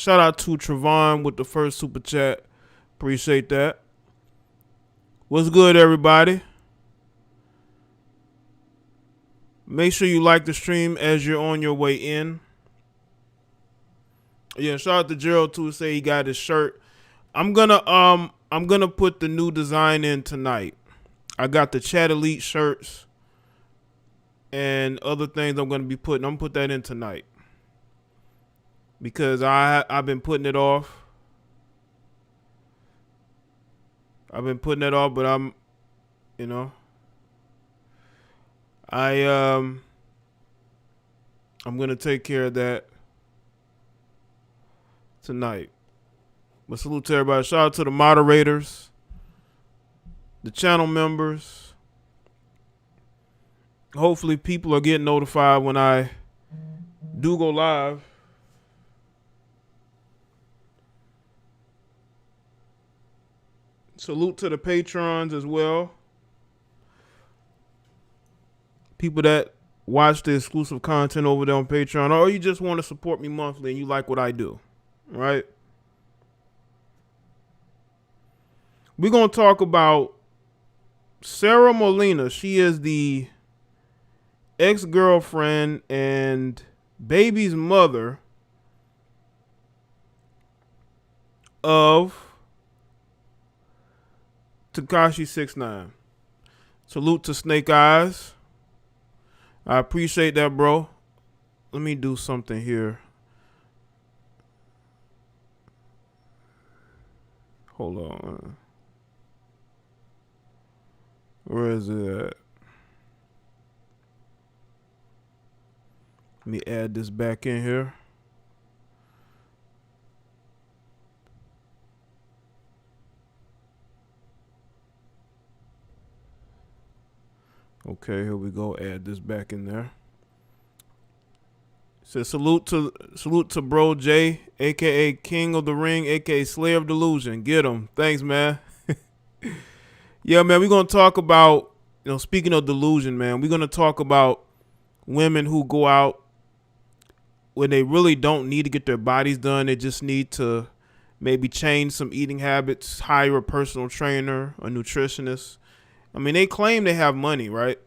Shout out to Trevon with the first super chat. Appreciate that. What's good, everybody? Make sure you like the stream as you're on your way in. Yeah, shout out to Gerald too. Say he got his shirt. I'm gonna put the new design in tonight. I got the Chat Elite shirts and other things I'm gonna put that in tonight. Because I've been putting it off. But I'm gonna take care of that tonight. But salute to everybody. Shout out to the moderators, the channel members. Hopefully people are getting notified when I do go live. Salute to the patrons as well. People that watch the exclusive content over there on Patreon, or you just want to support me monthly and you like what I do, right? We're going to talk about Sara Molina. She is the ex-girlfriend and baby's mother of Tekashi 6ix9ine. Salute to Snake Eyes. I appreciate that, bro. Let me do something here. Hold on. Where is it at? Let me add this back in here. Okay, here we go. Add this back in there. Says salute to bro Jaye, aka King of the Ring, aka Slayer of Delusion. Get him. Thanks, man. Yeah, man, we're gonna talk about, speaking of delusion, man, we're gonna talk about women who go out when they really don't need to get their bodies done. They just need to maybe change some eating habits, hire a personal trainer, a nutritionist. I mean, they claim they have money, right?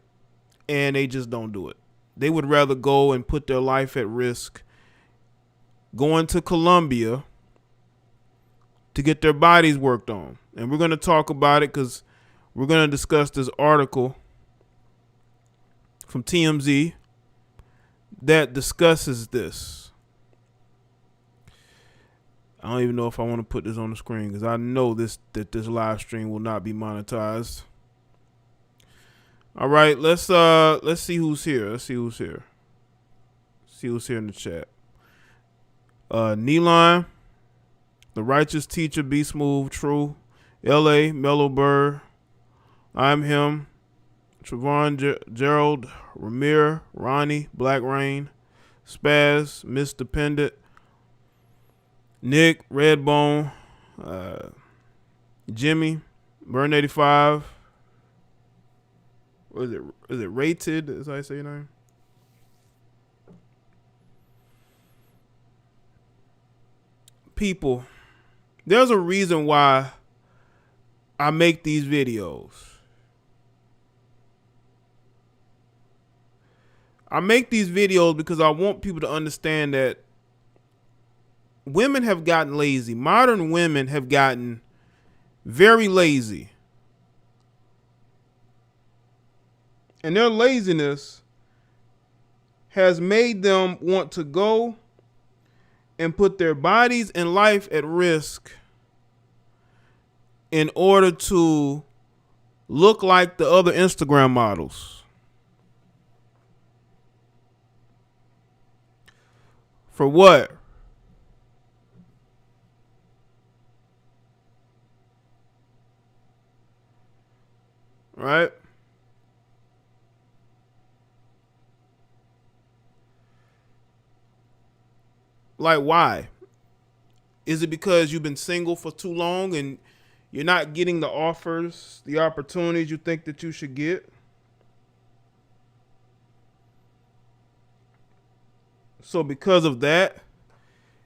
And they just don't do it. They would rather go and put their life at risk going to Colombia to get their bodies worked on. And we're going to talk about it because we're going to discuss this article from TMZ that discusses this. I don't even know if I want to put this on the screen because I know that this live stream will not be monetized. All right, let's see who's here. See who's here in the chat. Neeline, The Righteous Teacher, Be Smooth, True, L.A., Mellow Bird, I'm Him, Trevon, Gerald, Ramir, Ronnie, Black Rain, Spaz, Miss Dependent, Nick, Redbone, Jimmy, Burn 85. What is it? Is it Rated? Is how I say your name? People, there's a reason why I make these videos. I make these videos because I want people to understand that women have gotten lazy. Modern women have gotten very lazy. And their laziness has made them want to go and put their bodies and life at risk in order to look like the other Instagram models. For what? Right? Like, why? Is it because you've been single for too long and you're not getting the offers, the opportunities you think that you should get? So because of that,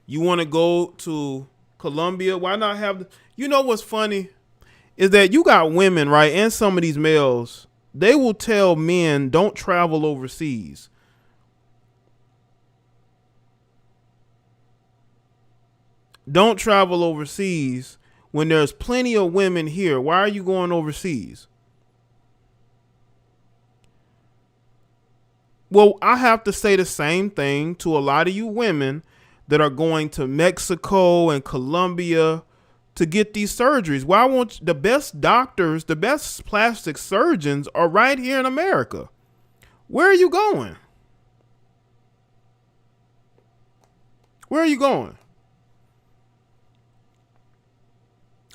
You want to go to Colombia? Why not have? You know what's funny is that you got women, right, and some of these males. They will tell men don't travel overseas. Don't travel overseas when there's plenty of women here. Why are you going overseas? Well, I have to say the same thing to a lot of you women that are going to Mexico and Colombia to get these surgeries. Why won't the best doctors, the best plastic surgeons are right here in America? Where are you going? Where are you going?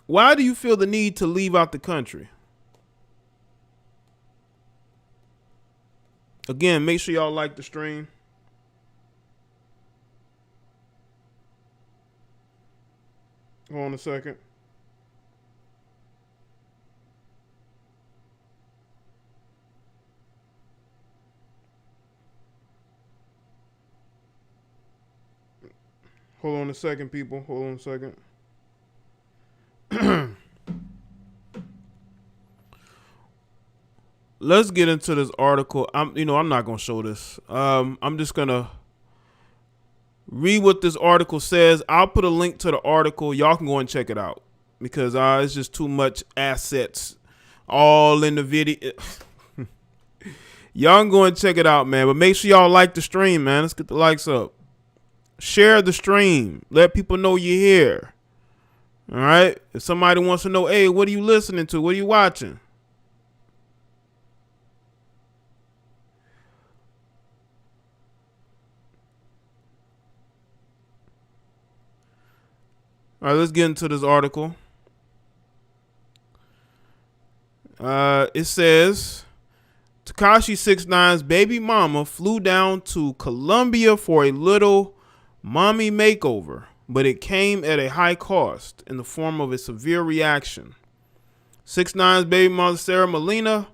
Why do you feel the need to leave out the country? Again, make sure y'all like the stream. Hold on a second. Hold on a second, people. Hold on a second. Let's get into this article. I'm not gonna show this. I'm just gonna read what this article says. I'll put a link to the article. Y'all can go and check it out because it's just too much assets all in the video. Y'all can go and check it out, man. But make sure y'all like the stream, man. Let's get the likes up. Share the stream. Let people know you're here. All right. If somebody wants to know, hey, what are you listening to? What are you watching? All right, let's get into this article. It says Tekashi 6ix9ine's baby mama flew down to Colombia for a little mommy makeover, but it came at a high cost in the form of a severe reaction. 6ix9ine's baby mother, Sara Molina,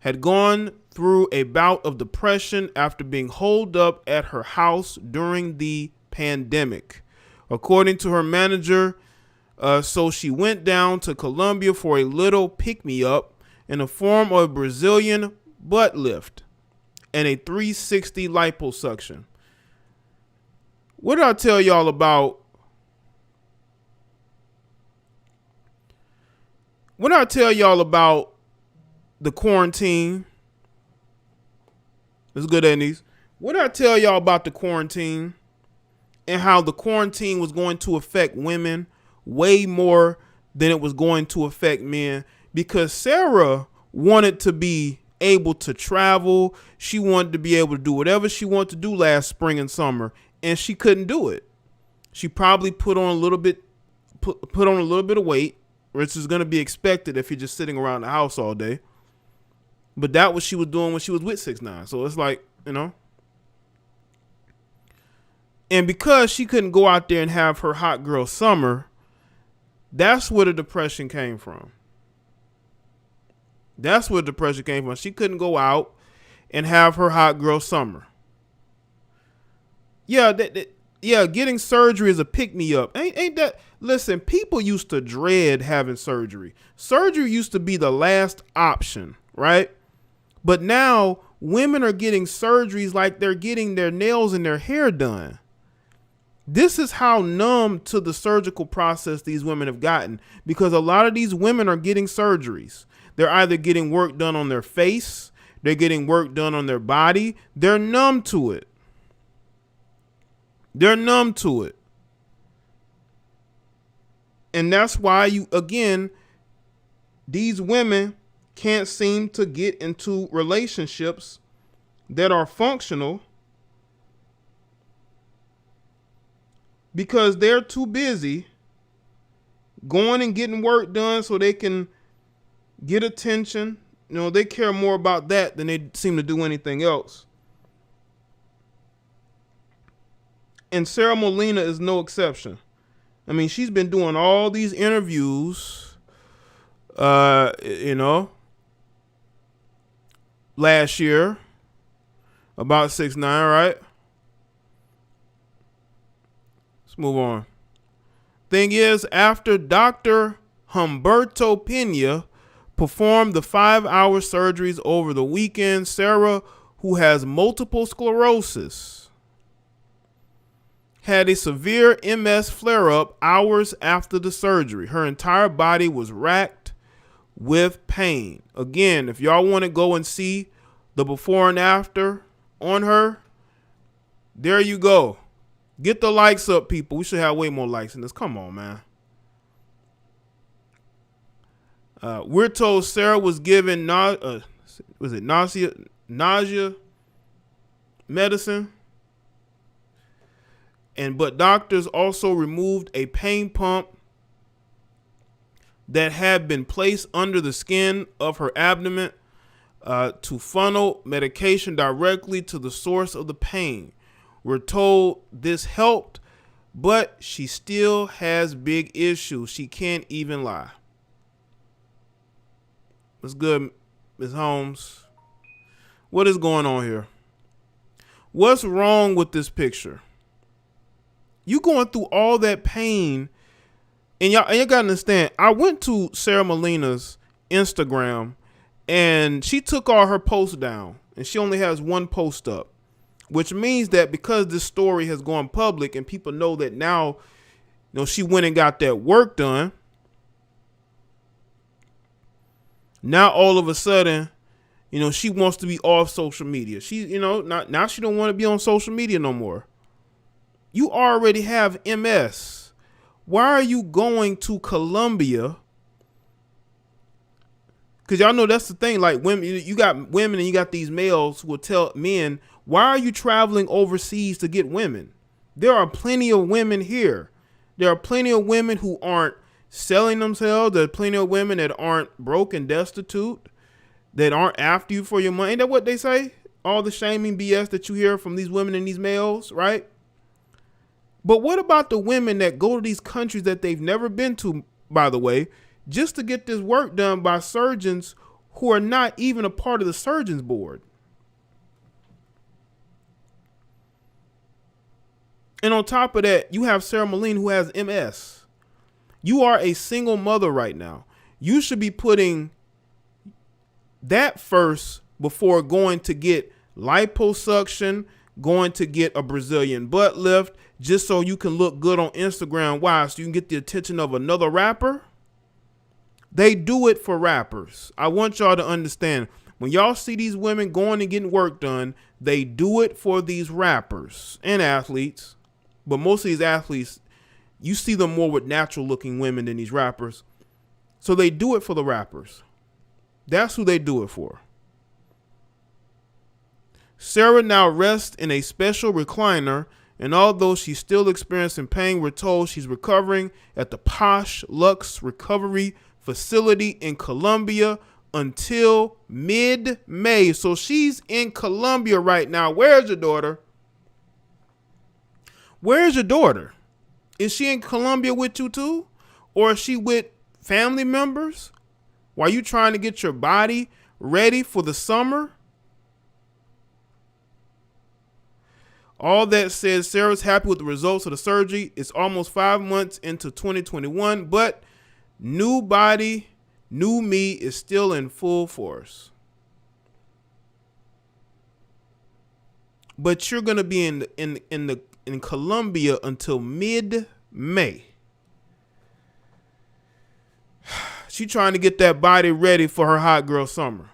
had gone through a bout of depression after being holed up at her house during the pandemic. According to her manager, so she went down to Colombia for a little pick-me-up in the form of a Brazilian butt lift and a 360 liposuction. What did I tell y'all about? What did I tell y'all about the quarantine? Let's go there, these. What did I tell y'all about the quarantine and how the quarantine was going to affect women way more than it was going to affect men? Because Sara wanted to be able to travel. She wanted to be able to do whatever she wanted to do last spring and summer, and she couldn't do it. She probably put on a little bit of weight, which is going to be expected if you're just sitting around the house all day. But that was she was doing when she was with 6ix9ine. So it's like, and because she couldn't go out there and have her hot girl summer, that's where the depression came from. That's where depression came from. She couldn't go out and have her hot girl summer. Yeah, getting surgery is a pick-me-up. Ain't that? Listen, people used to dread having surgery. Surgery used to be the last option, right? But now women are getting surgeries like they're getting their nails and their hair done. This is how numb to the surgical process these women have gotten, because a lot of these women are getting surgeries. They're either getting work done on their face, they're getting work done on their body. They're numb to it. They're numb to it. And that's why these women can't seem to get into relationships that are functional because they're too busy going and getting work done so they can get attention. They care more about that than they seem to do anything else. And Sara Molina is no exception. I mean, she's been doing all these interviews, last year about 6ix9ine, right? Let's move on. Thing is, after Dr. Humberto Pena performed the 5-hour surgeries over the weekend, Sara, who has multiple sclerosis, had a severe MS flare-up hours after the surgery. Her entire body was racked with pain. Again, if y'all want to go and see the before and after on her, there you go. Get the likes up, people. We should have way more likes in this. Come on, man. We're told Sara was given nausea medicine, but doctors also removed a pain pump that had been placed under the skin of her abdomen to funnel medication directly to the source of the pain. We're told this helped, but she still has big issues. She can't even lie. What's good, Ms. Holmes? What is going on here? What's wrong with this picture? You going through all that pain, and y'all gotta understand, I went to Sara Molina's Instagram, and she took all her posts down, and she only has one post up. Which means that because this story has gone public and people know that now, she went and got that work done. Now all of a sudden, she wants to be off social media. She, now she don't want to be on social media no more. You already have MS. Why are you going to Colombia? Because y'all know that's the thing. Like, women, you got women and you got these males who will tell men, why are you traveling overseas to get women? There are plenty of women here. There are plenty of women who aren't selling themselves. There are plenty of women that aren't broke and destitute, that aren't after you for your money. Ain't that what they say? All the shaming BS that you hear from these women and these males, right? But what about the women that go to these countries that they've never been to, by the way, just to get this work done by surgeons who are not even a part of the surgeons board? And on top of that, you have Sara Molina who has MS. You are a single mother right now. You should be putting that first before going to get liposuction, going to get a Brazilian butt lift, just so you can look good on Instagram. Why? So you can get the attention of another rapper? They do it for rappers. I want y'all to understand. When y'all see these women going and getting work done, they do it for these rappers and athletes. But most of these athletes, you see them more with natural looking women than these rappers. So they do it for the rappers. That's who they do it for. Sara now rests in a special recliner, and although she's still experiencing pain, we're told she's recovering at the Posh Lux Recovery Facility in Colombia until mid-May. So she's in Colombia right now. Where's your daughter? Where's your daughter? Is she in Colombia with you too? Or is she with family members? While you trying to get your body ready for the summer? All that said, Sara's happy with the results of the surgery. It's almost 5 months into 2021, but new body, new me is still in full force. But you're gonna be in Colombia until mid-May. She trying to get that body ready for her hot girl summer.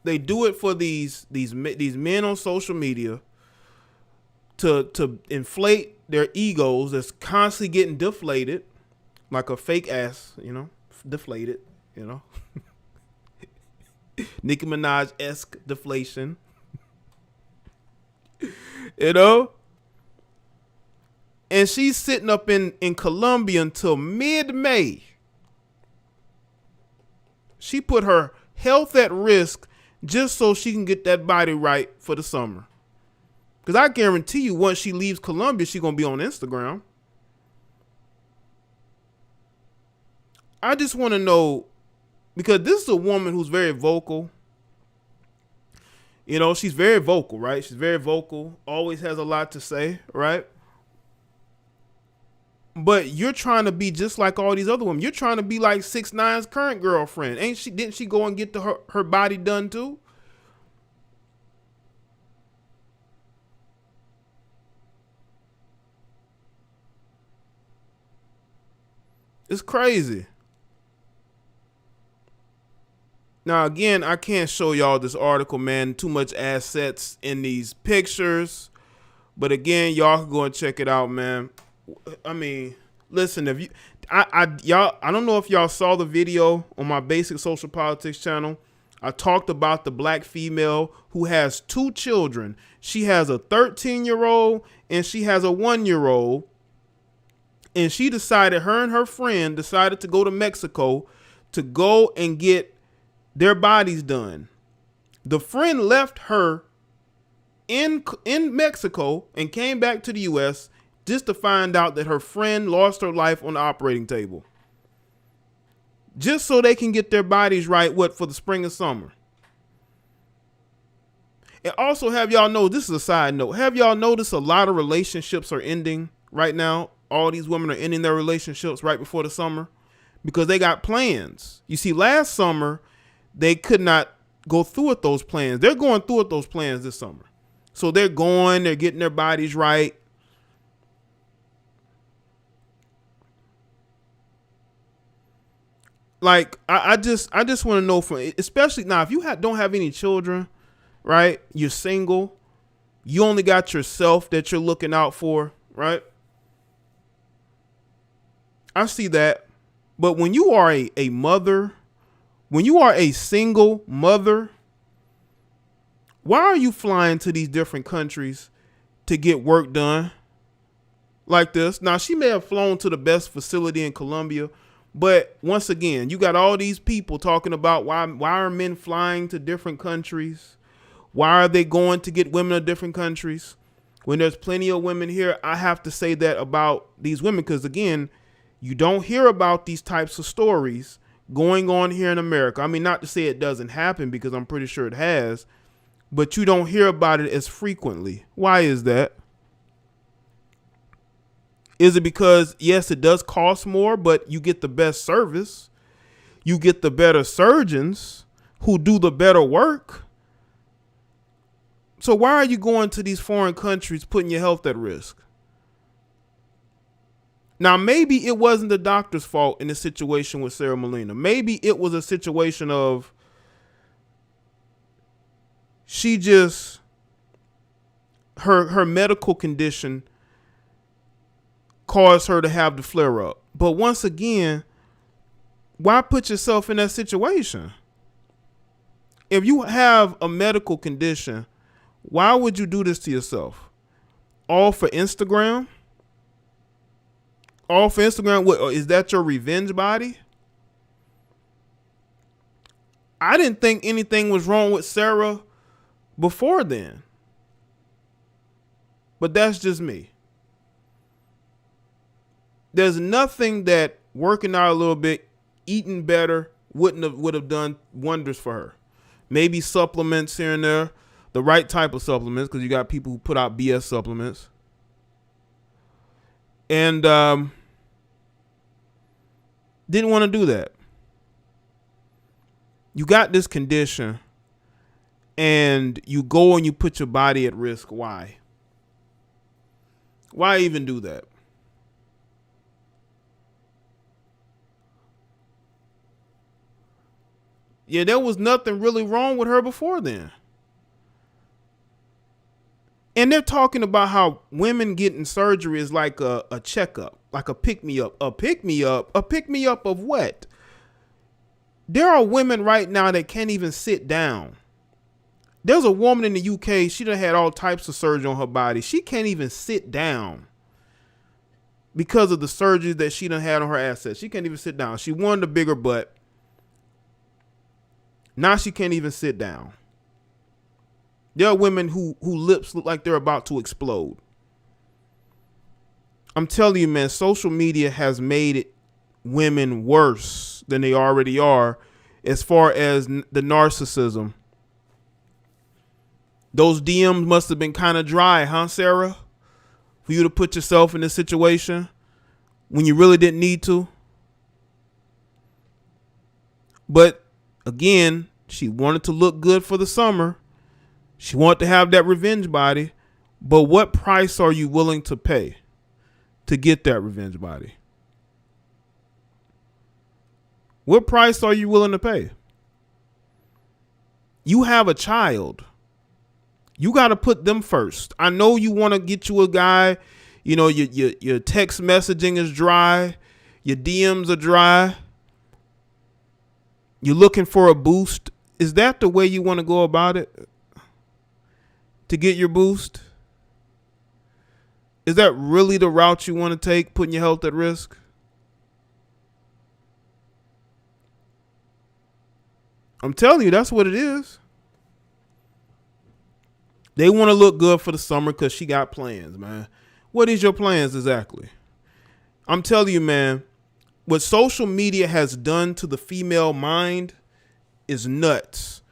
They do it for these men on social media to inflate their egos that's constantly getting deflated, like a fake ass, deflated, Nicki Minaj-esque deflation. And she's sitting up in Colombia until mid-May. She put her health at risk just so she can get that body right for the summer. Because I guarantee you, once she leaves Colombia, she's going to be on Instagram. I just want to know, because this is a woman who's very vocal. You know, she's very vocal, right? She's very vocal, always has a lot to say, right? But you're trying to be just like all these other women. You're trying to be like 6ix9ine's current girlfriend. Ain't she? Didn't she go and get her body done too? It's crazy. Now, again, I can't show y'all this article, man. Too much assets in these pictures. But again, y'all can go and check it out, man. I mean, listen, if you, y'all, I don't know if y'all saw the video on my Basic Social Politics channel. I talked about the black female who has 2 children. She has a 13-year-old and she has a 1-year-old. And she decided, her and her friend decided to go to Mexico to go and get their bodies done. The friend left her in Mexico and came back to the U.S. just to find out that her friend lost her life on the operating table. Just so they can get their bodies right, for the spring and summer. And also, have y'all know, this is a side note, have y'all noticed a lot of relationships are ending right now? All these women are ending their relationships right before the summer because they got plans. You see, last summer, they could not go through with those plans. They're going through with those plans this summer. So they're getting their bodies right. Like, I just want to know, especially now, if you don't have any children, right? You're single. You only got yourself that you're looking out for, right? I see that. But when you are a mother, when you are a single mother, why are you flying to these different countries to get work done like this? Now, she may have flown to the best facility in Colombia, but once again, you got all these people talking about why are men flying to different countries? Why are they going to get women in different countries? When there's plenty of women here, I have to say that about these women because, again, you don't hear about these types of stories going on here in America. I mean, not to say it doesn't happen because I'm pretty sure it has, but you don't hear about it as frequently. Why is that? Is it because, yes, it does cost more, but you get the best service? You get the better surgeons who do the better work? So why are you going to these foreign countries putting your health at risk? Now, maybe it wasn't the doctor's fault in the situation with Sara Molina. Maybe it was a situation of she just, her medical condition caused her to have the flare up. But once again, why put yourself in that situation? If you have a medical condition, why would you do this to yourself? All for Instagram? All for Instagram? What, is that your revenge body? I didn't think anything was wrong with Sara before then. But that's just me. There's nothing that working out a little bit, eating better would have done wonders for her. Maybe supplements here and there, the right type of supplements, because you got people who put out BS supplements. And didn't want to do that. You got this condition and you go and you put your body at risk. Why? Why even do that? Yeah, there was nothing really wrong with her before then. And they're talking about how women getting surgery is like a checkup, like a pick-me-up. A pick-me-up? A pick-me-up of what? There are women right now that can't even sit down. There's a woman in the UK, she done had all types of surgery on her body. She can't even sit down because of the surgery that she done had on her assets. She can't even sit down. She wanted a bigger butt. Now she can't even sit down. There are women who lips look like they're about to explode. I'm telling you, man, social media has made it women worse than they already are as far as the narcissism Those DMs must have been kind of dry, huh, Sara? For you to put yourself in this situation when you really didn't need to. But again, she wanted to look good for the summer. She wanted to have that revenge body. But what price are you willing to pay to get that revenge body? What price are you willing to pay? You have a child. You got to put them first. I know you want to get you a guy, you know, your text messaging is dry. Your DMs are dry. You're looking for a boost. Is that the way you want to go about it? To get your boost? Is that really the route you want to take, putting your health at risk? I'm telling you, that's what it is. They want to look good for the summer because she got plans, man. What is your plans exactly? I'm telling you, man, what social media has done to the female mind is nuts.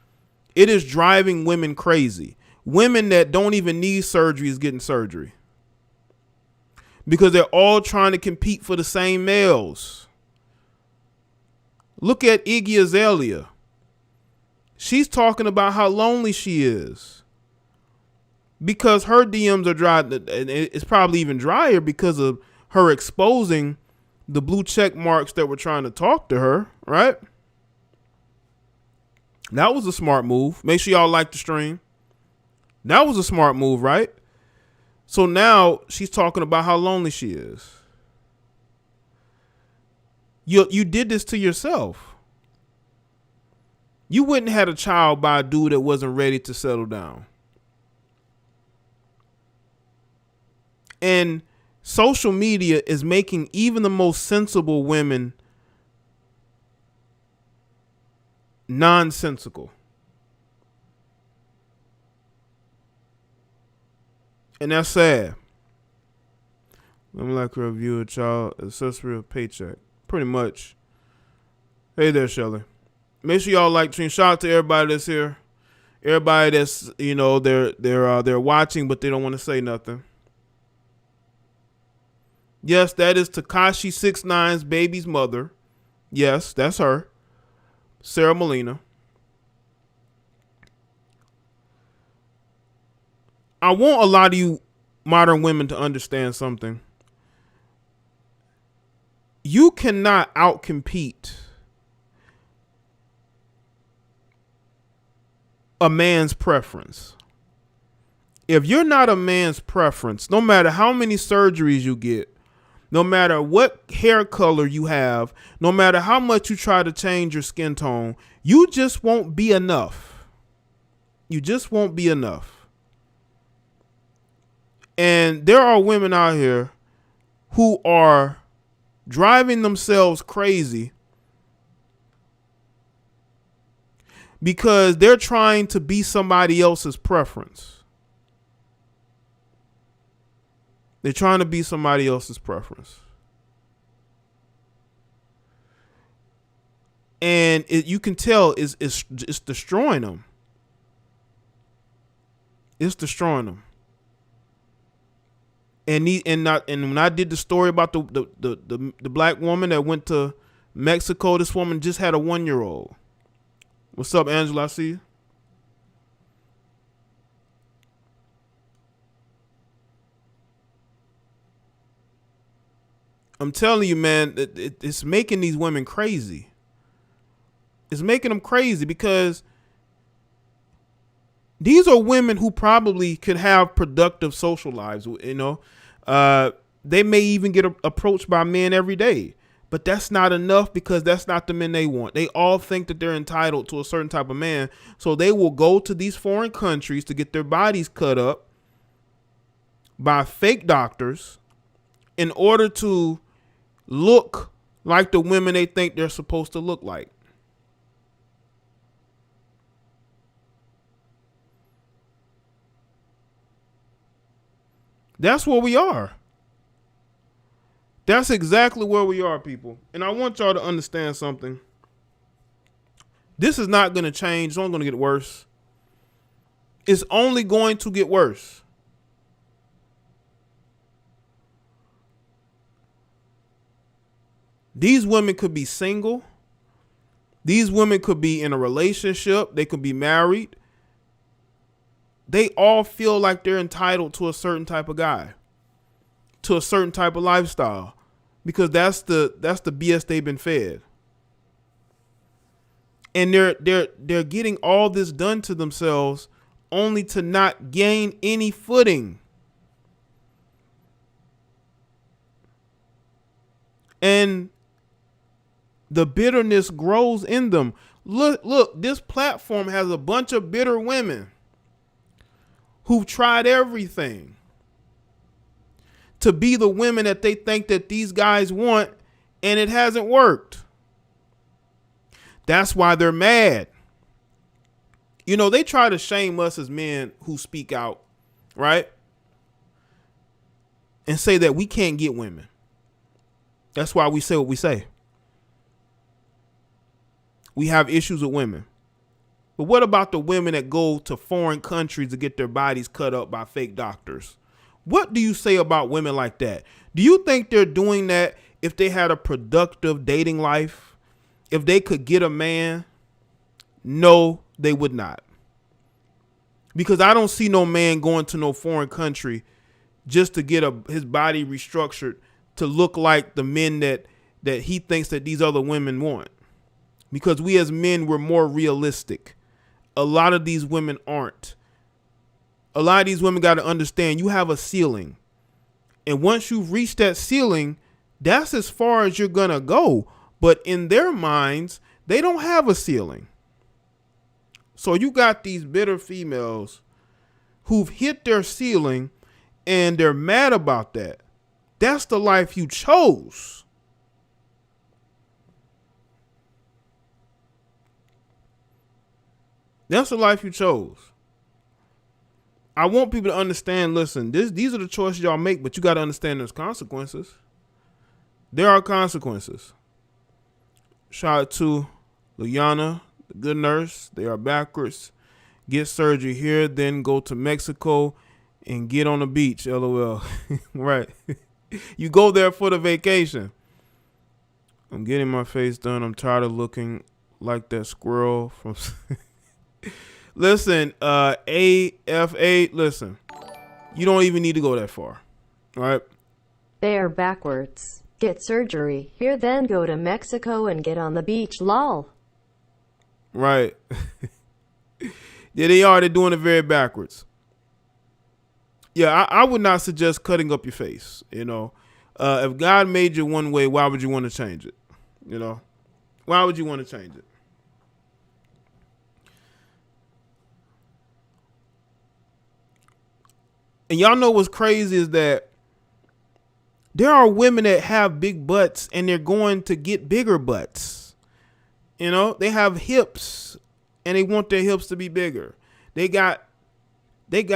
It is driving women crazy. Women that don't even need surgery is getting surgery. Because they're all trying to compete for the same males. Look at Iggy Azalea. She's talking about how lonely she is. Because her DMs are dry, and it's probably even drier because of her exposing the blue check marks that were trying to talk to her, right? That was a smart move. Make sure y'all like the stream. That was a smart move, right? So now she's talking about how lonely she is. You did this to yourself. You wouldn't have had a child by a dude that wasn't ready to settle down. And social media is making even the most sensible women nonsensical. And that's sad. I'm like a review a child accessory of paycheck. Pretty much. Hey there, Shelly. Make sure y'all like stream. Shout out to everybody that's here. Everybody that's, you know, they're watching, but they don't want to say nothing. Yes, that is Tekashi 6ix9ine's baby's mother. Yes, that's her. Sara Molina. I want a lot of you modern women to understand something. You cannot outcompete a man's preference. If you're not a man's preference, no matter how many surgeries you get, no matter what hair color you have, no matter how much you try to change your skin tone, you just won't be enough. You just won't be enough. And there are women out here who are driving themselves crazy because they're trying to be somebody else's preference. They're trying to be somebody else's preference. And you can tell it's destroying them. It's destroying them. And when I did the story about the black woman that went to Mexico, this woman just had a 1-year-old. What's up, Angela? I see you. I'm telling you, man, it's making these women crazy. It's making them crazy because these are women who probably could have productive social lives. You know, they may even get approached by men every day, but that's not enough because that's not the men they want. They all think that they're entitled to a certain type of man. So they will go to these foreign countries to get their bodies cut up by fake doctors in order to look like the women they think they're supposed to look like. That's where we are. That's exactly where we are, people. And I want y'all to understand something. This is not going to change. It's only going to get worse. It's only going to get worse. These women could be single. These women could be in a relationship. They could be married. They all feel like they're entitled to a certain type of guy, to a certain type of lifestyle, because that's the BS they've been fed. And they're getting all this done to themselves only to not gain any footing. And the bitterness grows in them. Look, this platform has a bunch of bitter women who've tried everything to be the women that they think that these guys want, and it hasn't worked. That's why they're mad. You know, they try to shame us as men who speak out, right? And say that we can't get women. That's why we say what we say. We have issues with women. But what about the women that go to foreign countries to get their bodies cut up by fake doctors? What do you say about women like that? Do you think they're doing that if they had a productive dating life? If they could get a man? No, they would not. Because I don't see no man going to no foreign country just to get his body restructured to look like the men that he thinks that these other women want. Because we as men, we're more realistic. A lot of these women aren't. A lot of these women got to understand you have a ceiling. And once you've reached that ceiling, that's as far as you're going to go. But in their minds, they don't have a ceiling. So you got these bitter females who've hit their ceiling and they're mad about that. That's the life you chose. That's the life you chose. I want people to understand, listen, these are the choices y'all make, but you got to understand there's consequences. There are consequences. Shout out to Liana, the good nurse. They are backwards. Get surgery here, then go to Mexico and get on the beach, LOL. Right. You go there for the vacation. I'm getting my face done. I'm tired of looking like that squirrel from... Listen, AFA, listen, you don't even need to go that far, all right? They are backwards. Get surgery here, then go to Mexico and get on the beach, lol. Right. Yeah, they are. They're doing it very backwards. Yeah, I would not suggest cutting up your face, you know. If God made you one way, why would you want to change it, you know? Why would you want to change it? And y'all know what's crazy is that there are women that have big butts and they're going to get bigger butts. You know, they have hips and they want their hips to be bigger. They got big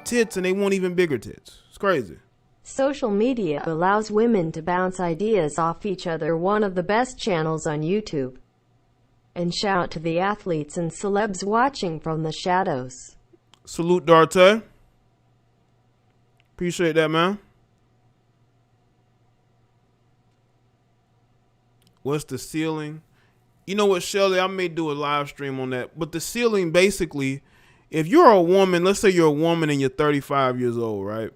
tits and they want even bigger tits. It's crazy. Social media allows women to bounce ideas off each other. One of the best channels on YouTube. And shout out to the athletes and celebs watching from the shadows. Salute, Darte. Appreciate that, man. What's the ceiling? You know what, Shelly? I may do a live stream on that. But the ceiling, basically, if you're a woman, let's say you're a woman and you're 35 years old, right?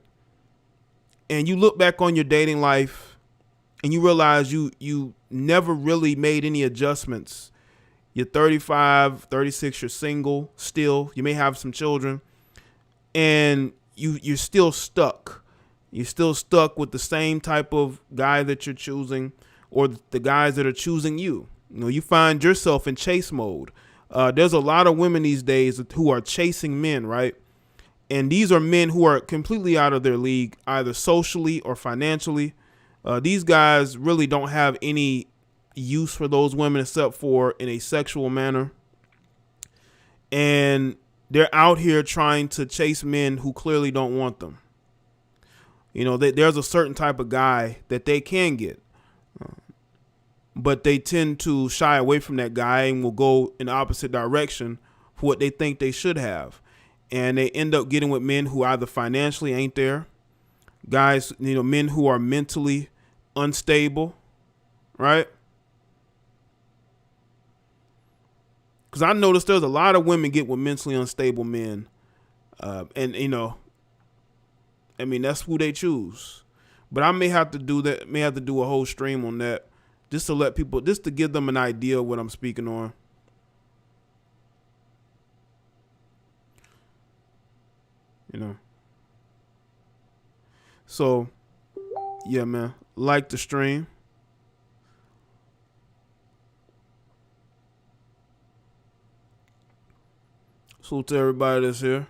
And you look back on your dating life and you realize you never really made any adjustments. You're 35, 36, you're single still. You may have some children. And you're still stuck. You're still stuck with the same type of guy that you're choosing or the guys that are choosing you. You know, you find yourself in chase mode. There's a lot of women these days who are chasing men, right? And these are men who are completely out of their league, either socially or financially. These guys really don't have any use for those women except for in a sexual manner. And they're out here trying to chase men who clearly don't want them. You know, there's a certain type of guy that they can get. But they tend to shy away from that guy and will go in the opposite direction for what they think they should have. and they end up getting with men who either financially ain't there, guys, men who are mentally unstable, right? Because I noticed there's a lot of women get with mentally unstable men, and that's who they choose. But I may have to do that. May have to do a whole stream on that, just to let people, just to give them an idea of what I'm speaking on. So, yeah, man, like the stream. Salute to everybody that's here.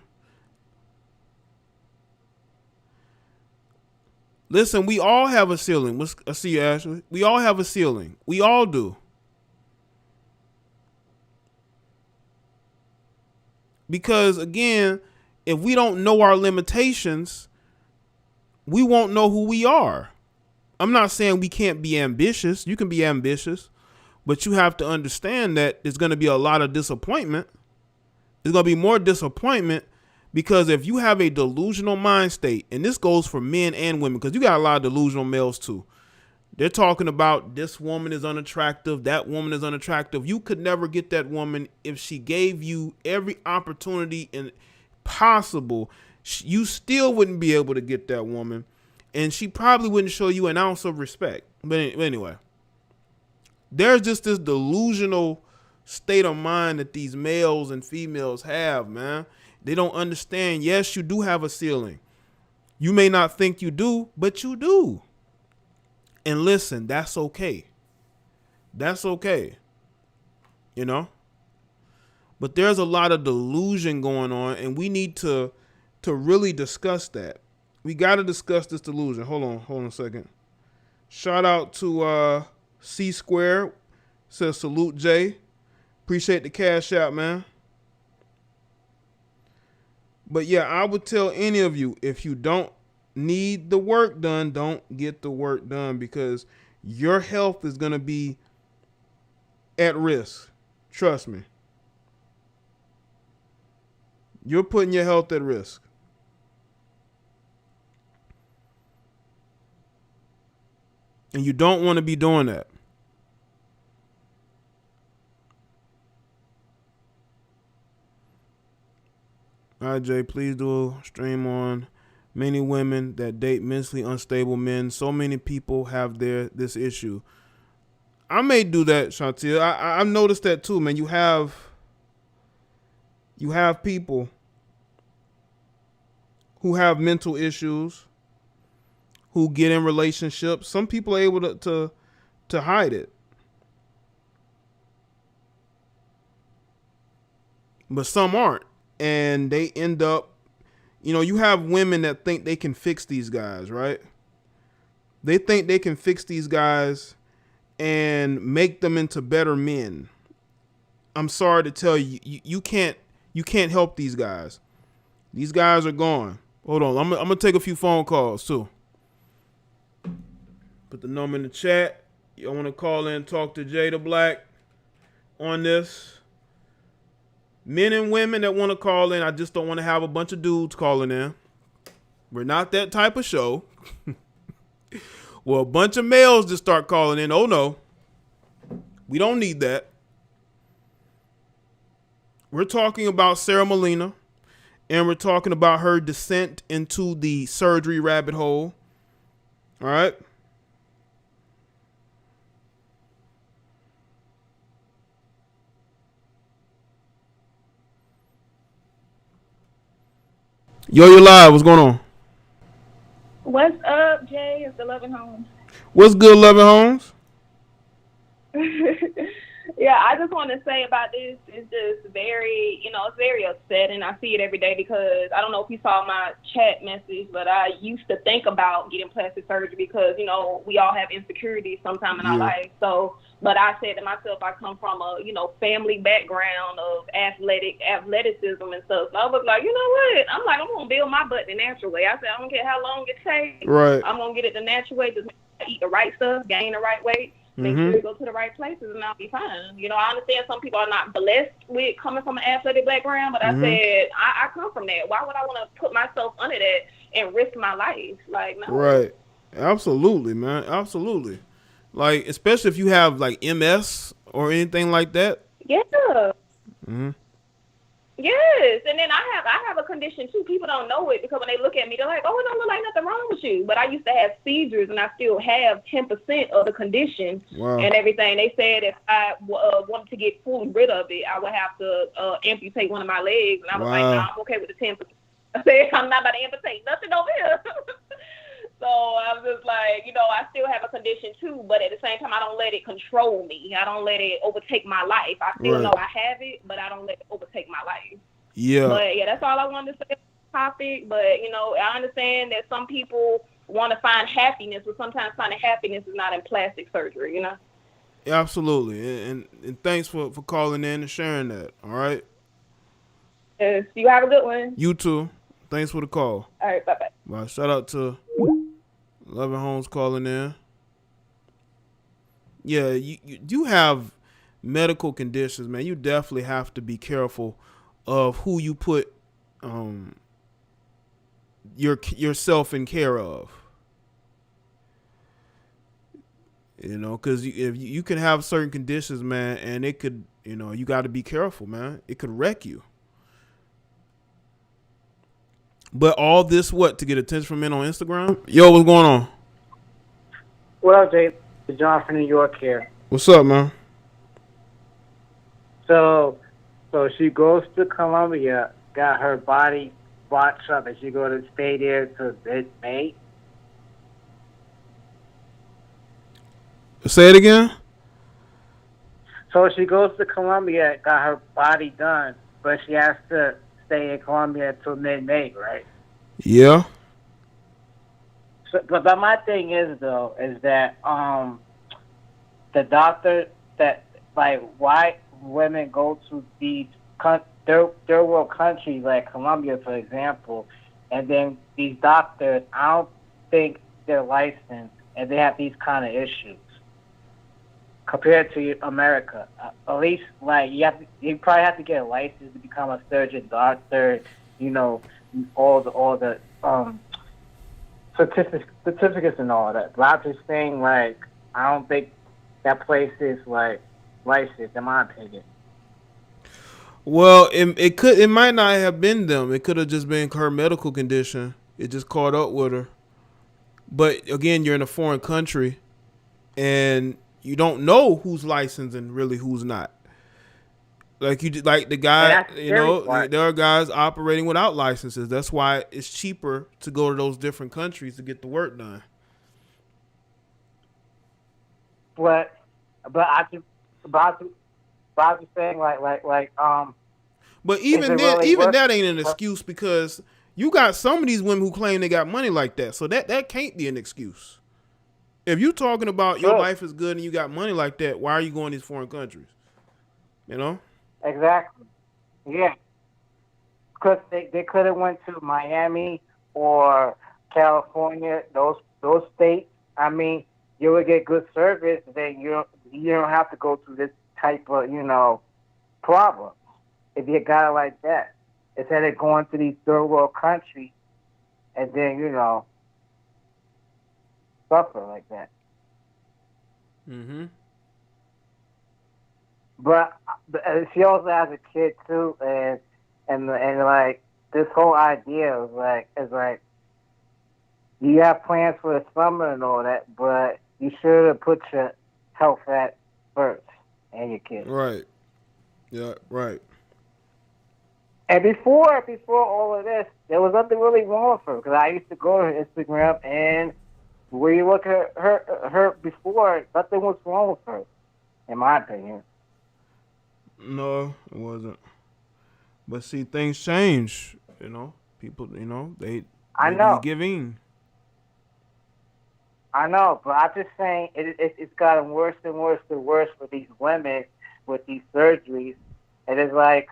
Listen, we all have a ceiling. I see you, Ashley. We all have a ceiling. We all do. Because, again, if we don't know our limitations, we won't know who we are. I'm not saying we can't be ambitious. You can be ambitious, but you have to understand that there's going to be a lot of disappointment. There's going to be more disappointment because if you have a delusional mind state, and this goes for men and women, because you got a lot of delusional males too. They're talking about this woman is unattractive, that woman is unattractive. You could never get that woman if she gave you every opportunity and possible. You still wouldn't be able to get that woman, and she probably wouldn't show you an ounce of respect. But anyway, there's just this delusional state of mind that these males and females have, man. They don't understand. Yes, you do have a ceiling. You may not think you do, but you do. And listen, that's okay. That's okay. But there's a lot of delusion going on, and we need to really discuss that. We got to discuss this delusion. Hold on a second. Shout out to C Square. Says salute Jaye. Appreciate the cash out, man. But yeah, I would tell any of you, if you don't need the work done, don't get the work done, because your health is going to be at risk. Trust me. You're putting your health at risk. And you don't want to be doing that. All right, Jay, please do a stream on many women that date mentally unstable men. So many people have this issue. I may do that, Shantia. I've noticed that too, man. You have people who have mental issues, who get in relationships. Some people are able to hide it. But some aren't. And they end up, you have women that think they can fix these guys, right? They think they can fix these guys and make them into better men. I'm sorry to tell you, you can't help these guys. These guys are gone. Hold on, I'm gonna take a few phone calls too. Put the number in the chat. You want to call in and talk to Jay the Black on this. Men and women that want to call in, I just don't want to have a bunch of dudes calling in. We're not that type of show. Well, a bunch of males just start calling in. Oh, no. We don't need that. We're talking about Sara Molina, and we're talking about her descent into the surgery rabbit hole. All right? Yo, you're live. What's going on? What's up, Jay? It's the Loving Homes. What's good, Loving Homes? Yeah, I just want to say about this, it's just very, it's very upsetting. I see it every day because I don't know if you saw my chat message, but I used to think about getting plastic surgery because, we all have insecurities sometime in our life. So, but I said to myself, I come from a, family background of athleticism and stuff. So I was like, you know what? I'm going to build my butt the natural way. I said, I don't care how long it takes. Right. I'm going to get it the natural way. Just eat the right stuff, gain the right weight. Make sure you go to the right places, and I'll be fine. You know, I understand some people are not blessed with coming from an athletic background, but I said I come from that. Why would I want to put myself under that and risk my life? Like, no. Right. Absolutely, man. Absolutely. Like, especially if you have like MS or anything like that. Yeah. Mm-hmm. Yes, and then I have a condition too. People don't know it because when they look at me, they're like, "Oh, it don't look like nothing wrong with you." But I used to have seizures, and I still have 10% of the condition and everything. They said if I wanted to get fully rid of it, I would have to amputate one of my legs, and I was like, "No, I'm okay with the 10%." I said, "I'm not about to amputate nothing over here." So I'm just like, you know, I still have a condition too, but at the same time, I don't let it control me. I don't let it overtake my life. I still know I have it, but I don't let it overtake my life. Yeah. But yeah, that's all I wanted to say on the topic. But, you know, I understand that some people want to find happiness, but sometimes finding happiness is not in plastic surgery, you know? Absolutely. And thanks for calling in and sharing that. All right. Yes, you have a good one. You too. Thanks for the call. All right, bye-bye. Bye. Shout out to Loving Homes calling in. Yeah, you have medical conditions, man. You definitely have to be careful of who you put yourself in care of. You know, because if you can have certain conditions, man, and it could, you know, you got to be careful, man. It could wreck you. But all this, to get attention from men on Instagram? Yo, what's going on? What up, Jay? It's John from New York here. What's up, man? So she goes to Colombia, got her body botched up, and she going to stay there till mid-May. Say it again? So she goes to Colombia, got her body done, but she has to stay in Colombia until mid-May, right? Yeah. So, but my thing is though, is that the doctor that like why women go to these third world countries like Colombia, for example, and then these doctors, I don't think they're licensed and they have these kind of issues compared to America. At least, like you probably have to get a license to become a surgeon, doctor. You know, all the certificates and all that. But I'm just saying, like, I don't think that place is like licensed, in my opinion. Well, it might not have been them. It could have just been her medical condition. It just caught up with her. But again, you're in a foreign country, and you don't know who's licensed and really who's not. Like the guy, you know, there are guys operating without licenses. That's why it's cheaper to go to those different countries to get the work done. But I just saying like. But even then, really that ain't an excuse because you got some of these women who claim they got money like that. So that can't be an excuse. If you're talking about your life is good and you got money like that, why are you going to these foreign countries? You know? Exactly. Yeah. Because they could have went to Miami or California, those states. I mean, you would get good service. Then you don't have to go through this type of problem if you got it like that. Instead of going to these third world countries and then suffer like that. Mm-hmm. But she also has a kid too, and like this whole idea is like you have plans for the summer and all that, but you should have put your health at first and your kids. Right. Yeah. Right. And before all of this, there was nothing really wrong with her because I used to go to her Instagram and when you look at her before, nothing was wrong with her, in my opinion. No, it wasn't. But see, things change. You know, people. They know. give in. I know, but I'm just saying it's gotten worse and worse and worse for these women with these surgeries, and it's like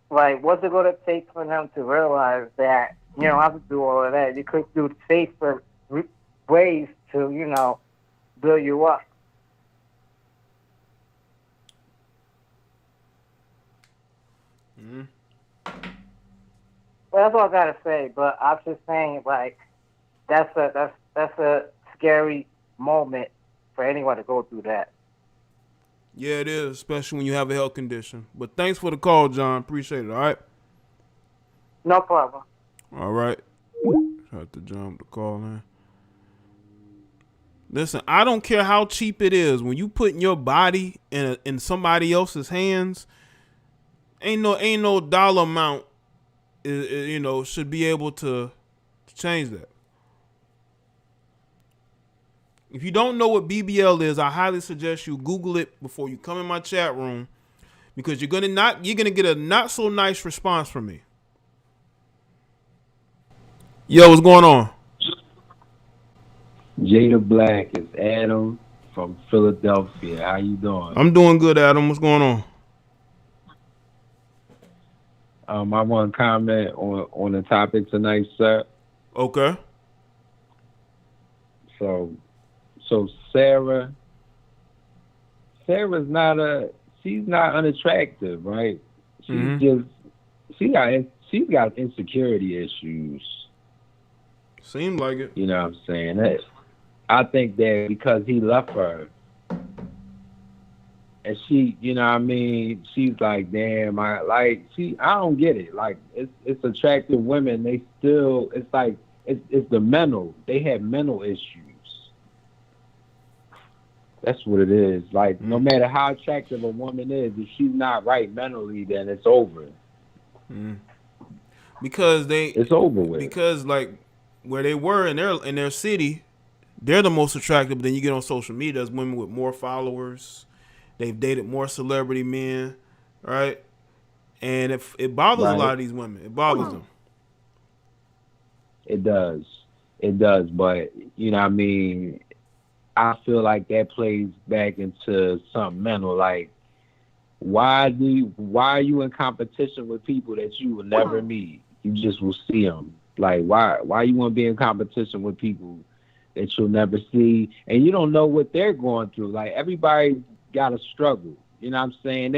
what's it going to take for them to realize that you don't have to do all of that? You could do safer ways to build you up. Mm-hmm. Well, that's all I gotta say. But I'm just saying, like, that's a scary moment for anyone to go through that. Yeah, it is, especially when you have a health condition. But thanks for the call, John. Appreciate it. All right. No problem. All right. Have to jump the call in. Listen, I don't care how cheap it is. When you putting your body in somebody else's hands, ain't no dollar amount, should be able to change that. If you don't know what BBL is, I highly suggest you Google it before you come in my chat room, because you're gonna get a not so nice response from me. Yo, what's going on? Jada Black is Adam from Philadelphia. How you doing? I'm doing good, Adam. What's going on? I want to comment on the topic tonight, sir. Okay. So Sara's she's not unattractive, right? She's got insecurity issues. Seemed like it. You know what I'm saying? I think that because he left her, and she, you know what I mean, she's like, damn, I don't get it. Like, it's attractive women, they still, it's like, it's the mental. They have mental issues. That's what it is. Like, no matter how attractive a woman is, if she's not right mentally, then it's over. Because it's over with. Because, like, where they were in their city, they're the most attractive. But then you get on social media, there's women with more followers. They've dated more celebrity men, right? And it bothers a lot of these women. It bothers them. It does. But, you know what I mean, I feel like that plays back into something mental. Like, why are you in competition with people that you will never meet? You just will see them. Like, why you want to be in competition with people that you'll never see, and you don't know what they're going through? Like, everybody got a struggle. You know what I'm saying?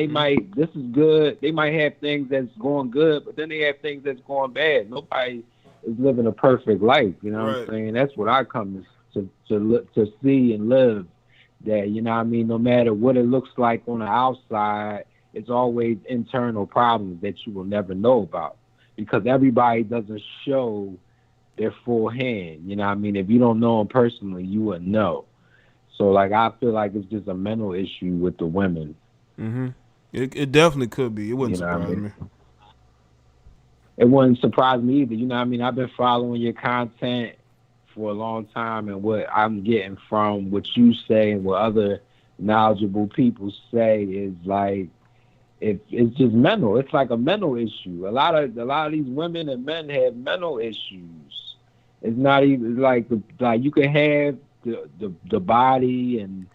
This is good. They might have things that's going good, but then they have things that's going bad. Nobody is living a perfect life. You know what I'm saying? That's what I come to see and live. That, you know what I mean? No matter what it looks like on the outside, it's always internal problems that you will never know about, because everybody doesn't show their full hand. You know what I mean? If you don't know them personally, you wouldn't know. So, like, I feel like it's just a mental issue with the women. It definitely could be. It wouldn't surprise me. It wouldn't surprise me either. You know what I mean? I've been following your content for a long time, and what I'm getting from what you say and what other knowledgeable people say is like, it's just mental. It's like a mental issue. A lot of these women and men have mental issues. It's not even like you can have the body and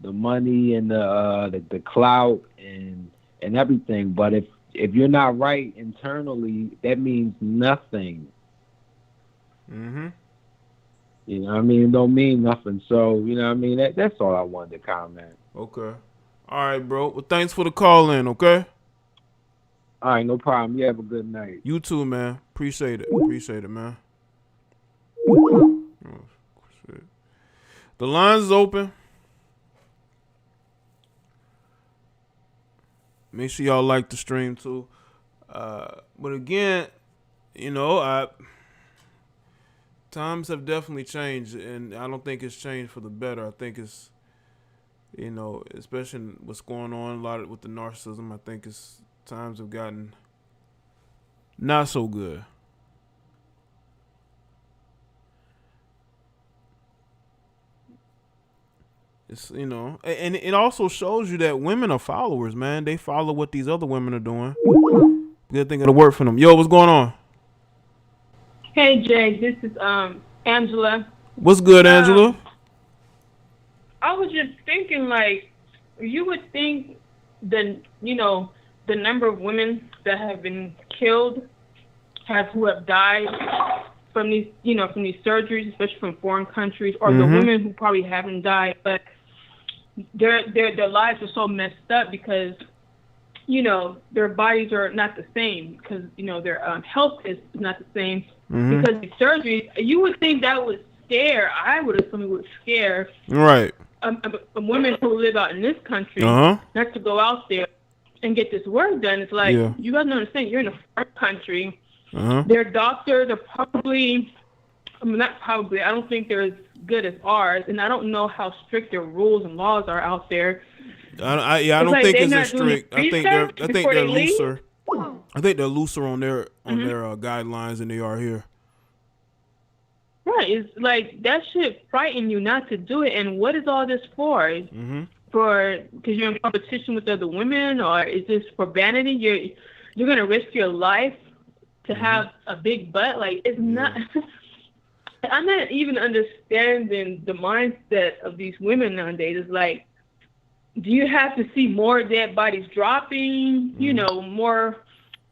the money and the clout and everything, but if you're not right internally, that means nothing. You know what I mean? It don't mean nothing. So, you know what I mean? That's all I wanted to comment. Okay. All right, bro. Well, thanks for the call in, okay? All right, no problem. You have a good night. You too, man. Appreciate it, man. Oh, shit. The line's open. Make sure y'all like the stream, too. But again, you know, times have definitely changed, and I don't think it's changed for the better. I think it's, you know, especially what's going on a lot with the narcissism, I think times have gotten not so good. It's, you know, and it also shows you that women are followers, man. They follow what these other women are doing. Good thing it'll work for them. Yo, what's going on? Hey, Jay, this is Angela. What's good, Angela? I was just thinking, like, you would think the number of women that have been killed, who have died, from these surgeries, especially from foreign countries, or the Mm-hmm. women who probably haven't died, but their lives are so messed up because, their bodies are not the same because, their health is not the same Mm-hmm. because these surgeries. You would think that would scare. I would assume it would scare Right. women who live out in this country Uh-huh. not to go out there and get this work done. It's like, Yeah. you got to understand, you're in a foreign country. Uh-huh. Their doctors are probably, not probably, I don't think they're as good as ours, and I don't know how strict their rules and laws are out there. I don't like think they're it's not as doing strict. I think research they're before they leave? looser. I think they're looser on their Mm-hmm. guidelines than they are here. Right, it's like, that should frighten you not to do it, and what is all this for? Mm-hmm. Because you're in competition with other women, or is this for vanity? You're gonna risk your life to have a big butt? Like, it's not. I'm not even understanding the mindset of these women nowadays. It's like, do you have to see more dead bodies dropping?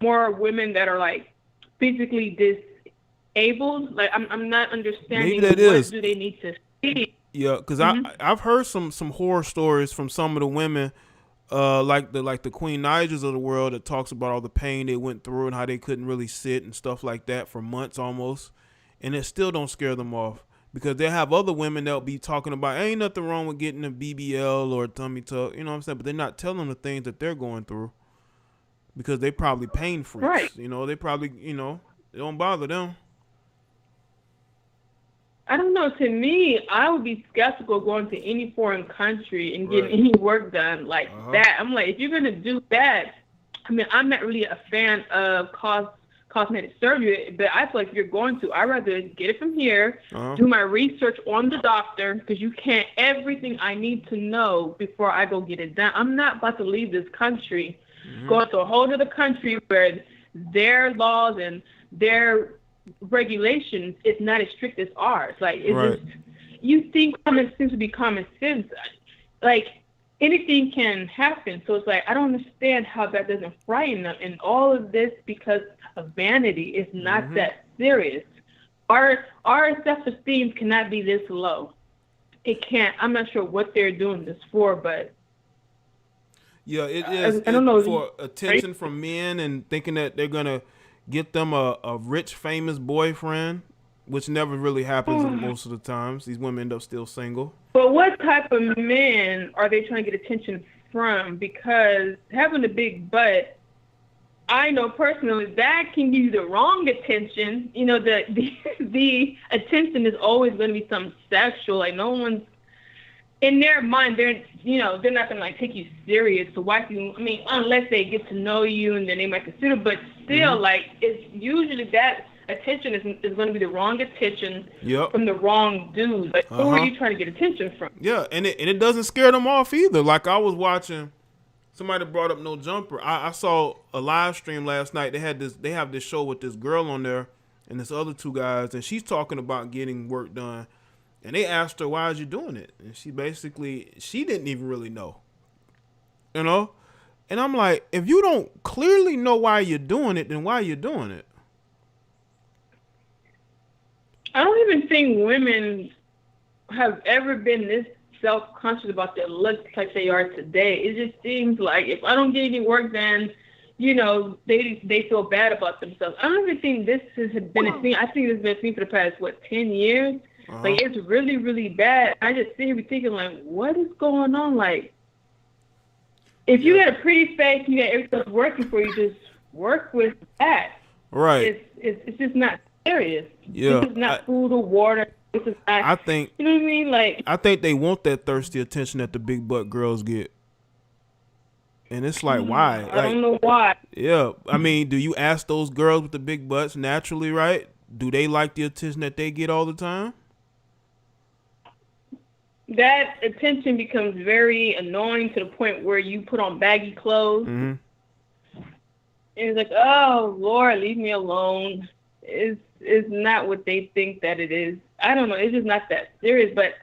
More women that are like physically disabled. Like, I'm not understanding. Maybe that what is. do they need to see? Yeah, because Mm-hmm. I've heard some horror stories from some of the women, like the Queen Nigers of the world, that talks about all the pain they went through and how they couldn't really sit and stuff like that for months almost, and it still don't scare them off because they have other women that'll be talking about ain't nothing wrong with getting a BBL or a tummy tuck, you know what I'm saying? But they're not telling them the things that they're going through because they probably pain freaks, Right. They probably it don't bother them. I don't know. To me, I would be skeptical going to any foreign country and getting Right. any work done like Uh-huh. that. I'm like, if you're going to do that, I mean, I'm not really a fan of cosmetic surgery, but I feel like if you're going to, I'd rather get it from here, Uh-huh. do my research on the doctor, because you can't, everything I need to know before I go get it done. I'm not about to leave this country, go to a whole other country where their laws and their regulations is not as strict as ours. Like, it's Right. just, you think common sense would be common sense. Like, anything can happen. So it's like, I don't understand how that doesn't frighten them. And all of this because of vanity is not that serious. Our self-esteem cannot be this low. It can't. I'm not sure what they're doing this for, but yeah, it is. I don't know. For attention from men and thinking that they're gonna get them a rich, famous boyfriend, which never really happens most of the times. These women end up still single. But what type of men are they trying to get attention from? Because having a big butt, I know personally that can give you the wrong attention. The attention is always going to be something sexual. Like, no one's in their mind. They're not going to like take you serious. So why you? I mean, unless they get to know you and then they might consider. But still, like, it's usually that attention is going to be the wrong attention from the wrong dude. Like, who are you trying to get attention from? Yeah, and it doesn't scare them off either. Like, I was watching, somebody brought up No Jumper. I saw a live stream last night. They have this show with this girl on there and this other two guys, and she's talking about getting work done. And they asked her, why is you doing it? And she didn't even really know. And I'm like, if you don't clearly know why you're doing it, then why are you doing it? I don't even think women have ever been this self-conscious about their looks like they are today. It just seems like if I don't get any work done, they feel bad about themselves. I don't even think this has been a thing. I think this has been a thing for the past, 10 years? Like, it's really, really bad. I just sit here thinking, like, what is going on? Like, if you got a pretty face, you got everything working for you, just work with that. Right. It's just not serious. Yeah. This is not food or water. This is not, I think, you know what I mean? Like, I think they want that thirsty attention that the big butt girls get. And it's like, why? I don't know why. Yeah. I mean, do you ask those girls with the big butts naturally, right? Do they like the attention that they get all the time? That attention becomes very annoying to the point where you put on baggy clothes. Mm-hmm. And it's like, oh, Lord, leave me alone. It's not what they think that it is. I don't know. It's just not that serious. But,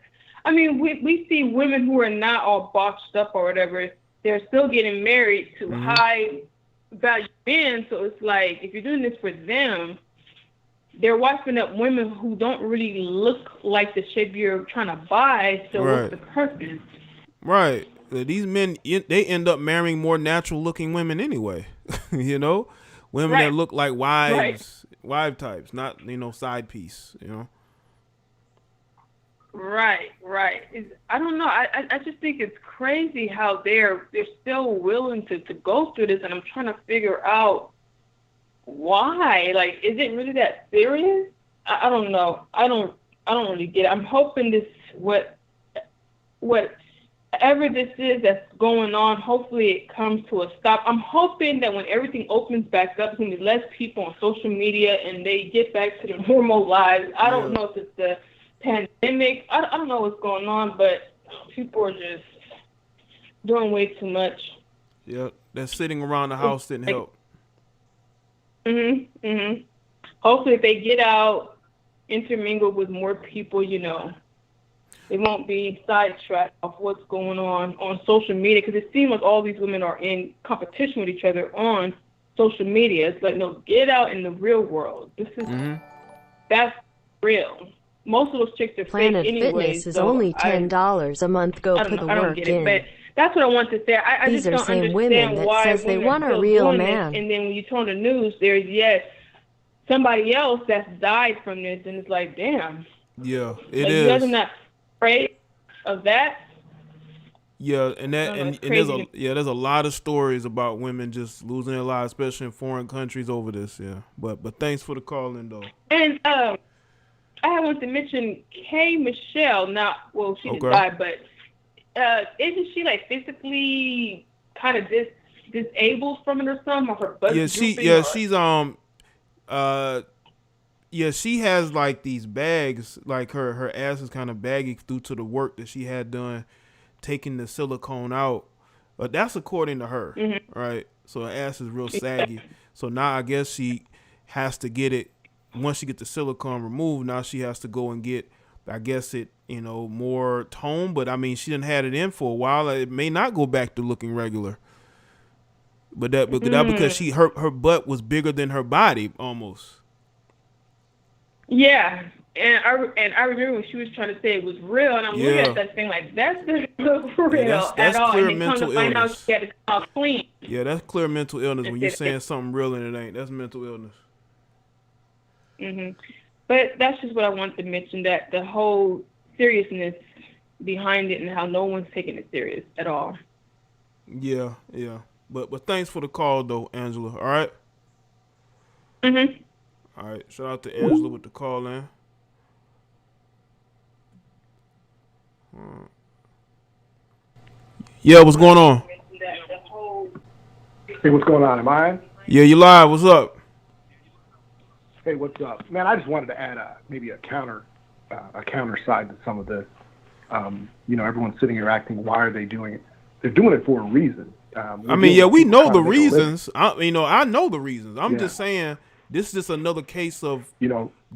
I mean, we see women who are not all boxed up or whatever. They're still getting married to high-value men. So it's like, if you're doing this for them, they're wiping up women who don't really look like the shape you're trying to buy. So Right. what's the purpose? Right. These men, they end up marrying more natural looking women anyway. You know, women Right. that look like wife types, not, you know, side piece, you know. Right. I don't know. I just think it's crazy how they're still willing to go through this, and I'm trying to figure out why. Like, is it really that serious? I don't know. I don't really get it. I'm hoping this whatever this is that's going on, hopefully it comes to a stop. I'm hoping that when everything opens back up, there's going to be less people on social media and they get back to their normal lives. I don't know if it's the pandemic. I don't know what's going on, but people are just doing way too much. Yeah, that sitting around the house didn't help. Hopefully if they get out, intermingle with more people, you know, they won't be sidetracked of what's going on social media, because it seems like all these women are in competition with each other on social media. It's like, no, get out in the real world. This is that's real. Most of those chicks are Planet fake anyway. Fitness is only $10 a month. Go put the I don't work get it, in. but that's what I want to say. I These just are don't same understand women that why says they women want are a still real doing this, man. and then when you turn on the news, there's somebody else that's died from this, and it's like, damn. Yeah, it like, is. You guys are not afraid of that? Yeah, and there's a lot of stories about women just losing their lives, especially in foreign countries over this. Yeah, but thanks for the call in though. And I want to mention K. Michelle. She didn't die, but isn't she like physically kind of disabled from it or something? Or her butt she has like these bags, like her ass is kind of baggy due to the work that she had done taking the silicone out. But that's according to her, right? So her ass is real saggy. So now I guess she has to get it, once she gets the silicone removed, now she has to go and get, I guess it, you know, more tone. But I mean, she didn't had it in for a while. It may not go back to looking regular. But that because her butt was bigger than her body almost. Yeah, and I remember when she was trying to say it was real, and I'm looking at that thing like, that's not real that's at all. clear and then mental come to find illness. out she had to come out clean. Yeah, that's clear mental illness when you're saying something real and it ain't. That's mental illness. But that's just what I wanted to mention, that the whole seriousness behind it and how no one's taking it serious at all. Yeah. But thanks for the call though, Angela. All right. All right. Shout out to Angela with the call in. Yeah, what's going on? Hey, what's going on? Am I on? Yeah, you live. What's up? Hey, what's up, man? I just wanted to add maybe a counter side to some of this. Everyone's sitting here acting, why are they doing it? They're doing it for a reason. We know the reasons. I know the reasons. I'm just saying this is just another case of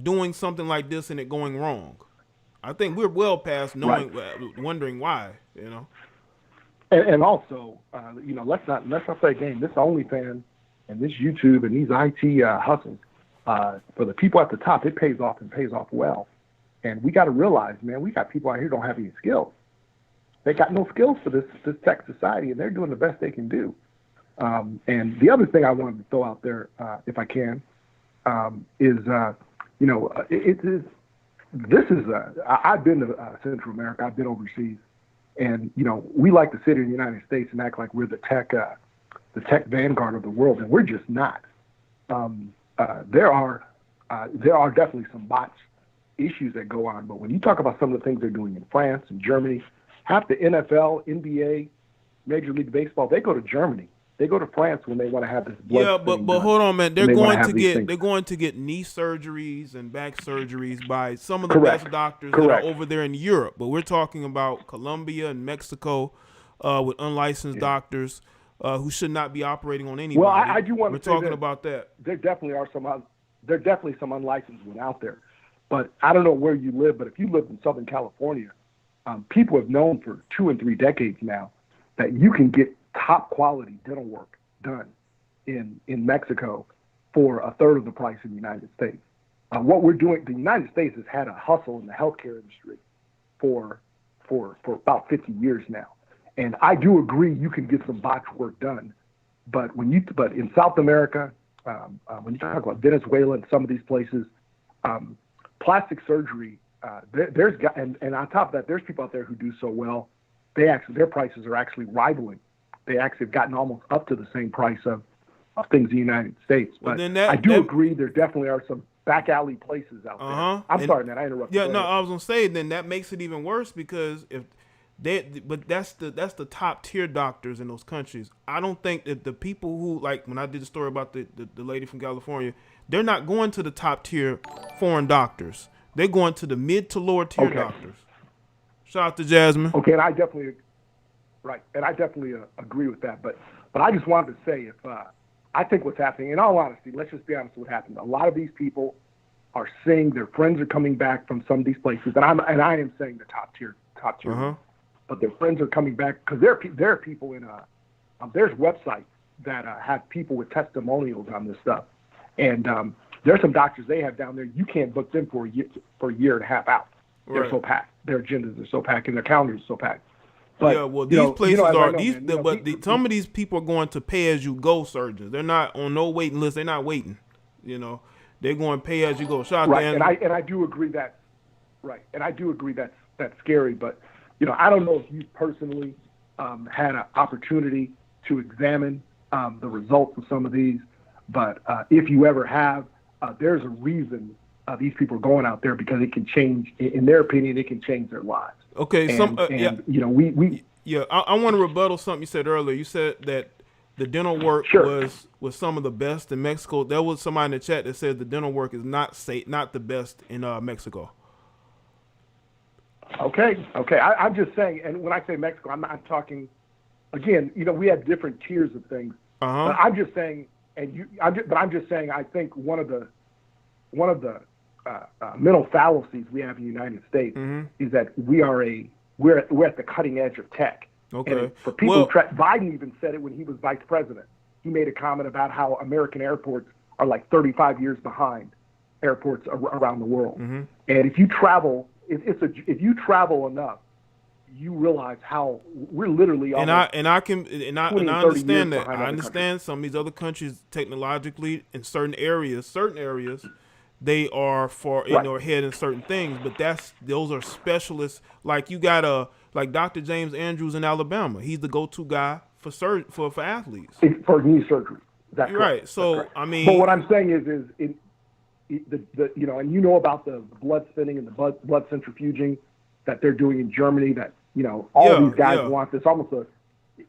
doing something like this and it going wrong. I think we're well past wondering why. And also, let's not play a game. This OnlyFans and this YouTube and these IT hustles, for the people at the top, it pays off and pays off well. And we got to realize, man, we got people out here who don't have any skills. They got no skills for this tech society, and they're doing the best they can do. And the other thing I wanted to throw out there, if I can, is I've been to Central America. I've been overseas. And, we like to sit here in the United States and act like we're the tech vanguard of the world, and we're just not. There are definitely some bots issues that go on, but when you talk about some of the things they're doing in France and Germany, half the NFL, NBA, Major League Baseball, they go to Germany. They go to France when they want to have this blood. Yeah, but hold on, man. They're going to get knee surgeries and back surgeries by some of the best doctors that are over there in Europe. But we're talking about Colombia and Mexico with unlicensed doctors who should not be operating on anybody. Well, I do want to We're say talking about that. There definitely are some unlicensed ones out there. But I don't know where you live, but if you live in Southern California, people have known for 2 and 3 decades now that you can get top quality dental work done in Mexico for a third of the price in the United States. what we're doing, the United States has had a hustle in the healthcare industry for about 50 years now. And I do agree you can get some botch work done, but in South America, when you talk about Venezuela and some of these places, plastic surgery, and on top of that, there's people out there who do so well. Their prices are actually rivaling. They actually have gotten almost up to the same price of things in the United States. But I do agree there definitely are some back alley places out there. I'm sorry, man, I interrupted. Yeah, no, I was gonna say then that makes it even worse because but that's the top tier doctors in those countries. I don't think that the people who, like when I did the story about the lady from California, they're not going to the top tier foreign doctors. They're going to the mid to lower tier doctors. Shout out to Jasmine. Okay, and I definitely agree with that. But I just wanted to say I think what's happening, in all honesty, let's just be honest with what happened. A lot of these people are saying their friends are coming back from some of these places, and I am saying the top tier. But their friends are coming back because there are people in there's websites that have people with testimonials on this stuff, and there's some doctors they have down there. You can't book them for a year and a half out. They're so packed. Their agendas are so packed, and their calendars are so packed. But, yeah, well, these places some of these people are going to pay as you go surgeons. They're not on no waiting list. They're not waiting. They're going pay as you go. Shout out to Andrew. And I do agree that and I do agree that's scary. But I don't know if you personally had an opportunity to examine the results of some of these, but if you ever have, there's a reason these people are going out there because it can change. In their opinion, it can change their lives. Okay, I want to rebuttal something you said earlier. You said that the dental work was some of the best in Mexico. There was somebody in the chat that said the dental work is not the best in Mexico. Okay. I'm just saying, and when I say Mexico, I'm talking. Again, we have different tiers of things. But I'm just saying, I think one of the mental fallacies we have in the United States is that we're at the cutting edge of tech. Okay. And for people, Biden even said it when he was vice president. He made a comment about how American airports are like 35 years behind airports around the world. And if you travel, if you travel enough, you realize how we're literally and I understand that. I understand some of these other countries technologically in certain areas they are ahead in certain things, but those are specialists. Like you got like Dr. James Andrews in Alabama. He's the go-to guy for athletes for knee surgery. That's right. So I mean, but what I'm saying is and about the blood thinning and the blood centrifuging that they're doing in Germany. That all these guys want. It's almost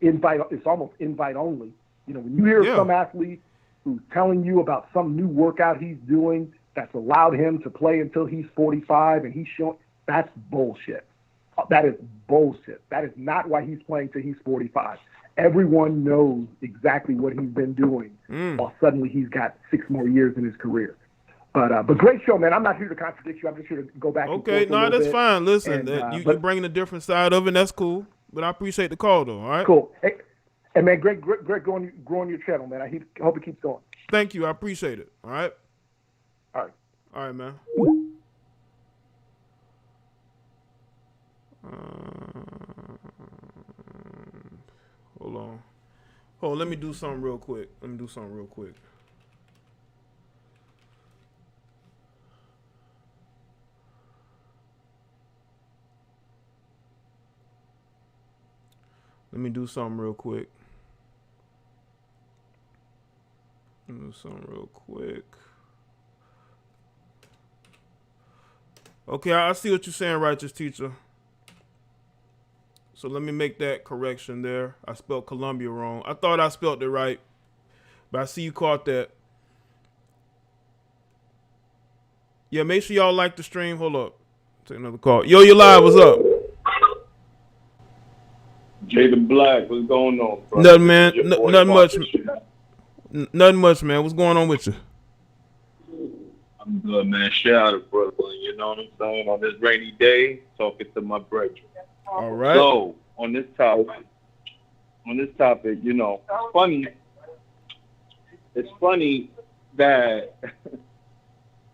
invite. It's almost invite only. When you hear some athlete who's telling you about some new workout he's doing that's allowed him to play until he's 45 and he's showing, that's bullshit. That is bullshit. That is not why he's playing till he's 45. Everyone knows exactly what he's been doing while suddenly he's got 6 more years in his career. But great show, man. I'm not here to contradict you. I'm just here to go back. Okay, that's fine. Listen, you're bringing a different side of it, and that's cool. But I appreciate the call, though. All right. Cool. Hey man, great growing your channel, man. I hope it keeps going. Thank you. I appreciate it. All right. All right, man. Hold on. Let me do something real quick. Okay, I see what you're saying, righteous teacher. So let me make that correction there. I spelled Colombia wrong. I thought I spelled it right, but I see you caught that. Yeah, make sure y'all like the stream. Hold up. Take another call. Yo, you live. What's up? Jaden Black, what's going on, bro? Nothing, man. Nothing much. Nothing much, man. What's going on with you? I'm good, man. Shout out, brother. You know what I'm saying? On this rainy day, talking to my brother. All right. So, on this topic, it's funny that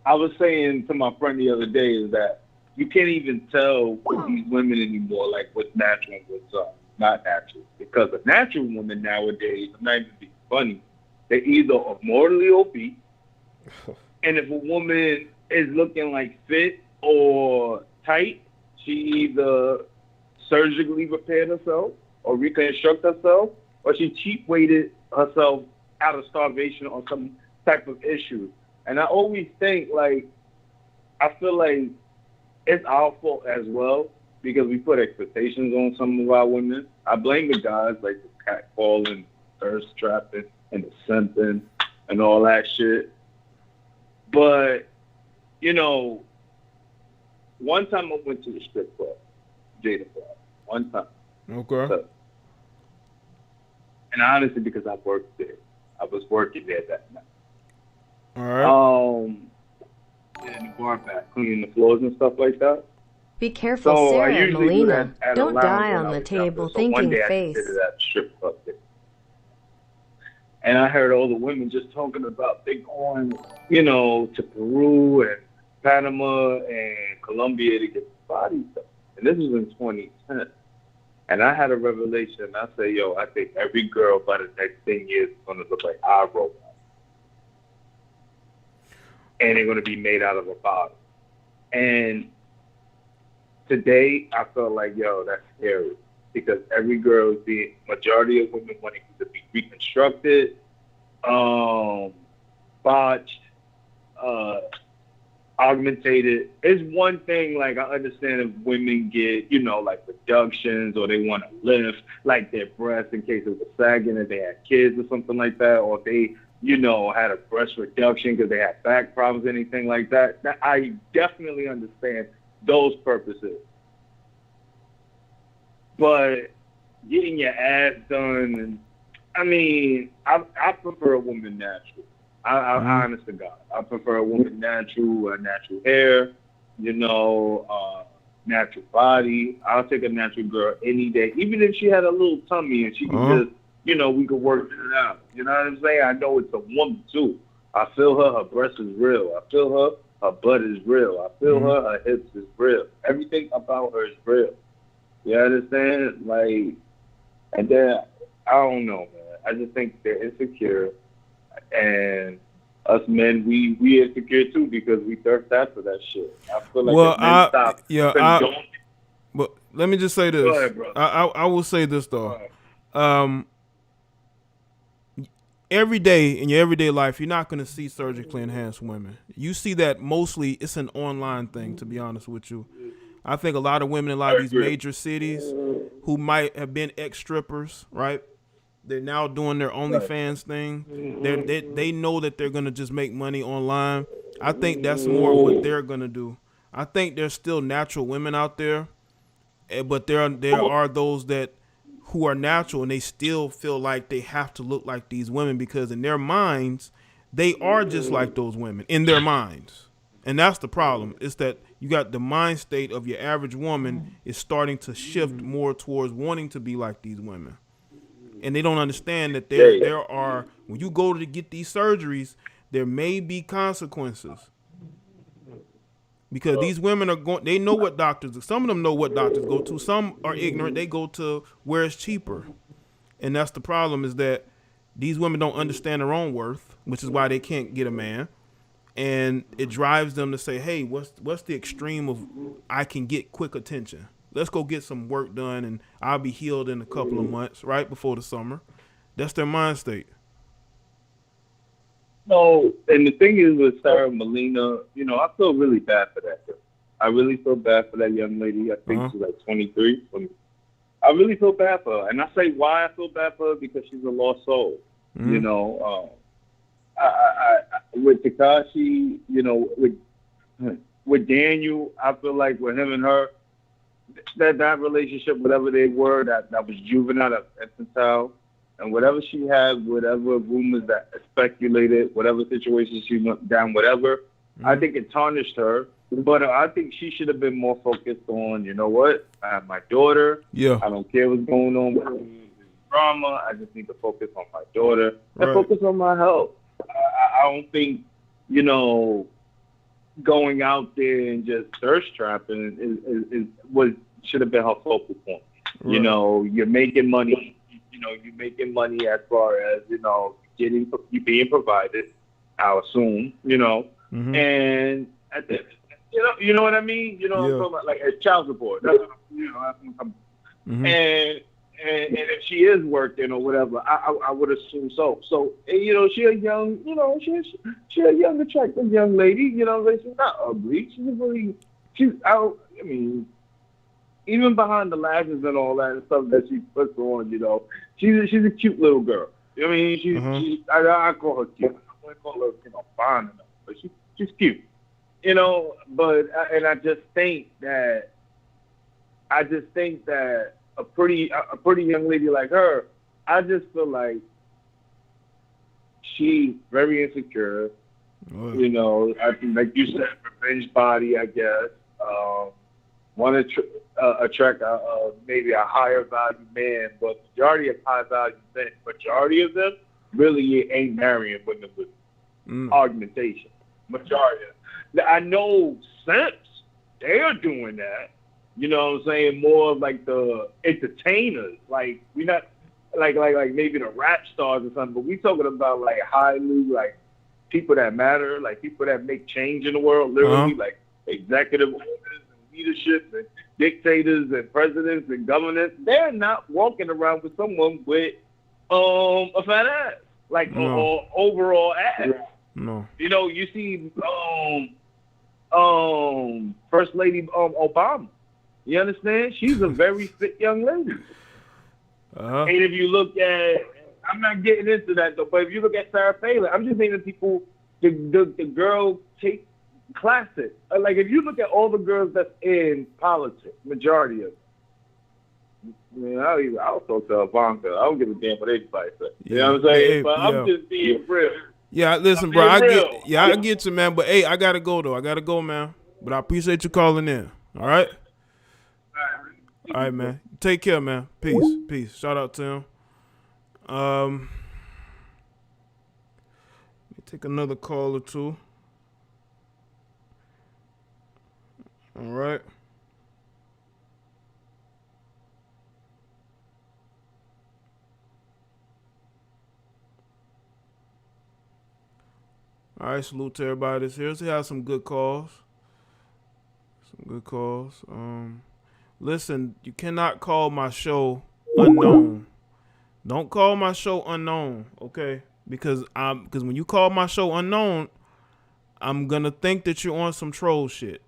I was saying to my friend the other day is that you can't even tell with these women anymore, like what's natural and what's not natural. Because a natural woman nowadays, I'm not even being funny, they either are mortally obese, and if a woman is looking like fit or tight, she either surgically repaired herself or reconstruct herself, or she cheap weighted herself out of starvation or some type of issue. And I always think, like, I feel like it's our fault as well because we put expectations on some of our women. I blame the guys, like the catcalling, thirst trapping, and the simping and all that shit. But, you know, one time I went to the strip club, Jada Club, one time. Okay. So, and honestly, because I worked there. I was working there that night. All right. In the bar back, cleaning the floors and stuff like that. Be careful, So Sarah I and usually do Molina. that at a Don't lounge die when on I the was table younger. So one thinking day face. I did it at the strip club there. And I heard all the women just talking about they going, you know, to Peru and Panama and Colombia to get body stuff. And this was in 2010. And I had a revelation. I said, yo, I think every girl by the next 10 years is going to look like iRobot. And they're going to be made out of a bottle. And today, I felt like, yo, that's scary. Because every girl is being, majority of women wanting to be reconstructed, botched, augmentated. It's one thing, like, I understand if women get, you know, like reductions or they want to lift, like their breasts in case it was sagging if they had kids or something like that, or if they, you know, had a breast reduction because they had back problems, anything like that. I definitely understand those purposes. But getting your ass done, and I mean, I prefer a woman natural. I honest to God, I prefer a woman natural, natural hair, you know, natural body. I'll take a natural girl any day, even if she had a little tummy and she could just, you know, we could work it out. You know what I'm saying? I know it's a woman too. I feel her breast is real. I feel her butt is real. I feel her hips is real. Everything about her is real. You understand? Like, and then, I don't know, man. I just think they're insecure. And us men, we insecure too because we thirst after that shit. I feel like if men stop but let me just say this. Go ahead, bro. I will say this, though. Every day, in your everyday life, you're not going to see surgically enhanced women. You see that mostly, it's an online thing, to be honest with you. I think a lot of women in a lot of these major cities who might have been ex-strippers, right? They're now doing their OnlyFans thing. They know that they're going to just make money online. I think that's more of what they're going to do. I think there's still natural women out there, but there are those that who are natural and they still feel like they have to look like these women because in their minds, they are just like those women in their minds. And that's the problem. It's that you got the mind state of your average woman is starting to shift more towards wanting to be like these women. And they don't understand that there are, when you go to get these surgeries, there may be consequences. Because these women are going, they know what doctors, some of them know what doctors go to. Some are ignorant. They go to where it's cheaper. And that's the problem is that these women don't understand their own worth, which is why they can't get a man. And it drives them to say, hey, what's the extreme of I can get quick attention? Let's go get some work done and I'll be healed in a couple of months, right before the summer. That's their mind state. No, and the thing is with Sara Molina, you know, I feel really bad for that girl. I really feel bad for that young lady. I think she's like 23. I really feel bad for her. And I say why I feel bad for her because she's a lost soul. You know, I with Tekashi, you know, with Daniel, I feel like with him and her, that relationship, whatever they were, that was juvenile, that infantile, and whatever she had, whatever rumors that speculated, whatever situation she went down, whatever, I think it tarnished her. But I think she should have been more focused on, you know what, I have my daughter. Yeah. I don't care what's going on with drama. I just need to focus on my daughter and focus on my health. I don't think, you know, going out there and just thirst trapping is what should have been her focal point. Right. You know, you're making money. You know, you're making money as far as, you know, you being provided, I'll assume, you know, and at the, you know what I mean? You know what I'm talking about? Like, as child support. That's what and if she is working or whatever, I would assume so. So, you know, she a young, you know, she a young, attractive young lady. You know, she's not ugly. She's out. I mean, even behind the lashes and all that stuff that she puts on, you know, she's a cute little girl. I mean, I call her cute. I wouldn't call her, you know, fine enough, but she's cute. You know, but I just think that a pretty young lady like her, I just feel like she's very insecure. You know, I think, like you said, revenge body, I guess. Want to attract maybe a higher value man, but majority of high value men, majority of them really ain't marrying women with argumentation. Majority of them. I know simps, they are doing that. You know what I'm saying? More of like the entertainers. Like, we not like maybe the rap stars or something, but we talking about like highly like people that matter, like people that make change in the world, literally like executive orders and leadership and dictators and presidents and governors. They're not walking around with someone with a fat ass. Like or overall ass. No. You know, you see First Lady Obama. You understand? She's a very fit young lady. And if you look at, I'm not getting into that though, but if you look at Sarah Palin, I'm just naming people, the girl Kate Classic. Like, if you look at all the girls that's in politics, majority of them, I mean, I'll talk to Vanguard. I don't give a damn what anybody says. You know what I'm saying? But I'm just being real. Yeah, listen, bro. I get you, man. But hey, I gotta go though. I gotta go, man. But I appreciate you calling in. All right. All right, man. Take care, man. Peace. Shout out to him. Let me take another call or two. All right. All right, salute to everybody that's here. So we have some good calls. Listen, you cannot call my show unknown. Don't call my show unknown, okay? Because when you call my show unknown, I'm gonna think that you're on some troll shit.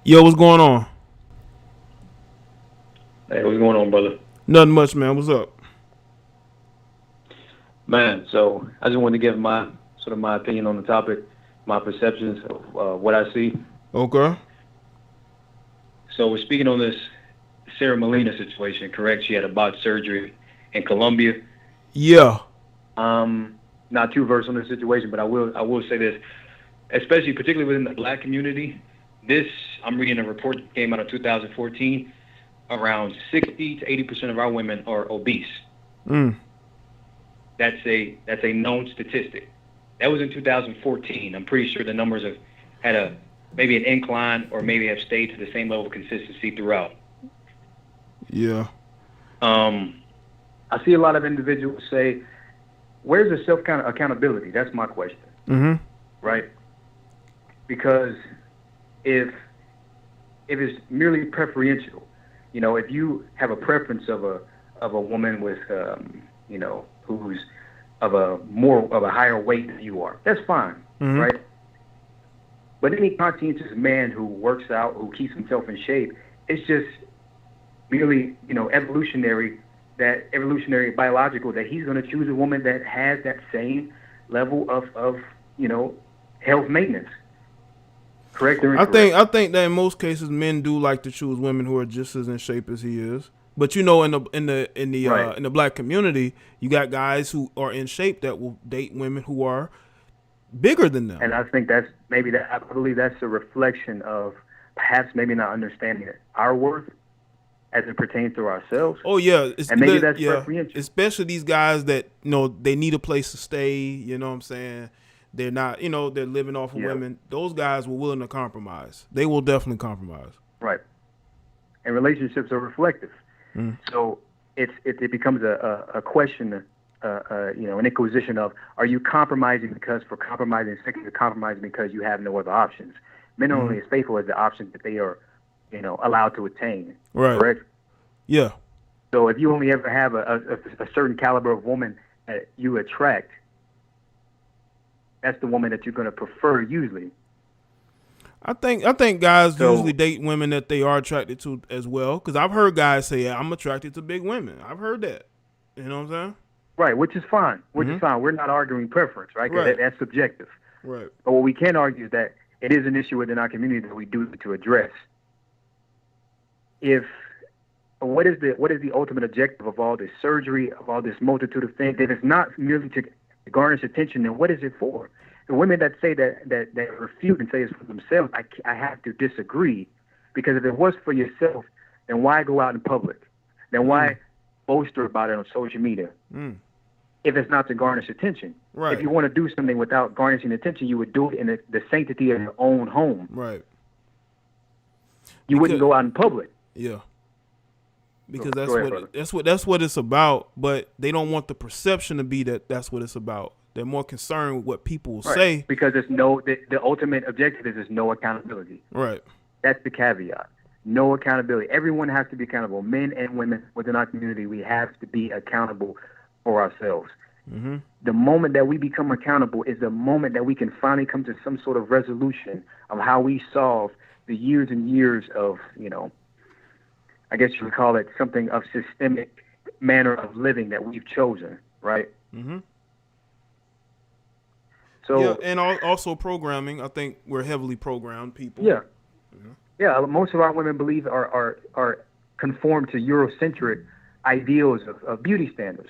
Yo, what's going on? Hey, what's going on, brother? Nothing much, man. What's up? Man, so I just wanted to give my opinion on the topic, my perceptions of what I see. Okay. So we're speaking on this Sara Molina situation, correct? She had a botched surgery in Colombia. Yeah. Not too versed on the situation, but I will say this, especially particularly within the black community. I'm reading a report that came out of 2014. Around 60 to 80% of our women are obese. That's a known statistic. That was in 2014. I'm pretty sure the numbers have had maybe an incline or maybe have stayed to the same level of consistency throughout. Yeah. I see a lot of individuals say, where's the self-accountability? That's my question. Right? Because if it's merely preferential, you know, if you have a preference of a woman with, you know, who's of a higher weight than you are, that's fine, right? But any conscientious man who works out, who keeps himself in shape, it's just merely, you know, evolutionary biological that he's going to choose a woman that has that same level of you know, health maintenance. Correct or incorrect? I think that in most cases men do like to choose women who are just as in shape as he is. But you know, in the black community, you got guys who are in shape that will date women who are bigger than them. And I think I believe that's a reflection of perhaps maybe not understanding our worth as it pertains to ourselves. Oh yeah, and maybe that's preferential. Especially these guys that, you know, they need a place to stay. You know what I'm saying? they're not, they're living off of Yeah. women. Those guys were willing to compromise. They will definitely compromise. Right. And relationships are reflective. So it becomes a question, an inquisition of, are you compromising for compromising sake, or compromising because you have no other options? Men are only as faithful as the options that they are, allowed to attain. Right. Correct? Yeah. So if you only ever have a certain caliber of woman that you attract, that's the woman that you're going to prefer usually. I think guys usually date women that they are attracted to as well. Because I've heard guys say, yeah, I'm attracted to big women. I've heard that. You know what I'm saying? Right, which is fine. Which is fine. We're not arguing preference, right? 'Cause Right. that's subjective. Right. But what we can argue is that it is an issue within our community that we do need to address. What is the ultimate objective of all this surgery, of all this multitude of things? If it's not merely to garnish attention, then what is it for? The women that say that refute and say it's for themselves, I have to disagree, because if it was for yourself, then why go out in public? Then why boaster about it on social media? If it's not to garnish attention. Right. If you want to do something without garnishing attention, you would do it in the sanctity of your own home. Right. You wouldn't go out in public. Yeah. Because Go ahead, brother. that's what it's about, but they don't want the perception to be that that's what it's about. They're more concerned with what people will say. Because the ultimate objective is there's no accountability. Right. That's the caveat. No accountability. Everyone has to be accountable. Men and women within our community, we have to be accountable for ourselves. The moment that we become accountable is the moment that we can finally come to some sort of resolution of how we solve the years and years of, I guess you would call it something of systemic manner of living that we've chosen, right? So yeah, and also programming. I think we're heavily programmed people. Yeah. Yeah, most of our women believe are conform to Eurocentric ideals of beauty standards.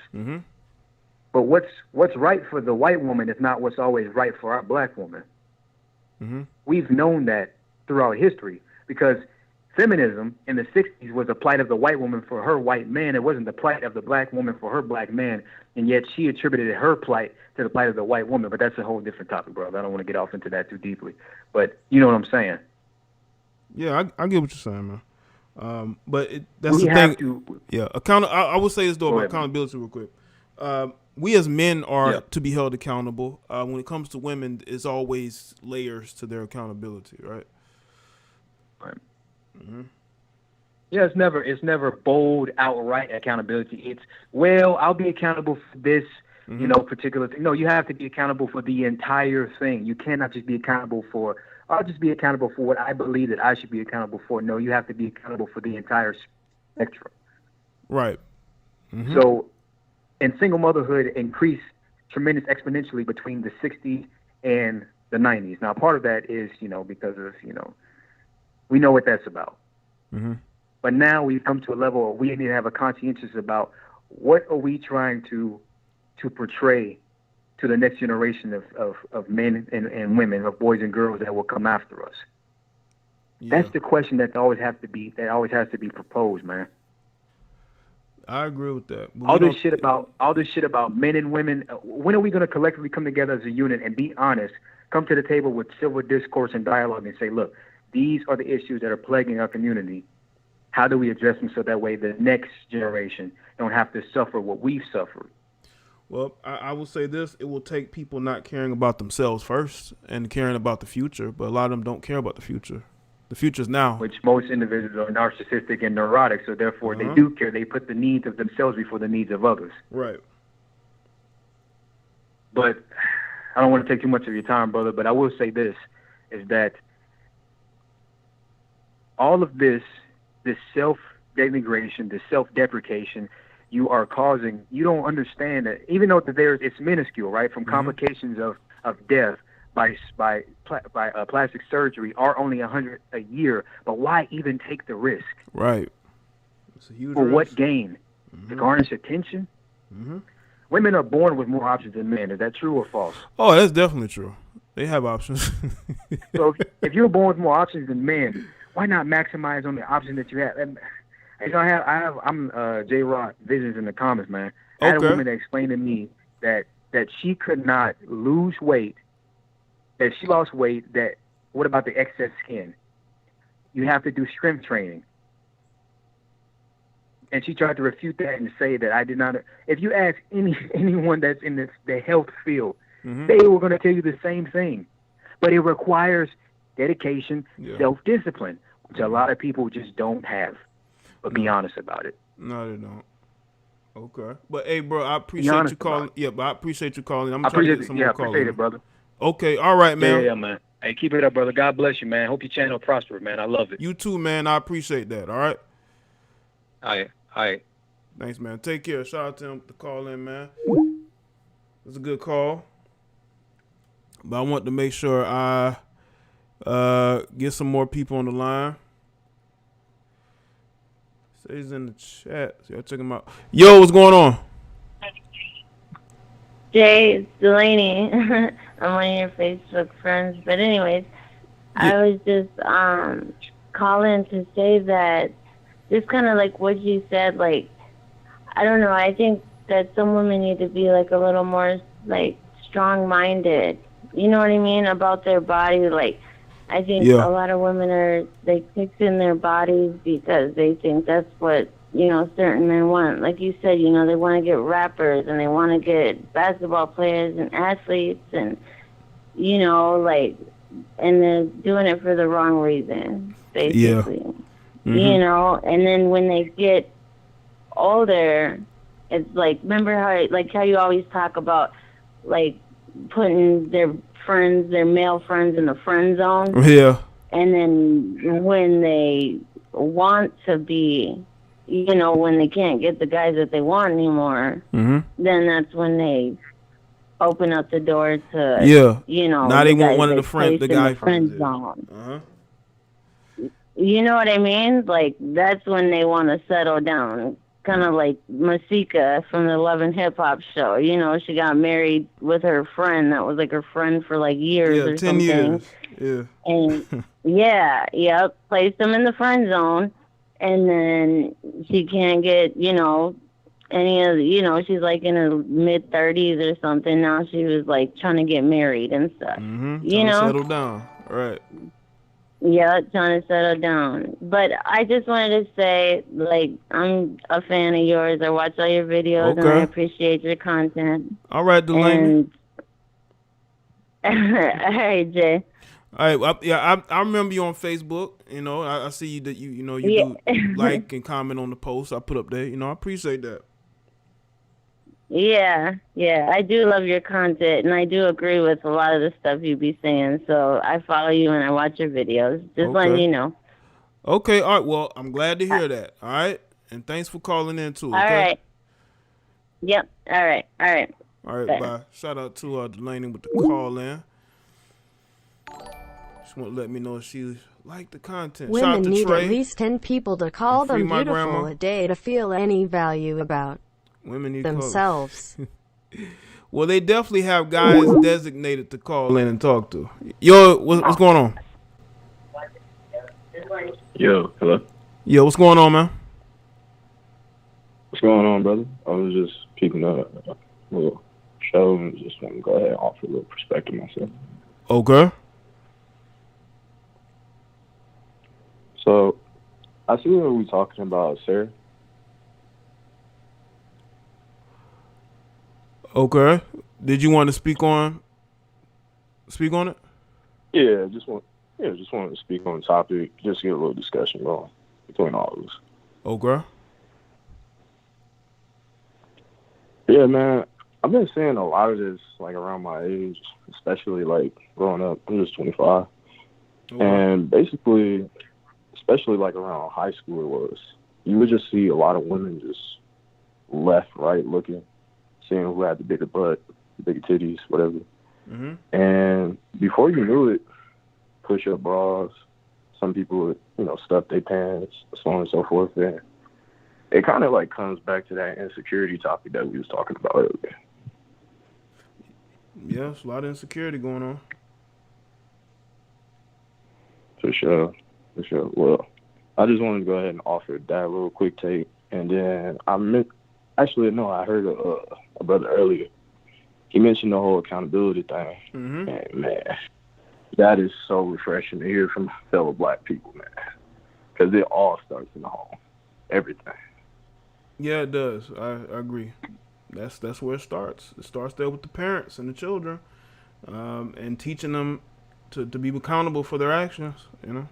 But what's right for the white woman is not what's always right for our black woman. We've known that throughout history, because feminism in the 60s was the plight of the white woman for her white man. It wasn't the plight of the black woman for her black man, and yet she attributed her plight to the plight of the white woman. But that's a whole different topic, brother. I don't want to get off into that too deeply. But you know what I'm saying. Yeah, I get what you're saying, man. But that's the thing. Yeah, I will say this though about accountability real quick. We as men are to be held accountable. When it comes to women, it's always layers to their accountability, right? Right. Yeah, it's never bold, outright accountability. It's, well, I'll be accountable for this, particular thing. No, you have to be accountable for the entire thing. You cannot just be accountable for, I'll just be accountable for what I believe that I should be accountable for. No, you have to be accountable for the entire spectrum. Right. So, and single motherhood increased tremendous exponentially between the 60s and the 90s. Now, part of that is, because of, we know what that's about. But now we've come to a level where we need to have a conscientious about what are we trying to portray to the next generation of men and women, of boys and girls that will come after us. Yeah. That's the question that always has to be proposed, man. I agree with that. All this shit about men and women. When are we going to collectively come together as a unit and be honest, come to the table with civil discourse and dialogue and say, look, these are the issues that are plaguing our community. How do we address them so that way the next generation don't have to suffer what we've suffered? Well, I will say this. It will take people not caring about themselves first and caring about the future, but a lot of them don't care about the future. The future's now. Which most individuals are narcissistic and neurotic, so therefore they do care. They put the needs of themselves before the needs of others. Right. But I don't want to take too much of your time, brother, but I will say this, is that all of this self-denigration, this self-deprecation you are causing, you don't understand that, even though it's minuscule, right? From complications of death by plastic surgery are only 100 a year, but why even take the risk? Right. It's a huge For risk. What gain? To garnish attention? Women are born with more options than men. Is that true or false? Oh, that's definitely true. They have options. So if you're born with more options than men, why not maximize on the option that you have? And, I'm Jaye Visions in the comments, man. I had a woman that explained to me that she could not lose weight that she lost weight. That what about the excess skin? You have to do strength training. And she tried to refute that and say that I did not. If you ask anyone that's in the health field, they were going to tell you the same thing. But it requires dedication, self-discipline, which a lot of people just don't have. But be honest about it. No, they don't. Okay. But, hey, bro, I appreciate you calling. Yeah, but I appreciate you calling. I'm trying to get some more calls. Appreciate it, brother. Okay. All right, man. Yeah, man. Hey, keep it up, brother. God bless you, man. Hope your channel prosper, man. I love it. You too, man. I appreciate that. All right? All right. Thanks, man. Take care. Shout out to him to call in, man. It's a good call. But I want to make sure I get some more people on the line. Say he's in the chat. So y'all check him out. Yo, what's going on? Jay, it's Delaney. I'm one of your Facebook friends. But anyways, I was just calling to say that just kind of like what you said, like, I don't know, I think that some women need to be like a little more like strong-minded, you know what I mean, about their body. Like, I think a lot of women are like fixing their bodies because they think that's what, you know, certain men want. Like you said, you know, they want to get rappers and they want to get basketball players and athletes and, you know, like, and they're doing it for the wrong reason, basically. You know, and then when they get older, it's like, remember how you always talk about, like, putting their friends, their male friends in the friend zone? Yeah. And then when they want to be, you know, when they can't get the guys that they want anymore, then that's when they open up the door to, you know, now they want guys one of the guy friends. friend zone. You know what I mean? Like, that's when they want to settle down. Kind of like Masika from the Love and Hip Hop show. You know, she got married with her friend that was like her friend for like years or 10 something. years. And placed them in the friend zone, and then she can't get, you know, any of the, you know, she's like in her mid 30s or something. Now she was like trying to get married and stuff. You know, settle down. Right. Yeah, trying to settle down. But I just wanted to say, like, I'm a fan of yours. I watch all your videos, and I appreciate your content. All right, Delaney. All right, Jay. All right, I remember you on Facebook. You know, I see you that you know you do like and comment on the posts I put up there. You know, I appreciate that. Yeah, I do love your content, and I do agree with a lot of the stuff you be saying. So I follow you and I watch your videos. Just letting you know. Okay, all right. Well, I'm glad to hear that. All right, and thanks for calling in too. Okay? All right. Yep. All right. All right. Bye. Shout out to Delaney with the call in. She want to let me know if she liked the content. Women Shout out to need Trey. at least 10 people to call them beautiful grandma. a day to feel any value about Women need themselves. Well, they definitely have guys designated to call in and talk to. Yo, what's going on? Yo, hello. Yo, what's going on, man? What's going on, brother? I was just keeping a little show and just want to go ahead and offer a little perspective myself. Okay. So, I see what we're talking about, Sara. Okay. Did you want to speak on it? Yeah, just wanted to speak on the topic, just get a little discussion going between all of us. Okay. Yeah, man, I've been seeing a lot of this like around my age, especially like growing up. I'm just 25, and basically, especially like around high school, you would just see a lot of women just left, right, looking, seeing who had the bigger butt, bigger titties, whatever. And before you knew it, push-up bras, some people would, stuff their pants, so on and so forth. And it kind of like comes back to that insecurity topic that we was talking about earlier. Yeah, there's a lot of insecurity going on. For sure. Well, I just wanted to go ahead and offer that little quick take. And then I heard a brother earlier. He mentioned the whole accountability thing. And man, That is so refreshing to hear from fellow black people, man. Because it all starts in the home. Everything. Yeah, it does. I agree. That's where it starts. It starts there with the parents and the children, and teaching them to be accountable for their actions. You know.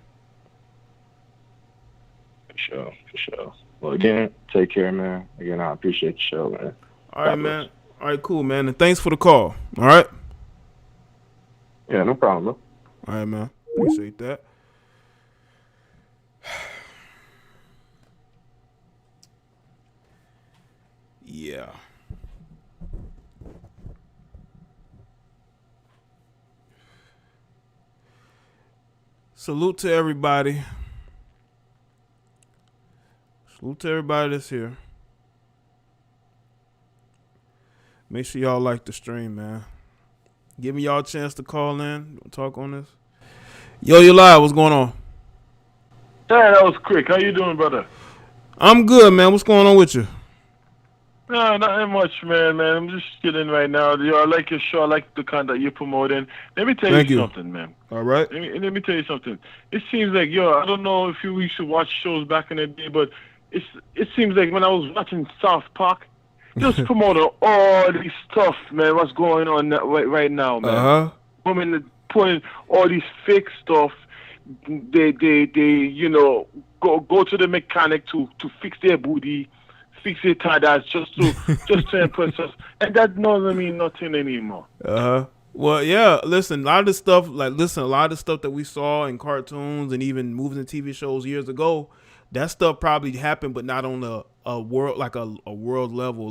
For sure. Well, again, take care, man. Again, I appreciate the show, man. All right, man. All right, cool, man. And thanks for the call. All right. Yeah, no problem, bro. All right, man. Appreciate that. Yeah. Salute to everybody. Salute to everybody that's here. Make sure y'all like the stream, man. Giving y'all a chance to call in, talk on this. Yo, you live. What's going on? Yeah, that was quick. How you doing, brother? I'm good, man. What's going on with you? No, nothing much, man. I'm just kidding right now. Yo, I like your show. I like the content you're promoting. Let me tell you something, man. All right. Let me tell you something. It seems like, I don't know if you used to watch shows back in the day, but it seems like when I was watching South Park, just promoting all this stuff, man. What's going on right now, man? Uh-huh. Women putting all this fake stuff. They go to the mechanic to fix their booty, fix their tadas just to impress us, and that doesn't mean nothing anymore. Well, yeah. Listen, a lot of the stuff that we saw in cartoons and even movies and TV shows years ago, that stuff probably happened, but not on a world like a world level.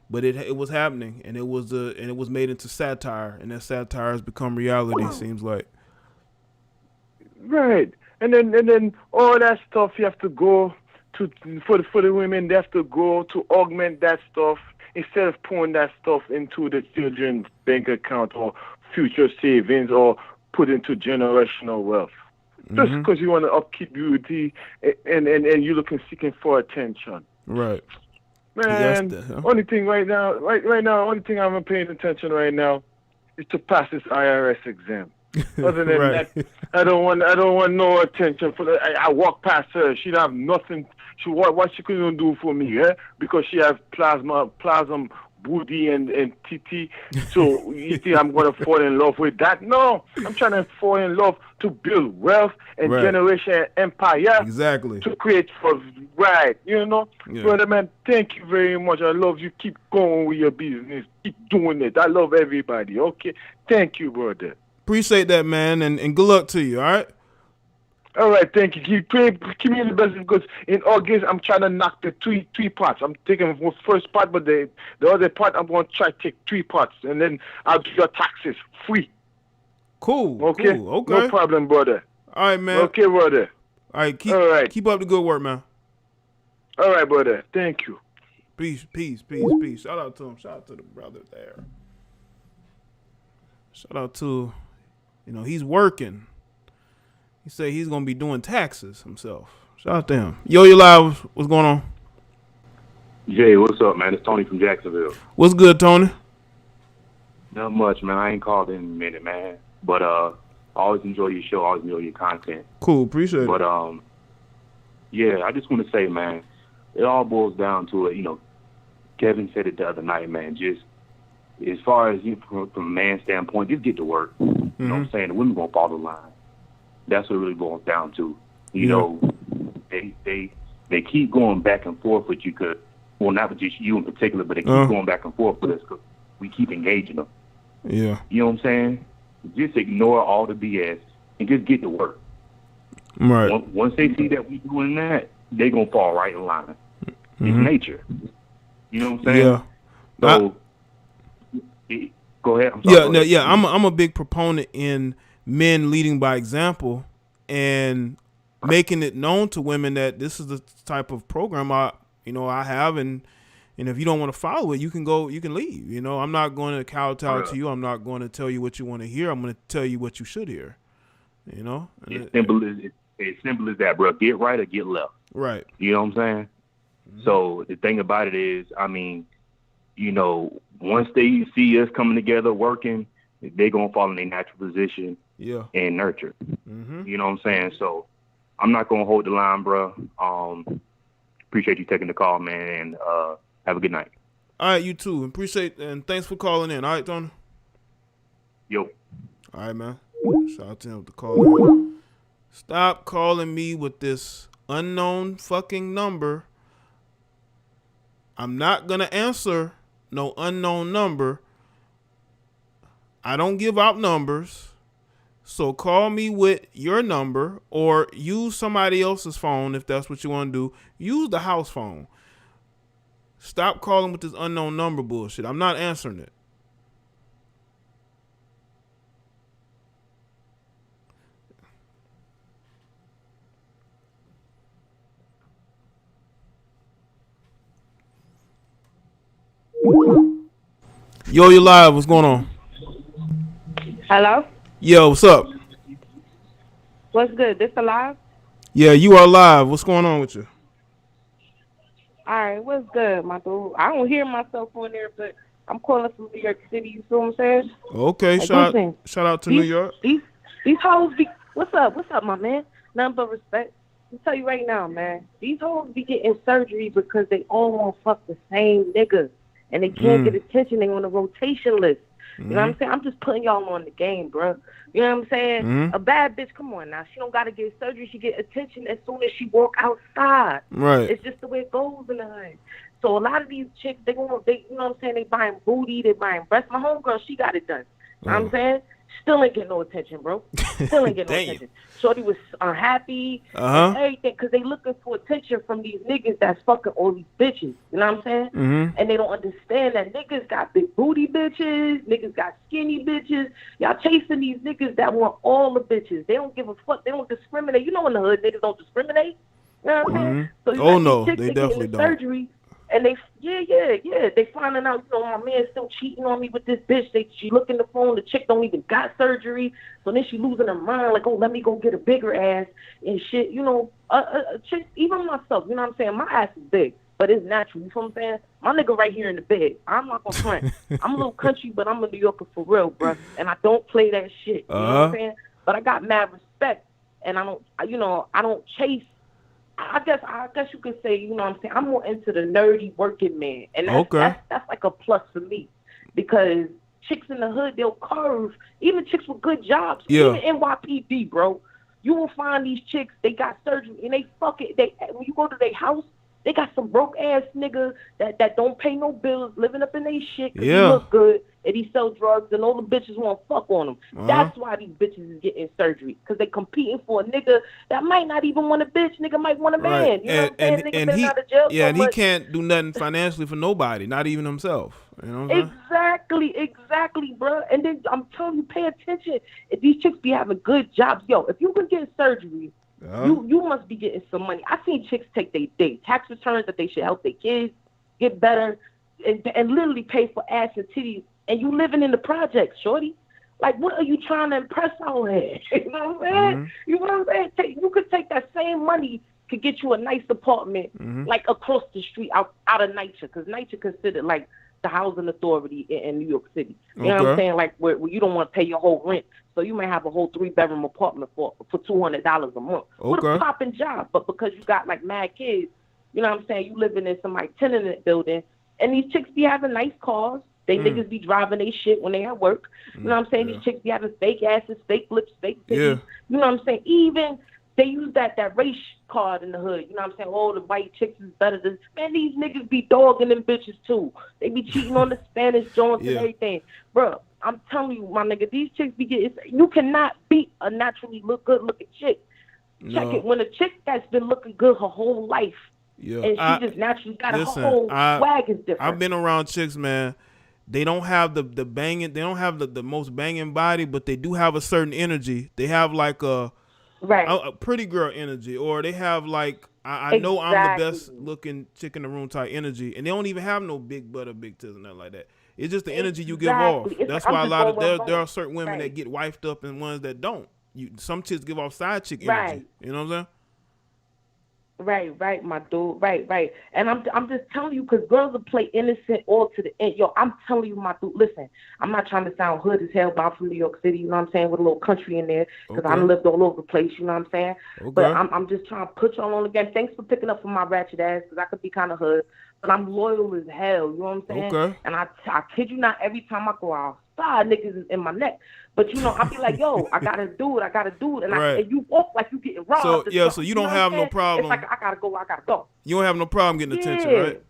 But it was happening, and it was made into satire, and that satire has become reality. Seems like. Right, and then all that stuff you have to go to for the women. They have to go to augment that stuff instead of pouring that stuff into the children's bank account or future savings or put into generational wealth. Just because you want to upkeep beauty and you're seeking for attention. Right. Man, only thing right now, only thing I'm paying attention right now is to pass this IRS exam. Other than that, I don't want no attention for that. I walk past her. She don't have nothing. What she couldn't do for me, because she has plasma booty and titty. So you think I'm gonna fall in love with that? No, I'm trying to fall in love to build wealth and generation empire. Exactly. To create brother man. Thank you very much. I love you. Keep going with your business. Keep doing it. I love everybody. Okay. Thank you, brother. Appreciate that, man, and good luck to you. All right. All right, thank you. Keep me the best because in August I'm trying to knock the three parts. I'm taking the first part, but the other part I'm going to try to take 3 parts, and then I'll do your taxes free. Cool. Okay. Cool. Okay. No problem, brother. All right, man. Okay, brother. All right. Keep up the good work, man. All right, brother. Thank you. Peace. Shout out to him. Shout out to the brother there. Shout out to, he's working. He said he's going to be doing taxes himself. Shout out to him. Yo, you live. What's going on? Jay, what's up, man? It's Tony from Jacksonville. What's good, Tony? Not much, man. I ain't called in a minute, man. But I always enjoy your show. I always enjoy your content. Cool. Appreciate it. But, yeah, I just want to say, man, it all boils down to it. Kevin said it the other night, man. Just as far as from a man's standpoint, just get to work. You know what I'm saying? The women going to follow the line. That's what it really boils down to. You know, they keep going back and forth with you. Not with just you in particular, but they keep going back and forth with us because we keep engaging them. Yeah. You know what I'm saying? Just ignore all the BS and just get to work. Right. Once they see that we doing that, they going to fall right in line. It's nature. You know what I'm saying? Yeah. So, go ahead. I'm a big proponent in men leading by example and making it known to women that this is the type of program I have, and if you don't want to follow it, you can leave. I'm not going to kowtow to you. I'm not going to tell you what you want to hear. I'm going to tell you what you should hear. It's simple as that, bro. Get right or get left. Right. You know what I'm saying? So the thing about it is, once they see us coming together, working, they're going to fall in their natural position and nurture. Mm-hmm. You know what I'm saying? So I'm not going to hold the line, bro. Appreciate you taking the call, man, and have a good night. All right, you too. Appreciate and thanks for calling in. All right, Tony? Yo. All right, man. Shout out to him with the call. Stop calling me with this unknown fucking number. I'm not going to answer no unknown number. I don't give out numbers. So call me with your number or use somebody else's phone if that's what you want to do. Use the house phone. Stop calling with this unknown number bullshit. I'm not answering it. Yo, you live. What's going on? Hello? Yo, what's up? What's good? This alive? Yeah, you are live. What's going on with you? All right, what's good, my dude? I don't hear myself on there, but I'm calling from New York City. You see what I'm saying? Okay, Like, shout out to New York. These hoes be, what's up, my man? Nothing but respect. I'll tell you right now, man. These hoes be getting surgery because they all want to fuck the same niggas. And they can't get attention. They on a rotation list. You know what I'm saying? I'm just putting y'all on the game, bro. You know what I'm saying? A bad bitch, come on now. She don't got to get surgery. She get attention as soon as she walk outside. Right. It's just the way it goes in the hood. So a lot of these chicks, they you know what I'm saying? They buying booty, they buying breasts. My homegirl, she got it done. You know what I'm saying? Still ain't getting no attention, bro. Still ain't getting no attention. Shorty was unhappy and everything because they looking for attention from these niggas that's fucking all these bitches. You know what I'm saying? And they don't understand that niggas got big booty bitches, niggas got skinny bitches. Y'all chasing these niggas that want all the bitches. They don't give a fuck. They don't discriminate. You know in the hood, niggas don't discriminate. You know what I'm saying? So you got these chicks, they definitely getting don't. Surgery. And they, they finding out, you know, my man's still cheating on me with this bitch. She look in the phone, the chick don't even got surgery. So then she losing her mind, like, oh, let me go get a bigger ass and shit. You know, chick, even myself, you know what I'm saying? My ass is big, but it's natural. You know what I'm saying? My nigga right here in the bed. I'm not gonna front. I'm a little country, but I'm a New Yorker for real, bro. And I don't play that shit. You know what I'm saying? But I got mad respect, and I don't chase. I guess you could say, you know what I'm saying, I'm more into the nerdy working man. And that's like a plus for me. Because chicks in the hood, they'll curve. Even chicks with good jobs. Even NYPD, bro. You will find these chicks, they got surgery, and they when you go to their house, they got some broke ass nigga that don't pay no bills, living up in their shit because he look good and he sell drugs and all the bitches want to fuck on him. That's why these bitches is getting surgery because they competing for a nigga that might not even want a bitch. Nigga might want a man. You know what I'm saying? Nigga been out of jail so and much. He can't do nothing financially for nobody, not even himself. You know what I'm saying? Exactly, bro. And then I'm telling you, pay attention. If these chicks be having good jobs, yo, if you can get surgery, you must be getting some money. I seen chicks take their tax returns that they should help their kids get better and literally pay for ass and titties. And you living in the projects, shorty. Like, what are you trying to impress out here? You know what I'm saying? You know what I'm saying? You could take that same money to get you a nice apartment, like across the street out of NYCHA, because NYCHA considered like the housing authority in New York City. You know what I'm saying? Like where you don't want to pay your whole rent. So you may have a whole 3-bedroom apartment for $200 a month. What a popping job. But because you got like mad kids, you know what I'm saying? You living in some like tenement building, and these chicks be having nice cars. They niggas be driving they shit when they at work. You know what I'm saying? These chicks be having fake asses, fake lips, fake titties. You know what I'm saying? Even they use that race card in the hood. You know what I'm saying? Oh, the white chicks is better than... Man, these niggas be dogging them bitches too. They be cheating on the Spanish joints and everything. Bro, I'm telling you, my nigga, these chicks be getting... You cannot beat a naturally good-looking chick. Check it. When a chick that's been looking good her whole life, and she just naturally got her whole swag is different. I've been around chicks, man. They don't have the banging. They don't have the most banging body, but they do have a certain energy. They have like a pretty girl energy, or they have like I know I'm the best looking chick in the room type energy, and they don't even have no big butt or big tits and nothing like that. It's just the energy you give off. That's why a lot of there are certain women that get wifed up and ones that don't. Some chicks give off side chick energy. You know what I'm saying? Right, my dude. Right. And I'm just telling you, because girls will play innocent all to the end. Yo, I'm telling you, my dude, listen, I'm not trying to sound hood as hell, but I'm from New York City, you know what I'm saying, with a little country in there, because I lived all over the place, you know what I'm saying? Okay. But I'm just trying to put y'all on the game. Thanks for picking up for my ratchet ass, because I could be kind of hood, but I'm loyal as hell, you know what I'm saying? Okay. And I kid you not, every time I go outside, niggas is in my neck. But, you know, I be like, yo, I got to do it. And you walk like you getting robbed. So you don't have no problem. It's like, I got to go. You don't have no problem getting attention, right?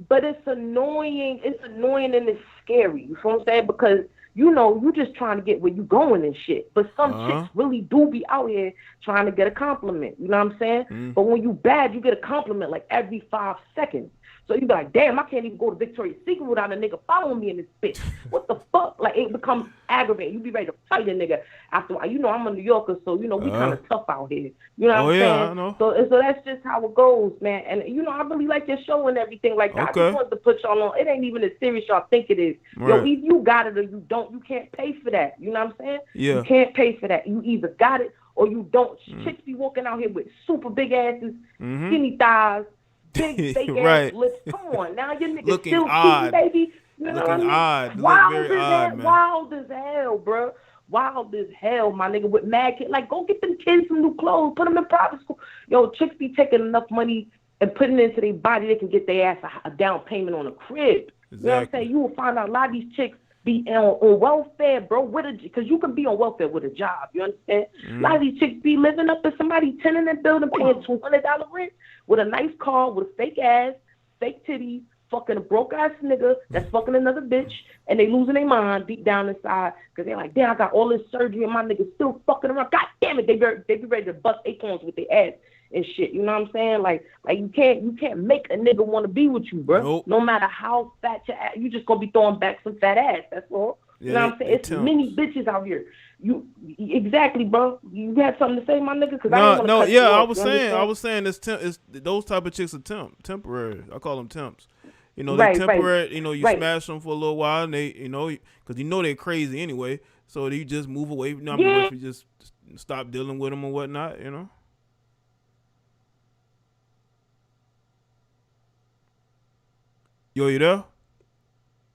But it's annoying. It's annoying and it's scary. You feel what I'm saying? Because, you know, you just trying to get where you going and shit. But some chicks really do be out here trying to get a compliment. You know what I'm saying? But when you bad, you get a compliment like every 5 seconds. So you be like, damn, I can't even go to Victoria's Secret without a nigga following me in this bitch. What the fuck? Like, it becomes aggravating. You be ready to fight a nigga after a while. You know, I'm a New Yorker, so, you know, we kind of tough out here. You know what I'm saying? I know. So that's just how it goes, man. And, you know, I really like your show and everything like that. I just wanted to put y'all on. It ain't even as serious y'all think it is. Right. Yo, either you got it or you don't. You can't pay for that. You know what I'm saying? Yeah. You can't pay for that. You either got it or you don't. Chicks be walking out here with super big asses, skinny thighs, big fake ass lips. Come on, now your nigga looking still odd. cute, baby. You know what I mean? Odd. Wild Look as very hell. odd, man. Wild as hell, bro. Wild as hell, my nigga. With mad kids, like go get them kids some new clothes, put them in private school. Yo, chicks be taking enough money and putting it into their body, they can get their ass a down payment on a crib. Exactly. You know what I'm saying? You will find out a lot of these chicks be on welfare, bro, because you can be on welfare with a job, you understand? A lot of these chicks be living up in somebody's tenement building, paying $200 rent with a nice car, with a fake ass, fake titties, fucking a broke ass nigga that's fucking another bitch, and they losing their mind deep down inside because they're like, damn, I got all this surgery and my nigga still fucking around. God damn it, they be ready to bust acorns with their ass and shit. You know what I'm saying? Like you can't make a nigga want to be with you, bro. Nope. No matter how fat your ass, you just gonna be throwing back some fat ass. That's all. Yeah, you know what I'm saying? It's many bitches out here. You exactly, bro. You had something to say, my nigga? Cause I was saying it's those type of chicks are temporary. I call them temps. You know, they're temporary. Right. You know, you smash them for a little while, and they, you know, because you know they're crazy anyway. So you just move away. You know, if you just stop dealing with them or whatnot. You know. Yo, you there?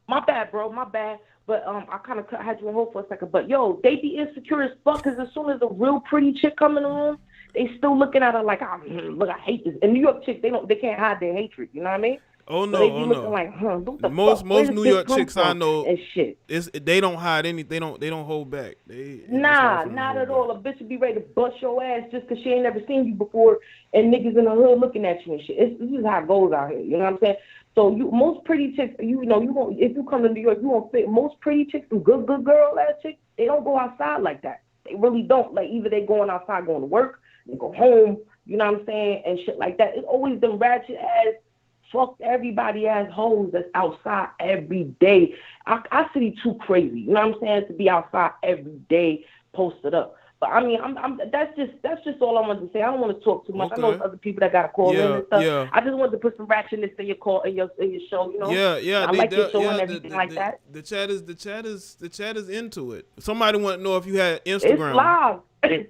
My bad, bro. My bad. But I kind of had you on hold for a second. But yo, they be insecure as fuck because as soon as a real pretty chick come in the room, they still looking at her like, look, I hate this. And New York chicks, they can't hide their hatred. You know what I mean? Oh no, so they be looking like, what the most fuck? New York chicks I know, and shit. They don't hide any. They don't hold back. Not at all. A bitch would be ready to bust your ass just because she ain't never seen you before, and niggas in the hood looking at you and shit. This is how it goes out here. You know what I'm saying? So most pretty chicks, if you come to New York, you won't fit. Most pretty chicks, some good girl ass chicks, they don't go outside like that. They really don't. Like either they going outside, going to work, they go home. You know what I'm saying, and shit like that. It's always them ratchet ass, fuck everybody ass hoes that's outside every day. I see too crazy. You know what I'm saying, to be outside every day, posted up. But I mean, that's just all I wanted to say. I don't want to talk too much. Okay. I know there's other people that got to call in and stuff. Yeah. I just wanted to put some ratchetness in your call in your show. You know. Yeah. I like your show and everything like that. The chat is into it. Somebody want to know if you had Instagram. It's live.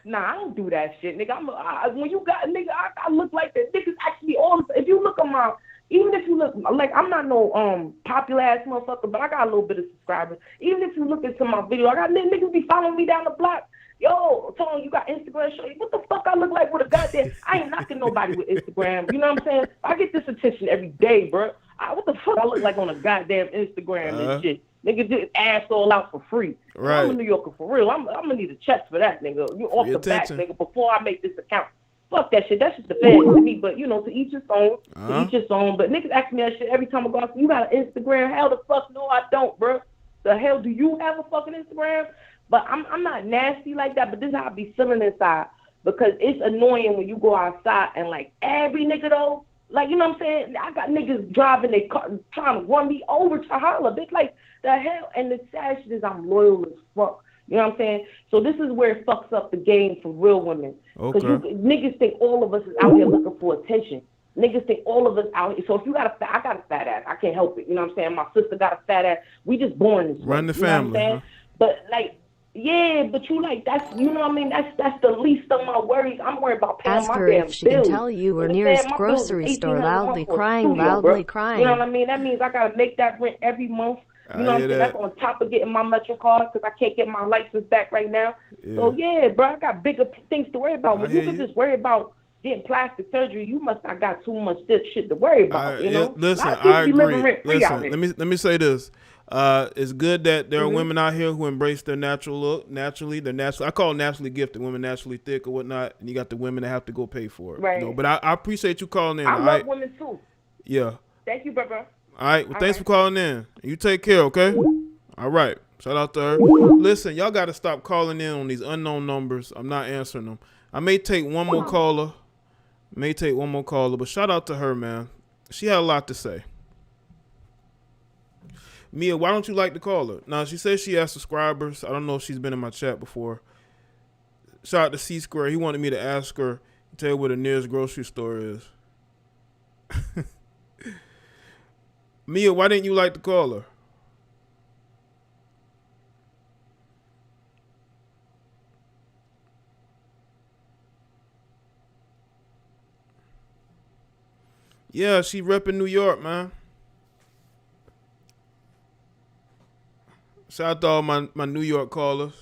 Nah, I don't do that shit, nigga. When you got nigga, I look like that. Niggas actually all. If you look at my. Even if you look, like, I'm not no popular ass motherfucker, but I got a little bit of subscribers. Even if you look into my video, I got niggas be following me down the block. Yo, Tony, you got Instagram? Show you what the fuck I look like with a goddamn. I ain't knocking nobody with Instagram. You know what I'm saying? I get this attention every day, bro. What the fuck I look like on a goddamn Instagram and shit? Nigga just ass all out for free. Right. I'm a New Yorker for real. I'm gonna need a check for that, nigga. You off the back, nigga, before I make this account. Fuck that shit. That's just the fans to me. But, you know, to each his own. To each his own. But niggas ask me that shit every time I go out. You got an Instagram? Hell the fuck no, I don't, bro. The hell do you have a fucking Instagram? But I'm not nasty like that. But this is how I be feeling inside. Because it's annoying when you go outside and, like, every nigga, though, like, you know what I'm saying? I got niggas driving their car trying to run me over to holler. Bitch, like, the hell? And the sad shit is I'm loyal as fuck. You know what I'm saying? So this is where it fucks up the game for real women. Because niggas think all of us is out here looking for attention. Niggas think all of us out here. So if you got I got a fat ass. I can't help it. You know what I'm saying? My sister got a fat ass. We just born this way. Run the family. You know what I'm saying? But, like, Yeah, but you like that's you know what I mean. That's the least of my worries. I'm worried about paying Ask my her damn if she bills. can tell you her Understand? nearest My bills is grocery store, $1,800 a month loudly for a crying, studio, loudly bro. You know crying. what I mean? That means I gotta make that rent every month. You know what I'm saying? that. That's on top of getting my Metro card because I can't get my license back right now. Yeah. So yeah, bro, I got bigger things to worry about. When you hear can you. just worry about getting plastic surgery, you must not got too much shit to worry about. You know? Listen, a lot of people I be living agree. rent-free out here. Let me say this. It's good that there are women out here who embrace their natural look. Naturally, they're natural. I call them naturally gifted women, naturally thick or whatnot. And you got the women that have to go pay for it. Right. You know, but I appreciate you calling in. I all love right? women too. Yeah. Thank you, brother. All right. Well, thanks for calling in. You take care, okay? All right. Shout out to her. Listen, y'all got to stop calling in on these unknown numbers. I'm not answering them. I may take one more caller. But shout out to her, man. She had a lot to say. Mia, why don't you like the caller? Now, she says she has subscribers. I don't know if she's been in my chat before. Shout out to C Square. He wanted me to ask her, tell her where the nearest grocery store is. Mia, why didn't you like the caller? Yeah, she repping New York, man. Shout out to all my New York callers.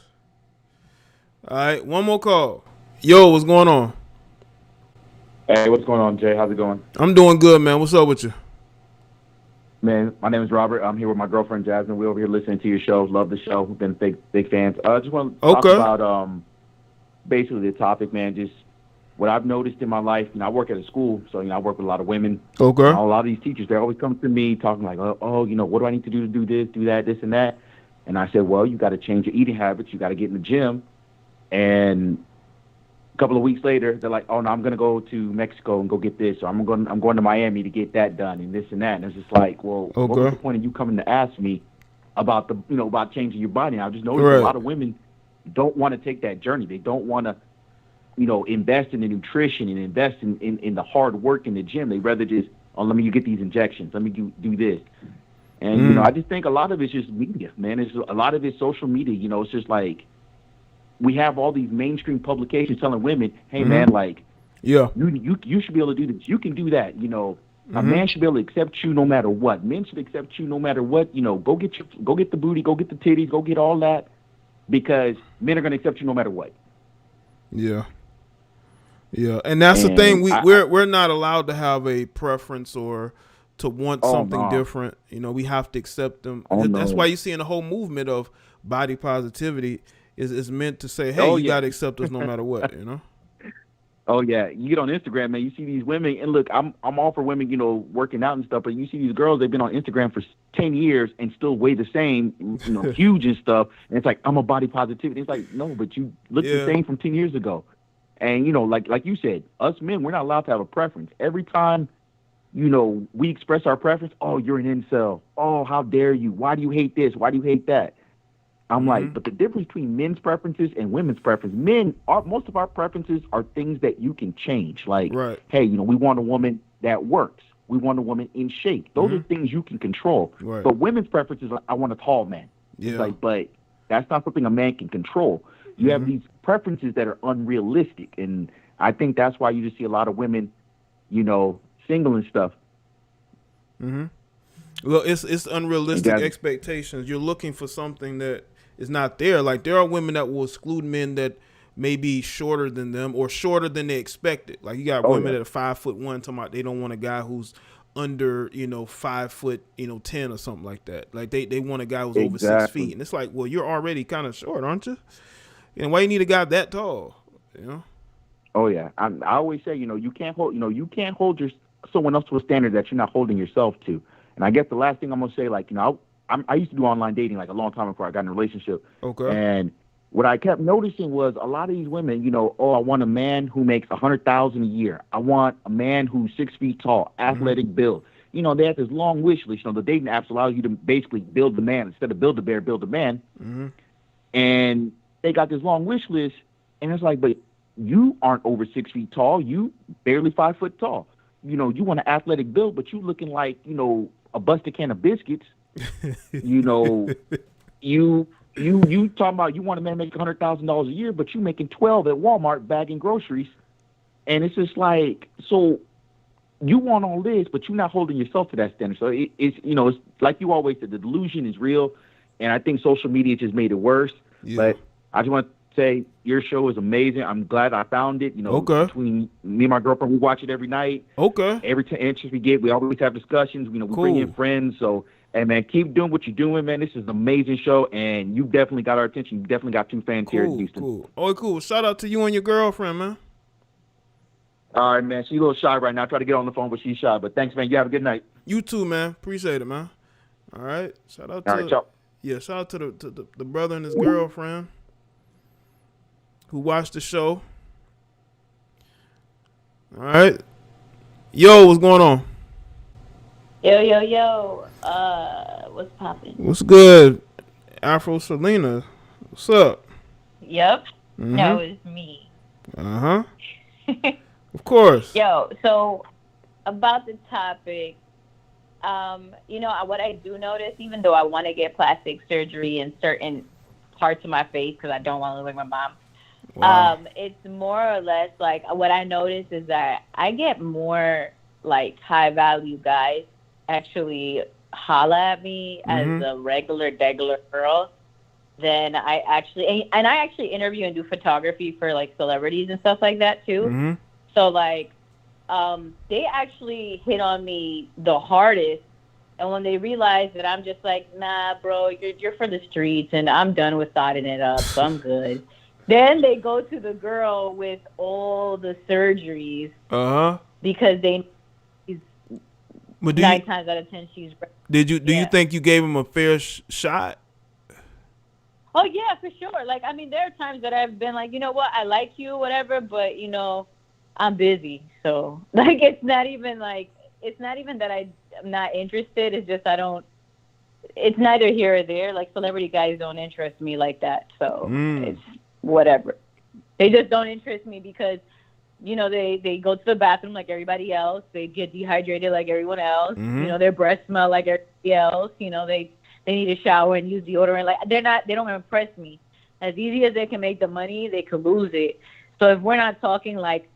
All right, one more call. Yo, what's going on? Hey, what's going on, Jay? How's it going? I'm doing good, man. What's up with you? Man, my name is Robert. I'm here with my girlfriend, Jasmine. We're over here listening to your show. Love the show. We've been big fans. I just want to talk about basically the topic, man, just what I've noticed in my life. You know, I work at a school, so, you know, I work with a lot of women. Okay. A lot of these teachers, they always come to me talking like, oh, you know, what do I need to do this, do that, this and that? And I said, well, you got to change your eating habits. You got to get in the gym. And a couple of weeks later, they're like, oh, no, I'm going to go to Mexico and go get this. Or I'm going to Miami to get that done and this and that. And it's just like, well, what was the point of you coming to ask me about about changing your body? And I just noticed a lot of women don't want to take that journey. They don't want to, you know, invest in the nutrition and invest in the hard work in the gym. They rather just, oh, let me get these injections. Let me do this. And, you know, I just think a lot of it's just media, man. A lot of it's social media. You know, it's just like we have all these mainstream publications telling women, hey, man, like, you should be able to do this. You can do that. You know, a man should be able to accept you no matter what. Men should accept you no matter what. You know, go get the booty, go get the titties, go get all that, because men are going to accept you no matter what. Yeah. Yeah, and that's the thing. We're not allowed to have a preference or to want something different. You know, we have to accept them. That's why you're seeing the whole movement of body positivity is meant to say, hey, you got to accept us no matter what, you know? Oh, yeah. You get on Instagram, man, you see these women, and look, I'm all for women, you know, working out and stuff, but you see these girls, they've been on Instagram for 10 years and still weigh the same, you know, huge and stuff, and it's like, I'm a body positivity. It's like, no, but you look the same from 10 years ago. And, you know, like you said, us men, we're not allowed to have a preference. Every time, you know, we express our preference, oh, you're an incel. Oh, how dare you? Why do you hate this? Why do you hate that? I'm like, but the difference between men's preferences and women's preferences, most of our preferences are things that you can change. Like, hey, you know, we want a woman that works. We want a woman in shape. Those are things you can control. Right. But women's preferences are, I want a tall man. Yeah. It's like, but that's not something a man can control. You have these preferences that are unrealistic, and I think that's why you just see a lot of women, you know, single and stuff. Well, it's unrealistic expectations. You're looking for something that is not there. Like, there are women that will exclude men that may be shorter than them or shorter than they expected. Like, you got women that are 5'1", talking about they don't want a guy who's under, you know, 5'10" or something like that. Like, they want a guy who's over 6 feet, and it's like, well, you're already kind of short, aren't you? And why you need a guy that tall? You know? Oh yeah, I always say, you know, you can't hold someone else to a standard that you're not holding yourself to. And I guess the last thing I'm gonna say, like, you know, I used to do online dating like a long time before I got in a relationship. Okay. And what I kept noticing was a lot of these women, you know, oh, I want a man who makes $100,000 a year. I want a man who's 6 feet tall, athletic build. You know, they have this long wish list. You know, the dating apps allow you to basically build the man instead of build the bear, build the man. And they got this long wish list, and it's like, but you aren't over 6 feet tall. You barely 5 foot tall. You know, you want an athletic build, but you looking like, you know, a busted can of biscuits. You know, you You talking about you want a man to make $100,000 a year, but you making 12 at Walmart bagging groceries, and it's just like, so you want all this, but you're not holding yourself to that standard. So it's it's like you always said, the delusion is real, and I think social media just made it worse. Yeah. But I just want to say your show is amazing. I'm glad I found it. Okay. Between me and my girlfriend, we watch it every night. Okay. Every interest we get, we always have discussions. We bring in friends. So, hey, man, keep doing what you're doing, man. This is an amazing show, and you definitely got our attention. You definitely got 2 fans here in Houston. Cool. Oh, cool. Shout out to you and your girlfriend, man. All right, man. She's a little shy right now. I try to get on the phone, but she's shy. But thanks, man. You have a good night. You too, man. Appreciate it, man. All right. Shout out to shout out to the brother and his girlfriend who watched the show. All right. Yo, what's going on? Yo. What's poppin'? What's good? Afro Selena. What's up? Yep. Mm-hmm. No, it's me. Uh-huh. Of course. Yo, so about the topic, what I do notice, even though I want to get plastic surgery in certain parts of my face because I don't want to look like my mom, Wow. it's more or less like what I notice is that I get more like high value guys actually holla at me as a regular girl than I actually, and I actually interview and do photography for like celebrities and stuff like that too. Mm-hmm. So like, they actually hit on me the hardest. And when they realize that I'm just like, nah, bro, you're for the streets and I'm done with thotting it up, so I'm good. Then they go to the girl with all the surgeries because they but 9 times out of 10 she's. Do you think you gave him a fair shot? Oh yeah, for sure. Like, I mean, there are times that I've been like, you know what, I like you, whatever, but I'm busy. So like, it's not even that I'm not interested. It's just it's neither here or there. Like, celebrity guys don't interest me like that. So it's whatever. They just don't interest me because, they go to the bathroom like everybody else. They get dehydrated like everyone else. Mm-hmm. Their breasts smell like everybody else. They need to shower and use deodorant. Like, they don't impress me. As easy as they can make the money, they could lose it. So if we're not talking like,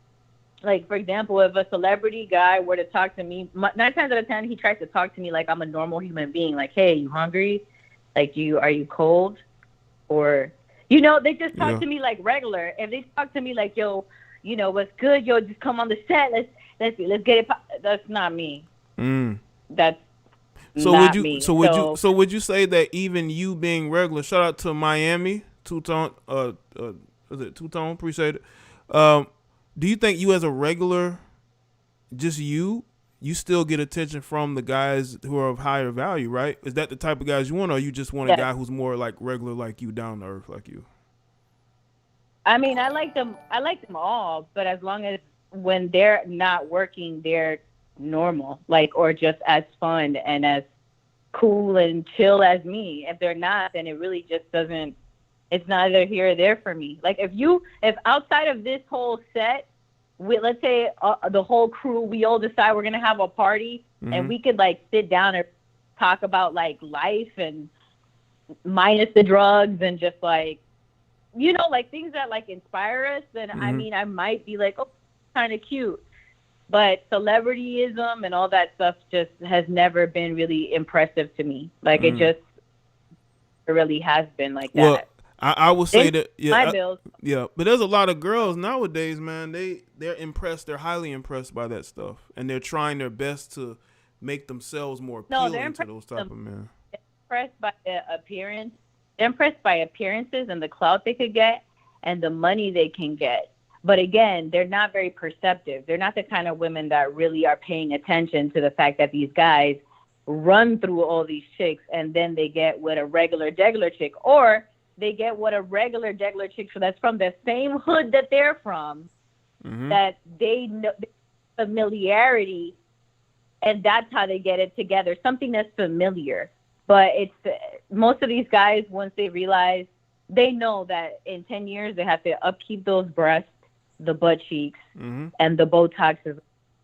for example, if a celebrity guy were to talk to me, 9 times out of 10, he tries to talk to me like I'm a normal human being. Like, hey, you hungry? Like, are you cold? Or, they just talk to me like regular. If they talk to me like, yo, what's good? Yo, just come on the set. Let's get it. That's not me. That's not me. So would you say that even you being regular? Shout out to Miami, Two-Tone. Is it Two-Tone? Appreciate it. Do you think you as a regular, just you still get attention from the guys who are of higher value, right? Is that the type of guys you want, or you just want a guy who's more like regular like you, down to earth like you? I mean, I like them all, but as long as when they're not working, they're normal, like, or just as fun and as cool and chill as me. If they're not, then it really just doesn't. It's neither here or there for me. Like, if outside of this whole set, let's say the whole crew, we all decide we're gonna have a party, and we could like sit down and talk about like life and minus the drugs and just like, like things that like inspire us. Then I mean, I might be like, oh, kind of cute. But celebrityism and all that stuff just has never been really impressive to me. Like, it really has been like that. I would say that bills. But there's a lot of girls nowadays, man. They're impressed. They're highly impressed by that stuff, and they're trying their best to make themselves more appealing to those type of men. They're impressed by the appearance. They're impressed by appearances and the clout they could get and the money they can get. But again, they're not very perceptive. They're not the kind of women that really are paying attention to the fact that these guys run through all these chicks and then they get with a regular chick, or they get what a regular chick that's from the same hood that they're from, that they know familiarity, and that's how they get it together. Something that's familiar. But it's most of these guys, once they realize, they know that in 10 years they have to upkeep those breasts, the butt cheeks, and the Botox is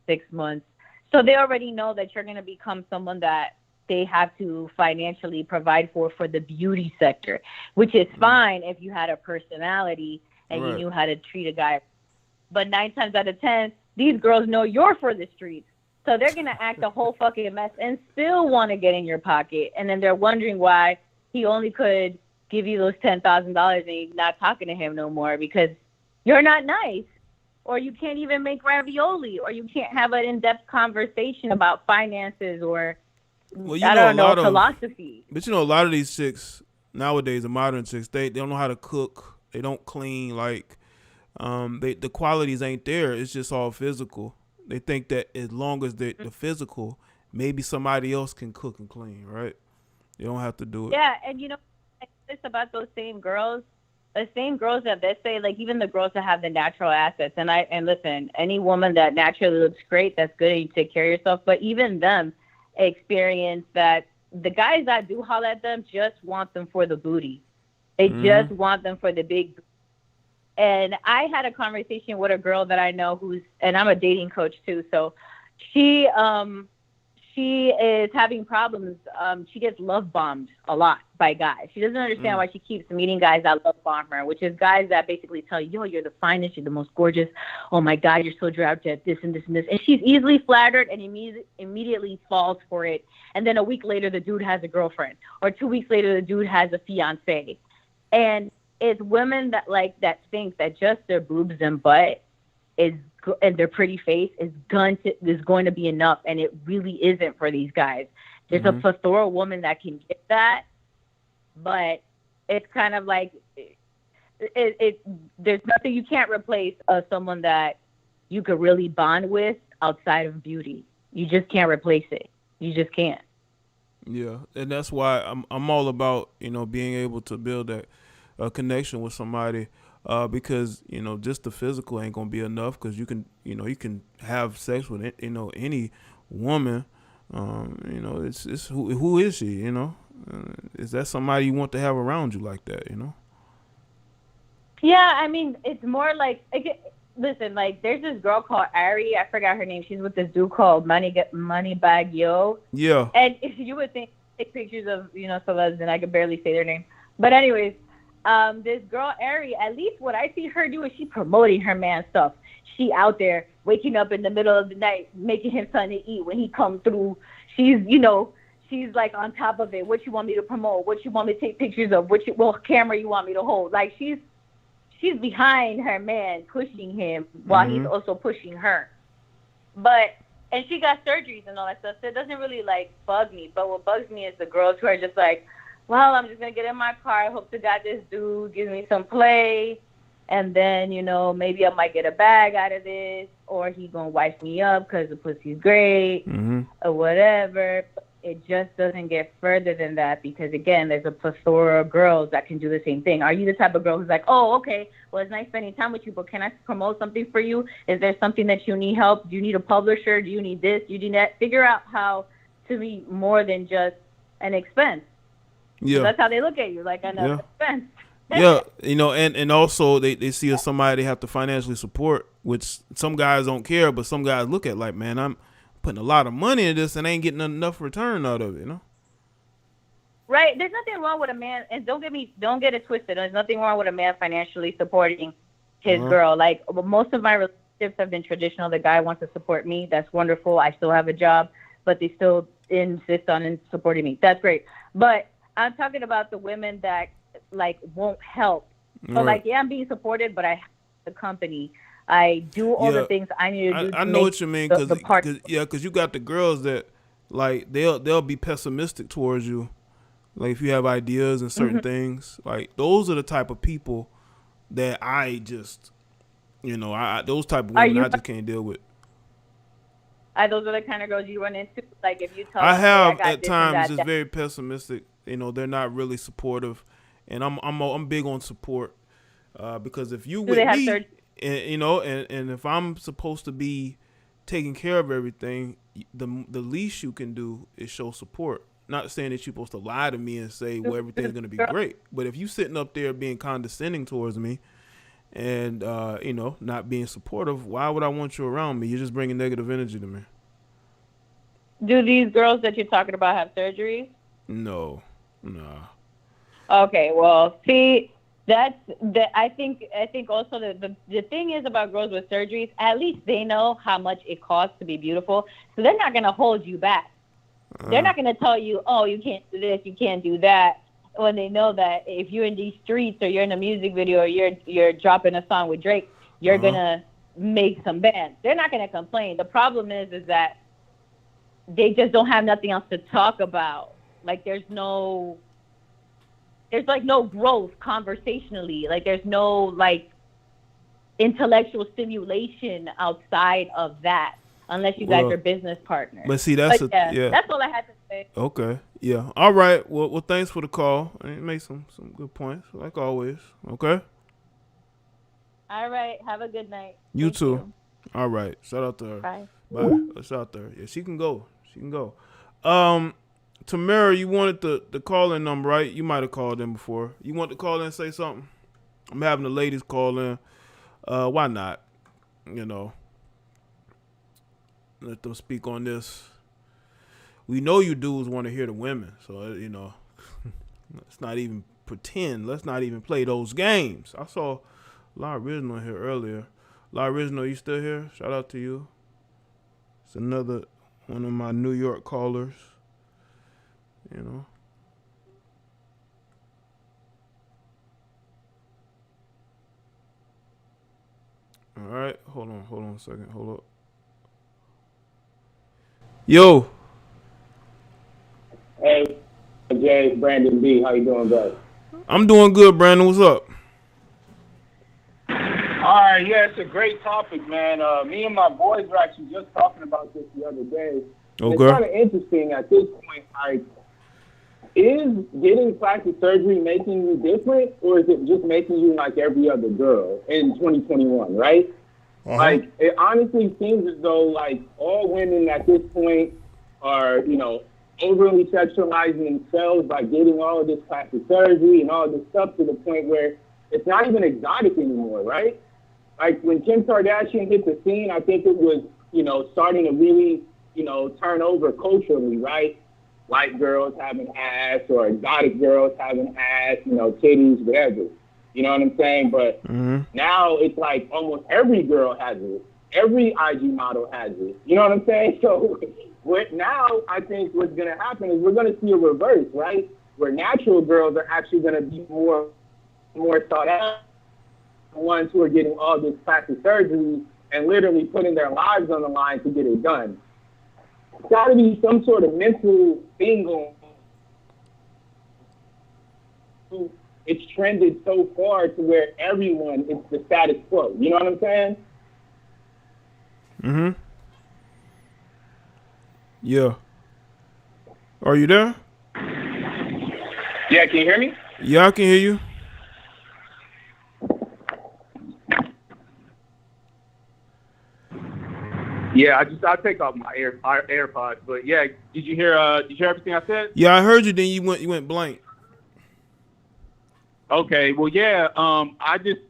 6 months. So they already know that you're going to become someone that they have to financially provide for the beauty sector, which is fine if you had a personality and you knew how to treat a guy. But 9 times out of 10, these girls know you're for the streets. So they're going to act a whole fucking mess and still want to get in your pocket. And then they're wondering why he only could give you those $10,000 and you're not talking to him no more because you're not nice. Or you can't even make ravioli. Or you can't have an in-depth conversation about finances or, I don't know, philosophy. But a lot of these chicks nowadays, the modern chicks, they don't know how to cook. They don't clean. Like, the qualities ain't there. It's just all physical. They think that as long as the physical, maybe somebody else can cook and clean, right? You don't have to do it. Yeah, and it's about those same girls, the same girls that they say, like even the girls that have the natural assets. And listen, any woman that naturally looks great, that's good, and you take care of yourself. But even them experience that the guys that do holler at them just want them for the booty. They just want them for the big booty. And I had a conversation with a girl that I know and I'm a dating coach too. So she is having problems. She gets love bombed a lot by guys. She doesn't understand why she keeps meeting guys that love bomb her, which is guys that basically tell you, yo, you're the finest, you're the most gorgeous. Oh my God, you're so dressed at this and this and this. And she's easily flattered and immediately falls for it. And then a week later, the dude has a girlfriend. Or 2 weeks later, the dude has a fiance. And it's women that think that just their boobs and butt and their pretty face is going to be enough, and it really isn't for these guys. There's a plethora of women that can get that, but it's kind of like there's nothing you can't replace someone that you could really bond with outside of beauty. You just can't replace it. You just can't. Yeah, and that's why I'm all about being able to build that connection with somebody, because just the physical ain't gonna be enough, because you can have sex with any woman. It's who is she? Is that somebody you want to have around you like that? Yeah, I mean, it's more like listen, like there's this girl called Ari. I forgot her name. She's with this dude called Moneybag Yo. Yeah. And if you would take pictures of celebs, and I could barely say their name, but anyways. This girl, Ari, at least what I see her do is she promoting her man stuff. She out there waking up in the middle of the night, making him something to eat when he come through. She's like on top of it. What you want me to promote? What you want me to take pictures of? What camera you want me to hold? Like she's behind her man, pushing him while he's also pushing her. And she got surgeries and all that stuff, so it doesn't really like bug me. But what bugs me is the girls who are just like, well, I'm just going to get in my car. I hope to God this dude gives me some play. And then, maybe I might get a bag out of this. Or he going to wipe me up because the pussy's great. Or whatever. It just doesn't get further than that. Because, again, there's a plethora of girls that can do the same thing. Are you the type of girl who's like, oh, okay, well, it's nice spending time with you, but can I promote something for you? Is there something that you need help? Do you need a publisher? Do you need this? Do you need that? Figure out how to be more than just an expense. Yeah, that's how they look at you, like another expense. Yeah, and also they see as somebody they have to financially support, which some guys don't care, but some guys look at like, man, I'm putting a lot of money in this and ain't getting enough return out of it, Right. There's nothing wrong with a man, and don't get it twisted. There's nothing wrong with a man financially supporting his girl. Like most of my relationships have been traditional. The guy wants to support me. That's wonderful. I still have a job, but they still insist on supporting me. That's great. But I'm talking about the women that like won't help. So like, yeah, I'm being supported, but I have the company. I do all the things I need to do. I know what you mean, because you got the girls that like they'll be pessimistic towards you. Like if you have ideas and certain things, like those are the type of people that I just, those type of women I just can't deal with. Those are the kind of girls you run into. Like if you tell I them, have I at times just very pessimistic. They're not really supportive, and I'm big on support because if you with me, and if I'm supposed to be taking care of everything, the least you can do is show support. Not saying that you're supposed to lie to me and say, well, everything's going to be great, but if you sitting up there being condescending towards me and not being supportive, why would I want you around me? You're just bringing negative energy to me. Do these girls that you're talking about have surgeries? No, nah. Okay, well, see, I think also the thing is about girls with surgeries, at least they know how much it costs to be beautiful, so they're not gonna hold you back. They're not gonna tell you, oh, you can't do this, you can't do that, when they know that if you're in these streets or you're in a music video or you're dropping a song with Drake, you're gonna make some bands. They're not gonna complain. The problem is that they just don't have nothing else to talk about. Like there's like no growth conversationally. Like there's no like intellectual stimulation outside of that, unless you guys are business partners. But see, that's that's all I had to say. Okay, yeah, all right. Well, thanks for the call. You made some good points, like always. Okay. All right. Have a good night. You too. All right. Shout out to her. Bye. Shout out to her. Yeah, she can go. Tamara, you wanted the call-in number, right? You might have called in before. You want to call in and say something? I'm having the ladies call in. Why not? You know, let them speak on this. We know you dudes want to hear the women, so, you know, let's not even pretend. Let's not even play those games. I saw La Original here earlier. La Original, you still here? Shout out to you. It's another one of my New York callers. You know. All right, hold on a second. Hold up. Yo. Hey, Jay, Brandon B. How you doing, guys? I'm doing good, Brandon. What's up? All right, yeah, it's a great topic, man. Me and my boys were actually just talking about this the other day. Okay. It's kind of interesting at this point. Like, is getting plastic surgery making you different, or is it just making you like every other girl in 2021, right? Like, it honestly seems as though, like, all women at this point are, you know, overly sexualizing themselves by getting all of this plastic surgery and all of this stuff to the point where it's not even exotic anymore, right? Like, when Kim Kardashian hit the scene, I think it was, you know, starting to really, you know, turn over culturally, right? White girls having ass or exotic girls having ass, you know, titties, whatever. You know what I'm saying? But now it's like almost every girl has it. Every IG model has it. You know what I'm saying? So now I think what's going to happen is we're going to see a reverse, right? Where natural girls are actually going to be more sought out. The ones who are getting all this plastic surgery and literally putting their lives on the line to get it done. It's got to be some sort of mental thing going on. It's trended so far to where everyone is the status quo. You know what I'm saying? Yeah. Are you there? Yeah, can you hear me? Yeah, I can hear you. Yeah, I'll take off my AirPods, but yeah, did you hear everything I said? Yeah, I heard you. Then you went blank. Okay, well, yeah, I just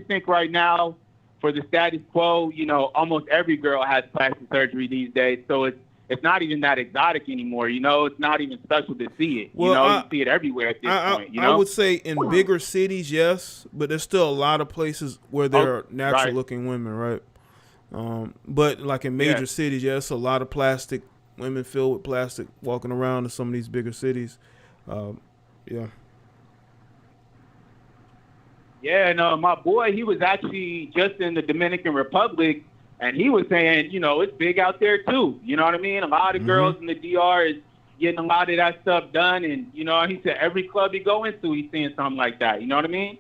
think right now for the status quo, you know, almost every girl has plastic surgery these days, so it's not even that exotic anymore. You know, it's not even special to see it. Well, you know, you see it everywhere at this point. You know, I would say in bigger cities, yes, but there's still a lot of places where there are natural-looking women, right? But like in major cities, it's a lot of plastic women filled with plastic walking around in some of these bigger cities. Yeah. Yeah, and my boy, he was actually just in the Dominican Republic, and he was saying, you know, it's big out there too. You know what I mean? A lot of girls in the DR is getting a lot of that stuff done, and you know, he said every club he go into, he's seeing something like that. You know what I mean?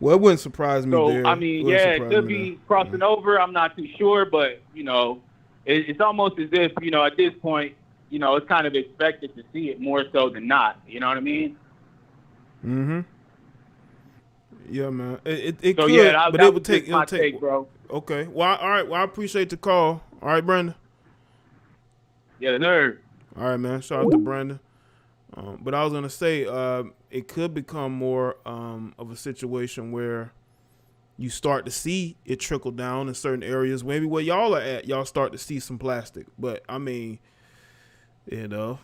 Well, it wouldn't surprise me. So I mean, it could be crossing over. I'm not too sure, but you know, it's almost as if, you know, at this point, you know, it's kind of expected to see it more so than not. You know what I mean? Yeah, man. It so could, yeah, but it would take. It'll take, bro. Okay. Well, all right. Well, I appreciate the call. All right, Brandon. Yeah, the nerd. All right, man. Shout out to Brandon. But I was gonna say, it could become more of a situation where, you start to see it trickle down in certain areas. Maybe where y'all are at, y'all start to see some plastic. But I mean, you know,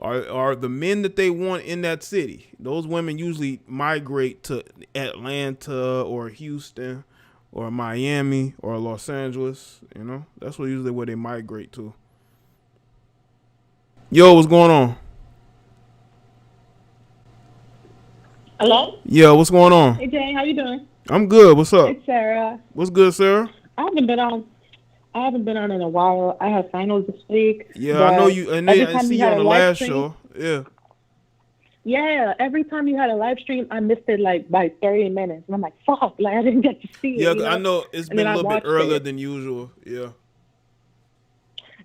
are the men that they want in that city? Those women usually migrate to Atlanta or Houston or Miami or Los Angeles. You know, that's usually where they migrate to. Yo, what's going on? Hello? Yeah, what's going on? Hey, Jaye, how you doing? I'm good. What's up? It's Sara. What's good, Sarah? I haven't been on in a while. I had finals this week. Yeah, I know you. And I see you on the last show. Yeah. Yeah, every time you had a live stream, I missed it like by 30 minutes. And I'm like, fuck, like I didn't get to see it. Yeah, you know? I know it's been a little bit earlier than usual. Yeah.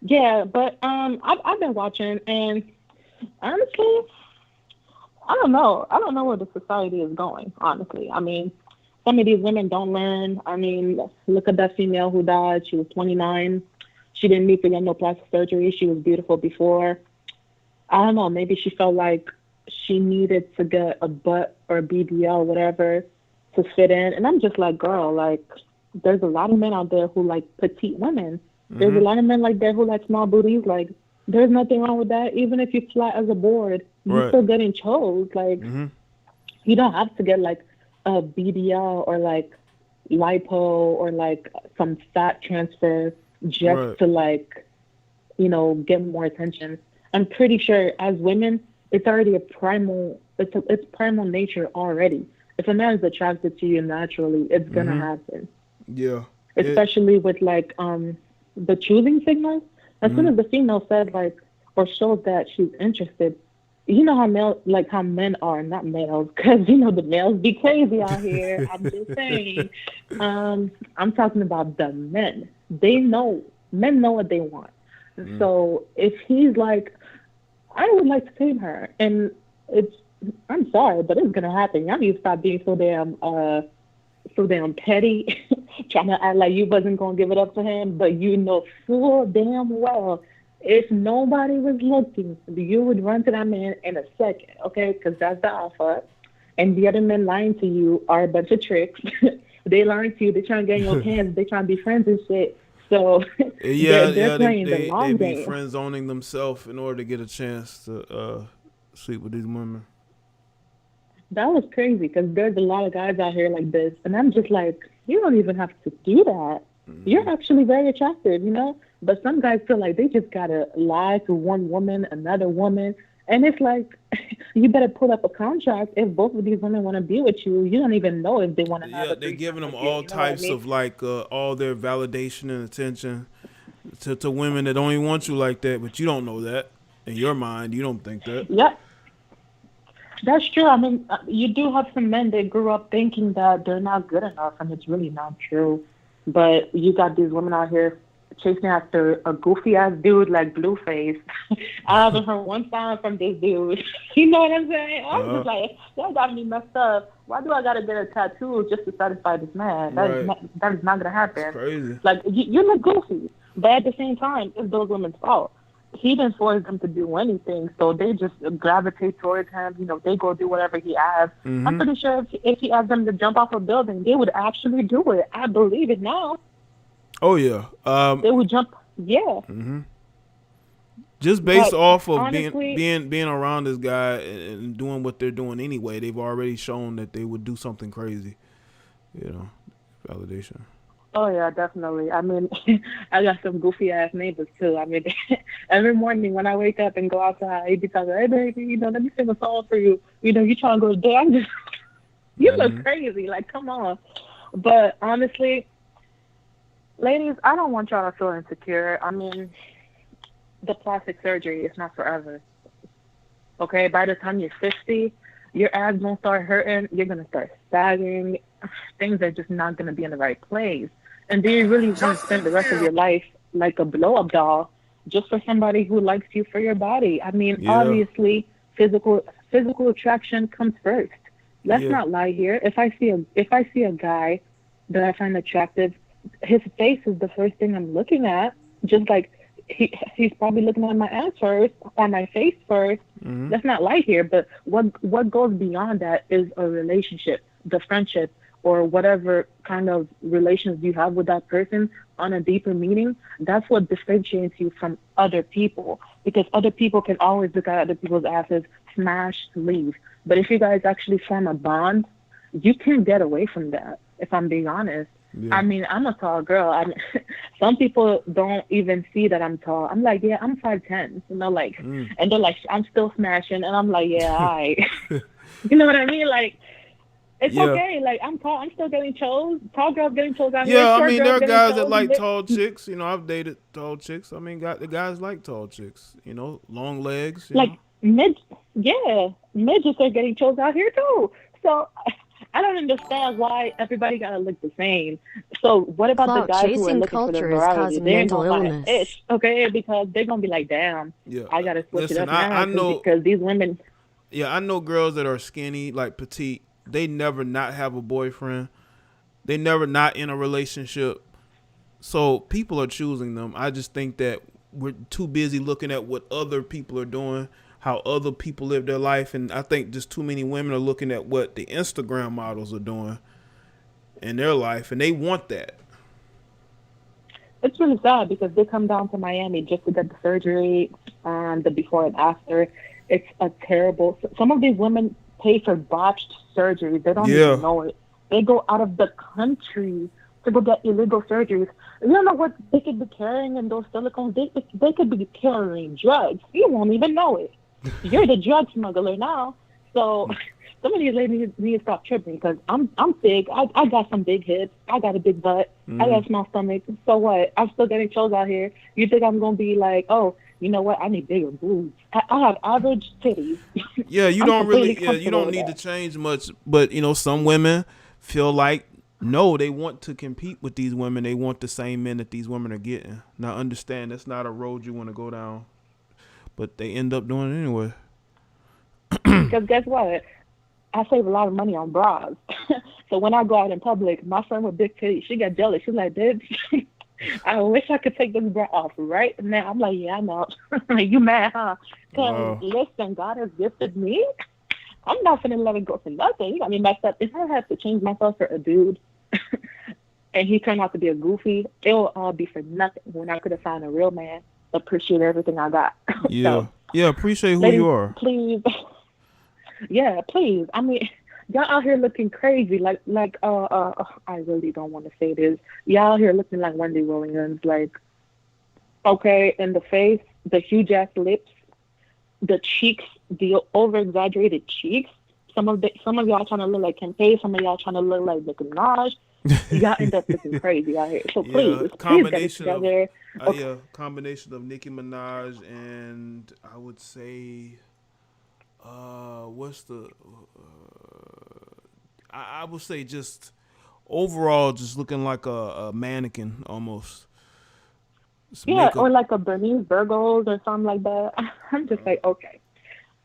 Yeah, but I've been watching, and honestly, I don't know. I don't know where the society is going, honestly. I mean, some of these women don't learn. I mean, look at that female who died. She was 29. She didn't need to get no plastic surgery. She was beautiful before. I don't know. Maybe she felt like she needed to get a butt or a BBL, whatever, to fit in. And I'm just like, girl, like, there's a lot of men out there who like petite women. Mm-hmm. There's a lot of men like that who like small booties. Like, there's nothing wrong with that. Even if you're flat as a board, you're still getting chose. Like, you don't have to get like a BBL or like lipo or like some fat transfer just to like, you know, get more attention. I'm pretty sure as women, it's already it's primal nature already. If a man is attracted to you naturally, it's gonna happen. Yeah. Especially with like the choosing signals. As soon as the female says like or shows that she's interested, you know how men are, not males, because you know the males be crazy out here. I'm just saying. I'm talking about the men. Men know what they want. So if he's like, I would like to tame her, and I'm sorry, but it's gonna happen. Y'all need to stop being so damn petty, trying to act like you wasn't gonna give it up to him, but you know full damn well if nobody was looking, you would run to that man in a second, okay? Because that's the alpha. And the other men lying to you are a bunch of tricks. They lying to you. They trying to get in your hands. They trying to be friends and shit. So they're playing the long game. They be friend zoning themselves in order to get a chance to sleep with these women. That was crazy because there's a lot of guys out here like this, and I'm just like, you don't even have to do that. You're actually very attractive, you know? But some guys feel like they just gotta lie to one woman, another woman, and it's like, you better pull up a contract if both of these women want to be with you. You don't even know if they want to have. Yeah, they're giving them all types of like all their validation and attention to women that don't even want you like that, but you don't know that in your mind. You don't think that. Yeah. That's true. I mean, you do have some men that grew up thinking that they're not good enough, and it's really not true. But you got these women out here chasing after a goofy-ass dude like Blueface. I haven't heard one sound from this dude. You know what I'm saying? I'm just like, that got me messed up. Why do I got to get a tattoo just to satisfy this man? That is not going to happen. It's crazy. Like, you look goofy. But at the same time, it's those women's fault. He didn't force them to do anything, so they just gravitate towards him. You know, they go do whatever he asks. I'm pretty sure if he asked them to jump off a building, they would actually do it. I believe it now. Oh yeah, they would jump. Yeah. Just based off of honestly, being around this guy and doing what they're doing anyway, they've already shown that they would do something crazy. You know, validation. Oh yeah, definitely. I mean, I got some goofy ass neighbors too. I mean, every morning when I wake up and go outside, they be talking, "Hey baby, you know, let me sing a song for you. You know, you trying to go to bed? I'm just, you look crazy. Like, come on." But honestly, ladies, I don't want y'all to feel insecure. I mean, the plastic surgery is not forever. Okay, by the time you're 50, your abs won't start hurting. You're gonna start sagging. Things are just not gonna be in the right place. And do you really want to spend the rest of your life like a blow-up doll just for somebody who likes you for your body? I mean, obviously, physical attraction comes first. Let's not lie here. If I see a guy that I find attractive, his face is the first thing I'm looking at. Just like he's probably looking at my ass first or my face first. Let's not lie here. But what goes beyond that is a relationship, the friendship, or whatever kind of relations you have with that person on a deeper meaning, that's what differentiates you from other people. Because other people can always look at other people's asses, smash, leave. But if you guys actually form a bond, you can't get away from that, if I'm being honest. Yeah. I mean, I'm a tall girl. Some people don't even see that I'm tall. I'm like, yeah, I'm 5'10", you know, like, and they're like, I'm still smashing, and I'm like, yeah, all right. You know what I mean? Like, it's okay. Like, I'm tall. I'm still getting chose. Tall girls getting chose out here. Yeah, I Short mean, girls there are getting guys chose. that like tall chicks. You know, I've dated tall chicks. I mean, the guys like tall chicks. You know, long legs. You Like, midgets are getting chose out here, too. So, I don't understand why everybody gotta look the same. So what about the guys who are Clout-chasing looking for the culture is variety? causing They're mental gonna illness. ish, okay? Because they're gonna be like, damn, I gotta switch it up now. I know, because these women. Yeah, I know girls that are skinny, like petite. They never not have a boyfriend. They never not in a relationship. So people are choosing them. I just think that we're too busy looking at what other people are doing, how other people live their life, and I think just too many women are looking at what the Instagram models are doing in their life, and they want that. It's really sad because they come down to Miami just to get the surgery, the before and after. It's a terrible. Some of these women pay for botched surgeries. They don't even know it. They go out of the country to go get illegal surgeries. You don't know what they could be carrying in those silicones. They could be carrying drugs. You won't even know it. You're the drug smuggler now. So some of these ladies need to stop tripping because I'm big. I got some big hips. I got a big butt. I got a small stomach. So what? I'm still getting chose out here. You think I'm going to be like, oh, you know what? I need bigger boobs. I have average titties. Yeah, you don't really, you don't need to change much. But, you know, some women feel like, no, they want to compete with these women. They want the same men that these women are getting. Now, understand, that's not a road you want to go down. But they end up doing it anyway. Because guess what? I save a lot of money on bras. So when I go out in public, my friend with big titties, she got jealous. She's like, bitch, I wish I could take this bra off right now. I'm like, yeah, I know. You mad, huh? Because listen, God has gifted me. I'm not finna let it go for nothing. You got me messed up. If I had to change myself for a dude and he turned out to be a goofy, it will all be for nothing when I could have found a real man. Appreciate everything I got. Yeah. So, yeah, appreciate who ladies, you are. Please. Yeah, please. I mean, y'all out here looking crazy. Like I really don't want to say this. Y'all out here looking like Wendy Williams. Like, okay, in the face, the huge ass lips, the cheeks, the over exaggerated cheeks. Some of y'all trying to look like Kim K. Some of y'all trying to look like Nicki Minaj. Y'all end up looking crazy out here. So please get it together. Combination of Nicki Minaj and I would say, what's the? I would say just overall, just looking like a mannequin almost. Or like a Bernice Burgos or something like that. I'm just like, okay.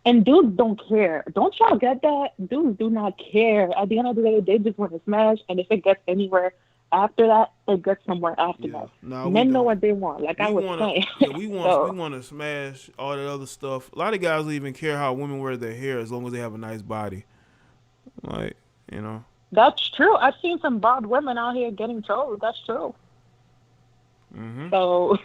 And dudes don't care. Don't y'all get that? Dudes do not care. At the end of the day, they just want to smash, and if it gets anywhere after that, it gets somewhere after that. No, men know what they want. Like I was saying. Yeah, we want to smash all that other stuff. A lot of guys don't even care how women wear their hair as long as they have a nice body. Like, you know. That's true. I've seen some bald women out here getting chose. That's true. Mm-hmm. So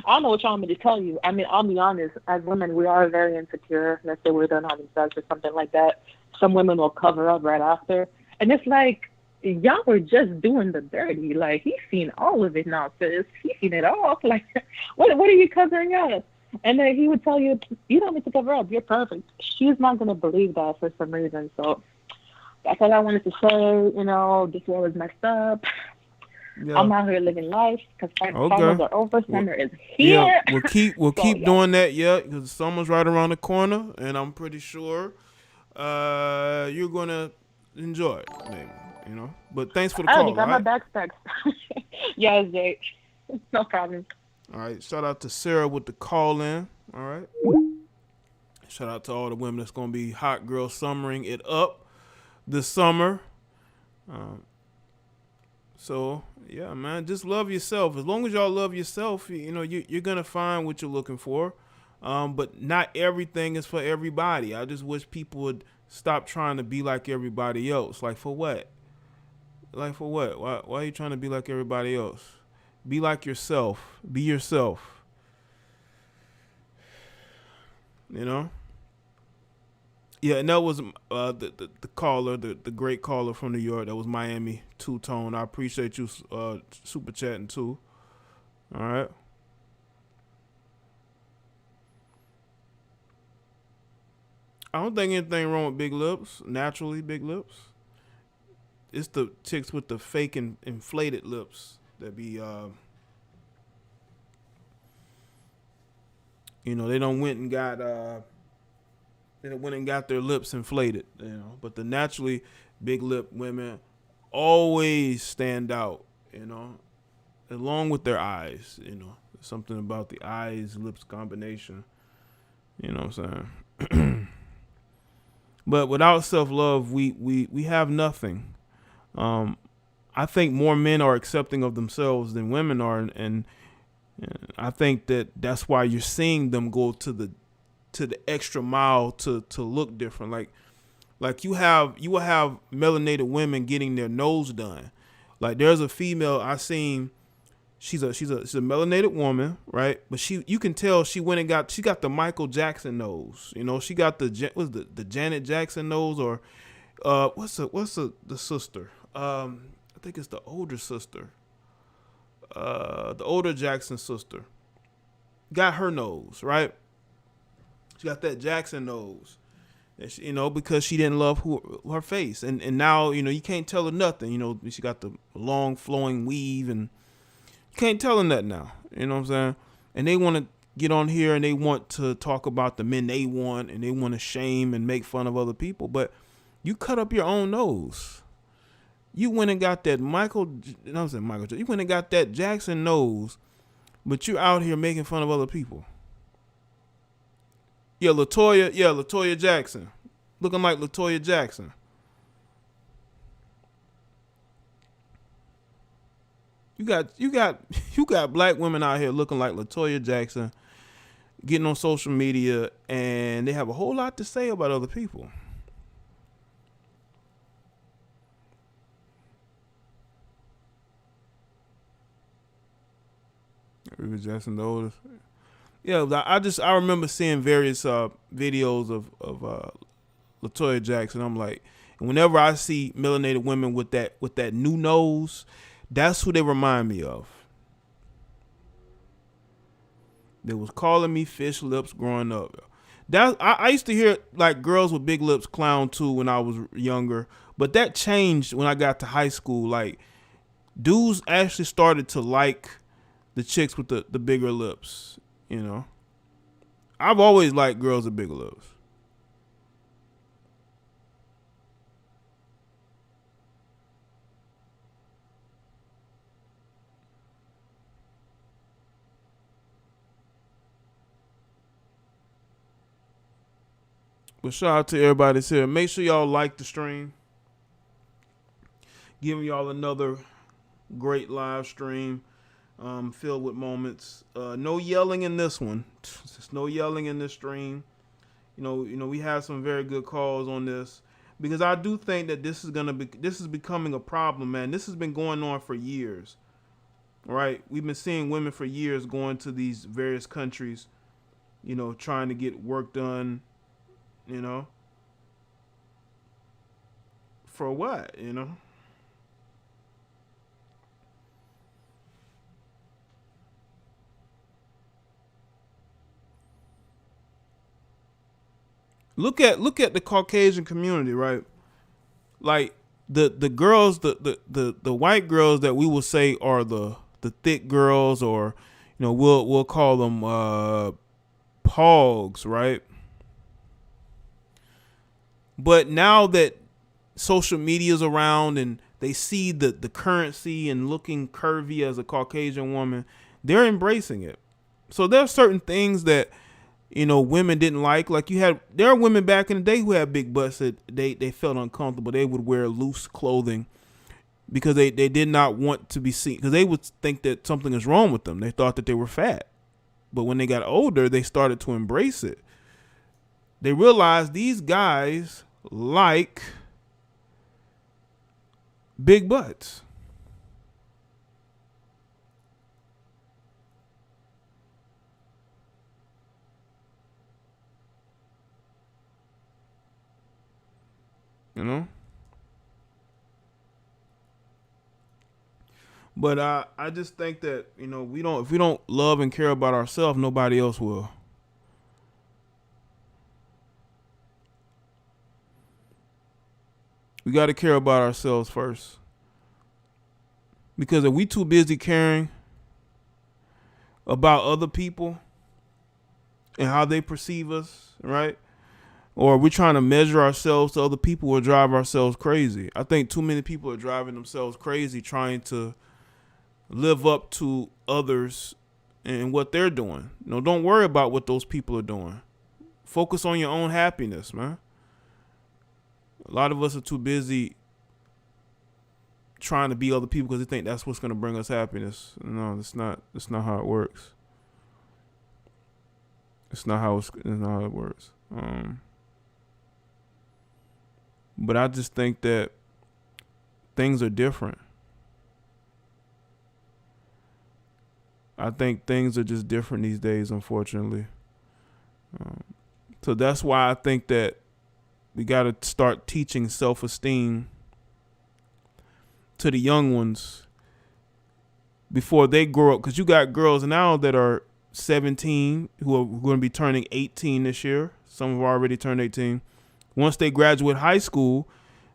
I don't know what y'all want me to tell you. I mean, I'll be honest. As women, we are very insecure. Let's say we're done having sex or something like that. Some women will cover up right after. And it's like, y'all were just doing the dirty. Like, he's seen all of it now, sis. He's seen it all. Like, what are you covering up? And then he would tell you, you don't need to cover up. You're perfect. She's not going to believe that for some reason. So that's all I wanted to say. You know, this world is messed up. Yeah. I'm out here living life because summers are over. Summer is here. Yeah, we'll keep doing that. Yeah, because summer's right around the corner, and I'm pretty sure you're gonna enjoy it, maybe. You know. But thanks for the call. I got my back specs. Yes, Jay. No problem. All right. Shout out to Sara with the call in. All right. Shout out to all the women that's gonna be hot girl summering it up this summer. So, yeah, man, just love yourself. As long as y'all love yourself, you know, you're going to find what you're looking for. But not everything is for everybody. I just wish people would stop trying to be like everybody else. Like, for what? Like for what? Why are you trying to be like everybody else? Be like yourself. Be yourself. You know? Yeah, and that was the caller, the great caller from New York. That was Miami, Two-Tone. I appreciate you super chatting too. All right. I don't think anything wrong with big lips. Naturally big lips. It's the chicks with the fake and inflated lips that be, you know, they don't went and got their lips inflated, you know. But the naturally big lip women always stand out, you know, along with their eyes, you know. There's something about the eyes lips combination, you know what I'm saying? But without self-love, we have nothing. I think more men are accepting of themselves than women are, and I think that's why you're seeing them go to the extra mile to look different. Like you will have melanated women getting their nose done. Like there's a female I seen. She's a melanated woman, right? But you can tell she got the Michael Jackson nose. You know, she got the Janet Jackson nose, or what's the sister? I think it's the older sister. The older Jackson sister got her nose, right? She got that Jackson nose, and she, you know, because she didn't love her face, and now, you know, you can't tell her nothing. You know, she got the long flowing weave, and you can't tell her nothing now. You know what I'm saying? And they want to get on here and they want to talk about the men they want, and they want to shame and make fun of other people, but you cut up your own nose. You went and got that you went and got that Jackson nose, but you're out here making fun of other people. Yeah, LaToya Jackson. Looking like LaToya Jackson. You got black women out here looking like LaToya Jackson, getting on social media, and they have a whole lot to say about other people. Jackson the oldest. Yeah, I remember seeing various videos of LaToya Jackson. I'm like, whenever I see melanated women with that new nose, that's who they remind me of. They was calling me fish lips growing up. I used to hear like girls with big lips clown too when I was younger, but that changed when I got to high school. Like dudes actually started to like the chicks with the bigger lips, you know. I've always liked girls with bigger lips. But shout out to everybody that's here. Make sure y'all like the stream. Giving y'all another great live stream. Filled with moments. No yelling in this one. There's no yelling in this stream. You know, we have some very good calls on this, because I do think that this is becoming a problem, man. This has been going on for years. Right? We've been seeing women for years going to these various countries, you know, trying to get work done, you know. For what, you know? Look at the Caucasian community, right? Like the girls, the white girls that we will say are the thick girls, or you know, we'll call them pogs, right? But now that social media's around and they see the currency and looking curvy as a Caucasian woman, they're embracing it. So there are certain things that, you know, women didn't like. Like there are women back in the day who had big butts that they felt uncomfortable. They would wear loose clothing because they did not want to be seen, because they would think that something is wrong with them. They thought that they were fat. But when they got older, they started to embrace it. They realized these guys like big butts. You know? But I just think that, you know, if we don't love and care about ourselves, nobody else will. We got to care about ourselves first. Because if we too busy caring about other people and how they perceive us, right? Or we're trying to measure ourselves to other people, we'll drive ourselves crazy. I think too many people are driving themselves crazy trying to live up to others and what they're doing. You know, don't worry about what those people are doing. Focus on your own happiness, man. A lot of us are too busy trying to be other people because they think that's what's going to bring us happiness. No, that's not how it works. It's not how it works. But I just think that things are different. I think things are just different these days, unfortunately. So that's why I think that we got to start teaching self-esteem to the young ones before they grow up. Because you got girls now that are 17 who are going to be turning 18 this year. Some have already turned 18. Once they graduate high school,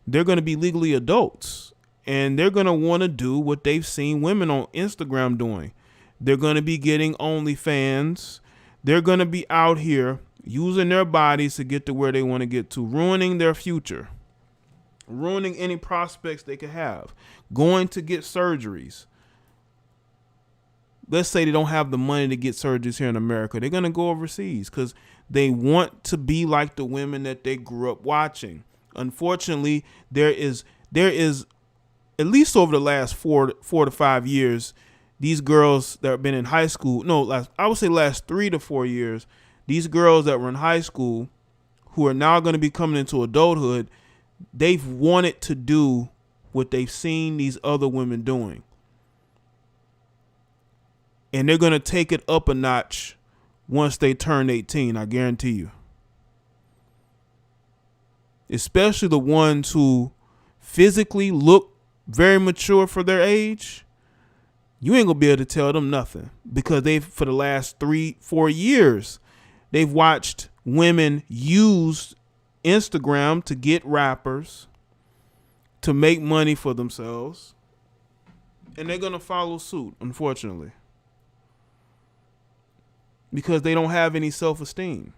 they're going to be legally adults. And they're going to want to do what they've seen women on Instagram doing. They're going to be getting OnlyFans. They're going to be out here using their bodies to get to where they want to get to, ruining their future, ruining any prospects they could have, going to get surgeries. Let's say they don't have the money to get surgeries here in America. They're going to go overseas because they want to be like the women that they grew up watching. Unfortunately, there is at least over the last four to 5 years, these girls that have been in high school, I would say last 3 to 4 years, these girls that were in high school who are now going to be coming into adulthood, they've wanted to do what they've seen these other women doing. And they're going to take it up a notch once they turn 18, I guarantee you. Especially the ones who physically look very mature for their age. You ain't going to be able to tell them nothing because for the last 3-4 years, they've watched women use Instagram to get rappers, to make money for themselves. And they're going to follow suit, unfortunately. Because they don't have any self-esteem.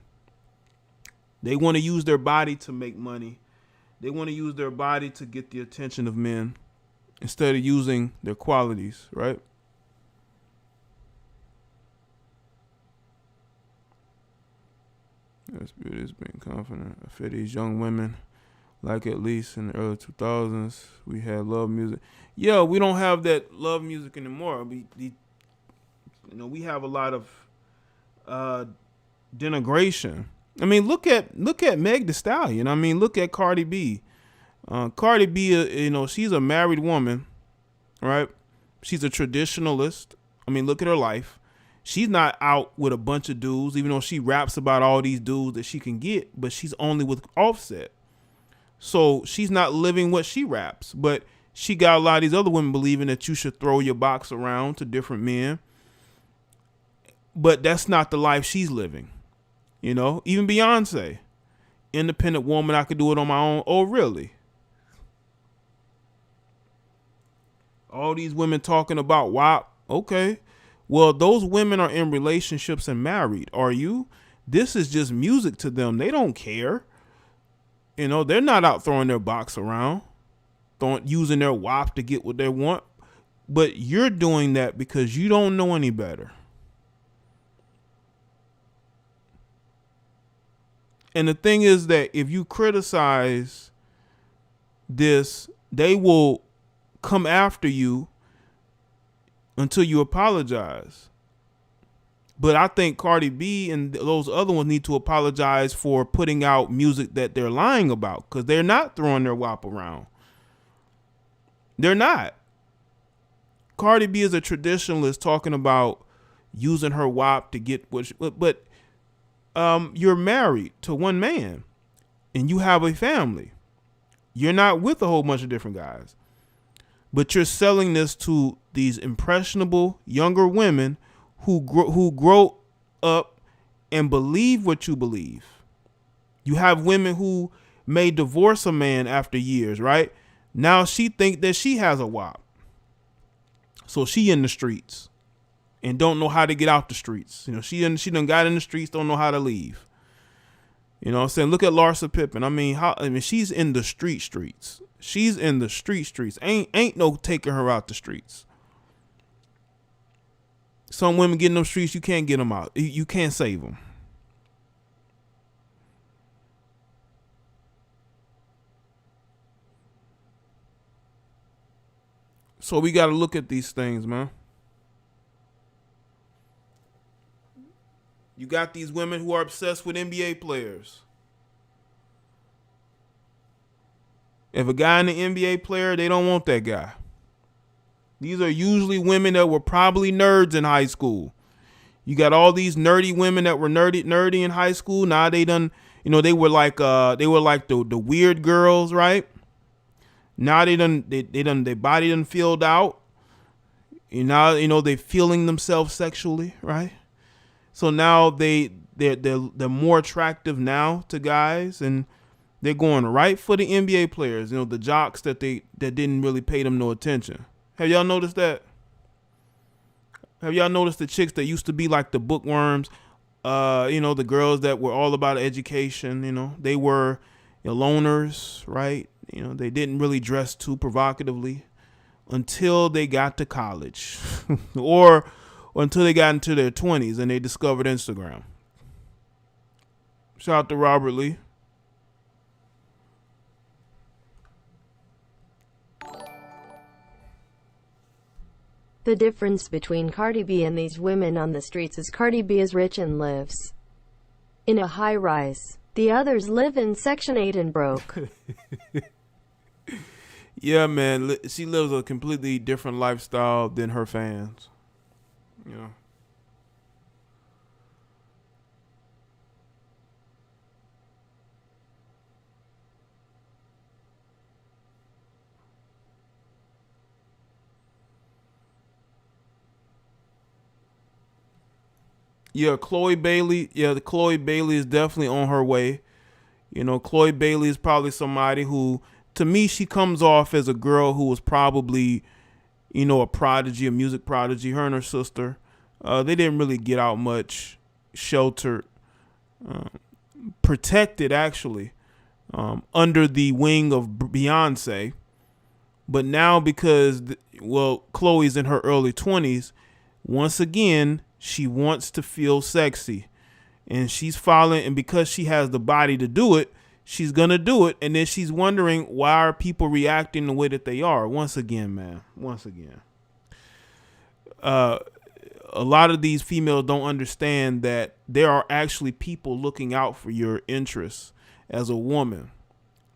They want to use their body to make money. They want to use their body to get the attention of men instead of using their qualities, right? That's beauty is being confident. I feel these young women, like at least in the early 2000s, we had love music. Yeah, we don't have that love music anymore. We have a lot of denigration. I mean, look at Meg Thee Stallion. I mean, look at Cardi B. Cardi B, she's a married woman, right? She's a traditionalist. I mean, look at her life. She's not out with a bunch of dudes, even though she raps about all these dudes that she can get, but she's only with Offset. So she's not living what she raps, but she got a lot of these other women believing that you should throw your box around to different men. But that's not the life she's living. Even Beyonce, independent woman, I could do it on my own. Oh, really? All these women talking about WAP. Okay. Well, those women are in relationships and married. Are you? This is just music to them. They don't care. They're not out throwing their box around, using their WAP to get what they want. But you're doing that because you don't know any better. And the thing is that if you criticize this, they will come after you until you apologize. But I think Cardi B and those other ones need to apologize for putting out music that they're lying about, because they're not throwing their WAP around. They're not. Cardi B is a traditionalist talking about using her WAP to get what, but you're married to one man and you have a family. You're not with a whole bunch of different guys, but you're selling this to these impressionable younger women who grow up and believe what you believe. You have women who may divorce a man after years, right? Now she think that she has a WAP. So she in the streets and don't know how to get out the streets. You know, she done got in the streets, don't know how to leave. You know what I'm saying? Look at Larsa Pippen. I mean, she's in the streets. She's in the streets. Ain't no taking her out the streets. Some women get in those streets, you can't get them out. You can't save them. So we got to look at these things, man. You got these women who are obsessed with NBA players. If a guy in the NBA player, they don't want that guy. These are usually women that were probably nerds in high school. You got all these nerdy women that were nerdy in high school. Now they done, you know, they were like the weird girls, right? Now their body done filled out. You know, they feeling themselves sexually, right? So now they're more attractive now to guys, and they're going right for the NBA players. You know, the jocks that didn't really pay them no attention. Have y'all noticed that? Have y'all noticed the chicks that used to be like the bookworms? You know, the girls that were all about education. You know, they were loners, right? You know, they didn't really dress too provocatively until they got to college or until they got into their 20s and they discovered Instagram. Shout out to Robert Lee. The difference between Cardi B and these women on the streets is Cardi B is rich and lives in a high rise. The others live in Section 8 and broke. Yeah, man. She lives a completely different lifestyle than her fans. You know. Yeah, Chloe Bailey. Yeah, the Chloe Bailey is definitely on her way. You know, Chloe Bailey is probably somebody who, to me, she comes off as a girl who was probably, you know, a prodigy, a music prodigy. Her and her sister, they didn't really get out much, sheltered, protected actually, under the wing of Beyonce. But now because, Chloe's in her early 20s, once again, she wants to feel sexy. And she's following, and because she has the body to do it, she's going to do it. And then she's wondering, why are people reacting the way that they are? Once again, man. Once again. A lot of these females don't understand that there are actually people looking out for your interests as a woman.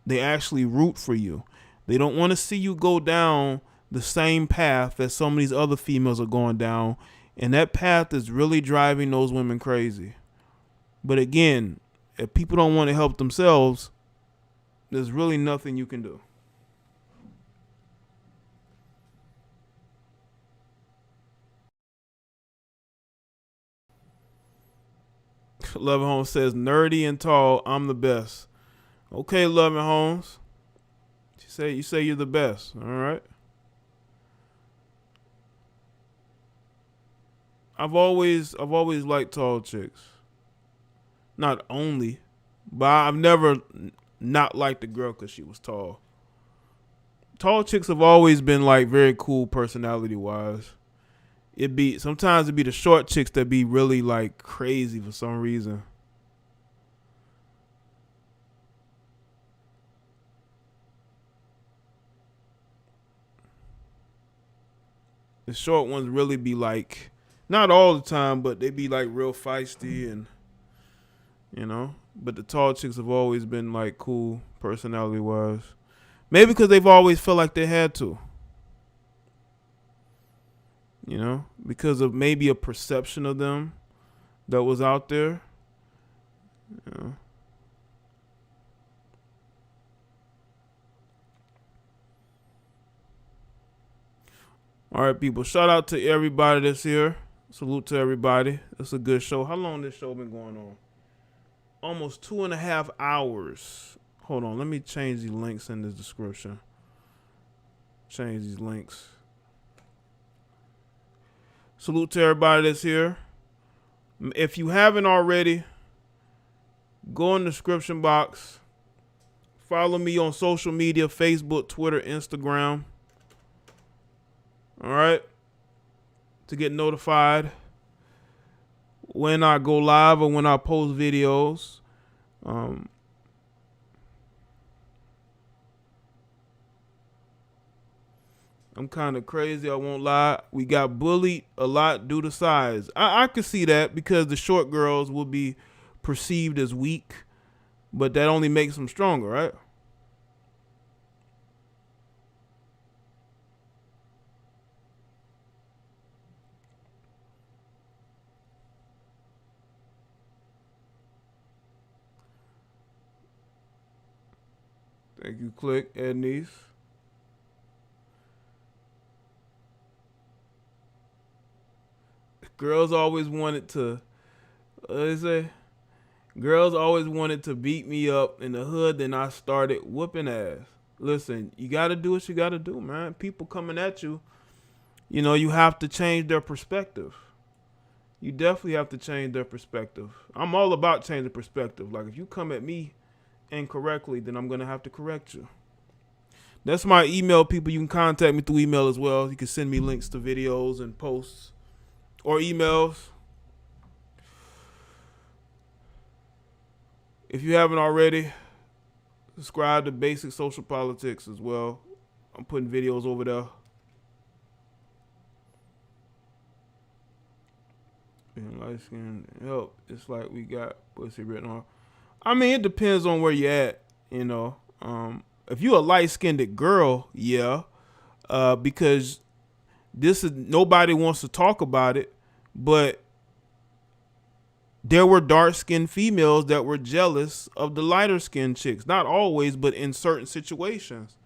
They actually root for you. They don't want to see you go down the same path that some of these other females are going down. And that path is really driving those women crazy. But again, if people don't want to help themselves, there's really nothing you can do. Loving Holmes says, nerdy and tall, I'm the best. Okay, Loving Holmes. You say you're the best, all right? I've always liked tall chicks. Not only, but I've never not liked a girl because she was tall. Tall chicks have always been like very cool personality wise. Sometimes it'd be the short chicks that be really like crazy for some reason. The short ones really be like, not all the time, but they be like real feisty and, you know. But the tall chicks have always been like cool personality wise. Maybe because they've always felt like they had to. you know, because of maybe a perception of them that was out there. You know. All right, people. Shout out to everybody that's here. Salute to everybody. It's a good show. How long this show been going on? Almost 2.5 hours. Hold on. Let me change these links in the description. Change these links. Salute to everybody that's here. If you haven't already, go in the description box. Follow me on social media, Facebook, Twitter, Instagram. All right, to get notified when I go live or when I post videos. I'm kind of crazy, I won't lie. We got bullied a lot due to size. I can see that because the short girls will be perceived as weak, but that only makes them stronger, right? Thank you, Click, Ednice. Girls always wanted to, girls always wanted to beat me up in the hood, then I started whooping ass. Listen, you got to do what you got to do, man. People coming at you, you know, you have to change their perspective. You definitely have to change their perspective. I'm all about changing perspective. Like, if you come at me incorrectly, then I'm going to have to correct you. That's my email, people. You can contact me through email as well. You can send me links to videos and posts or emails. If you haven't already, subscribe to Basic Social Politics as well. I'm putting videos over there. Being light skin help. It's like we got pussy written on. I mean, it depends on where you're at, you know. If you a light-skinned girl, yeah, because this is, nobody wants to talk about it, but there were dark-skinned females that were jealous of the lighter-skinned chicks. Not always, but in certain situations.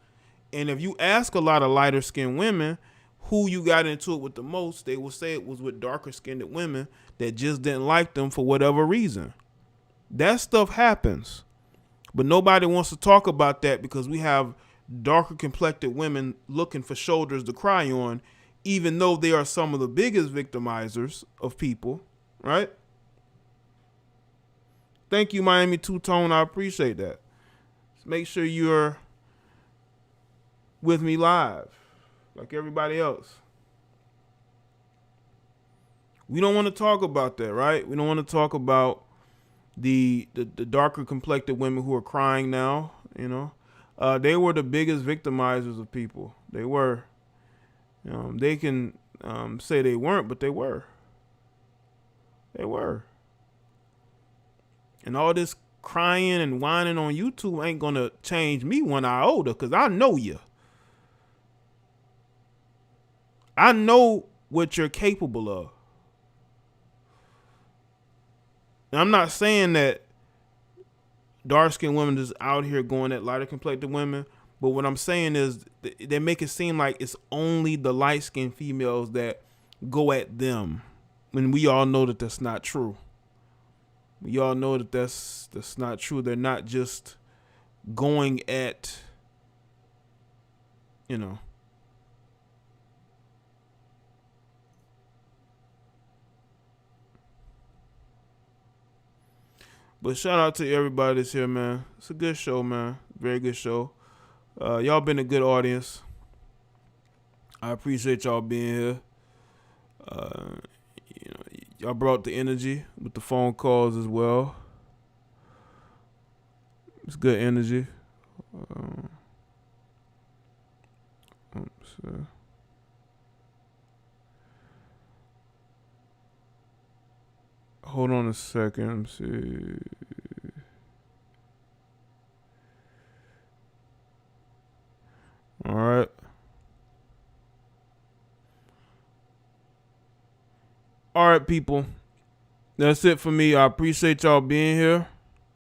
And if you ask a lot of lighter-skinned women who you got into it with the most, they will say it was with darker-skinned women that just didn't like them for whatever reason. That stuff happens, but nobody wants to talk about that because we have darker complected women looking for shoulders to cry on, even though they are some of the biggest victimizers of people, right? Thank you, Miami Two-Tone. I appreciate that. Just make sure you're with me live like everybody else. We don't want to talk about that, right? We don't want to talk about the darker complected women who are crying now, you know. They were the biggest victimizers of people. They were. They can say they weren't, but they were. They were. And all this crying and whining on YouTube ain't going to change me one iota because I know you. I know what you're capable of. And I'm not saying that dark-skinned women is out here going at lighter complected women, but what I'm saying is they make it seem like it's only the light-skinned females that go at them, when we all know that that's not true. We all know that that's not true. They're not just going at, you know. But shout out to everybody that's here, man. It's a good show, man. Very good show. Y'all been a good audience. I appreciate y'all being here. You know, y'all brought the energy with the phone calls as well. It's good energy. Hold on a second. Let me see. All right. All right, people. That's it for me. I appreciate y'all being here.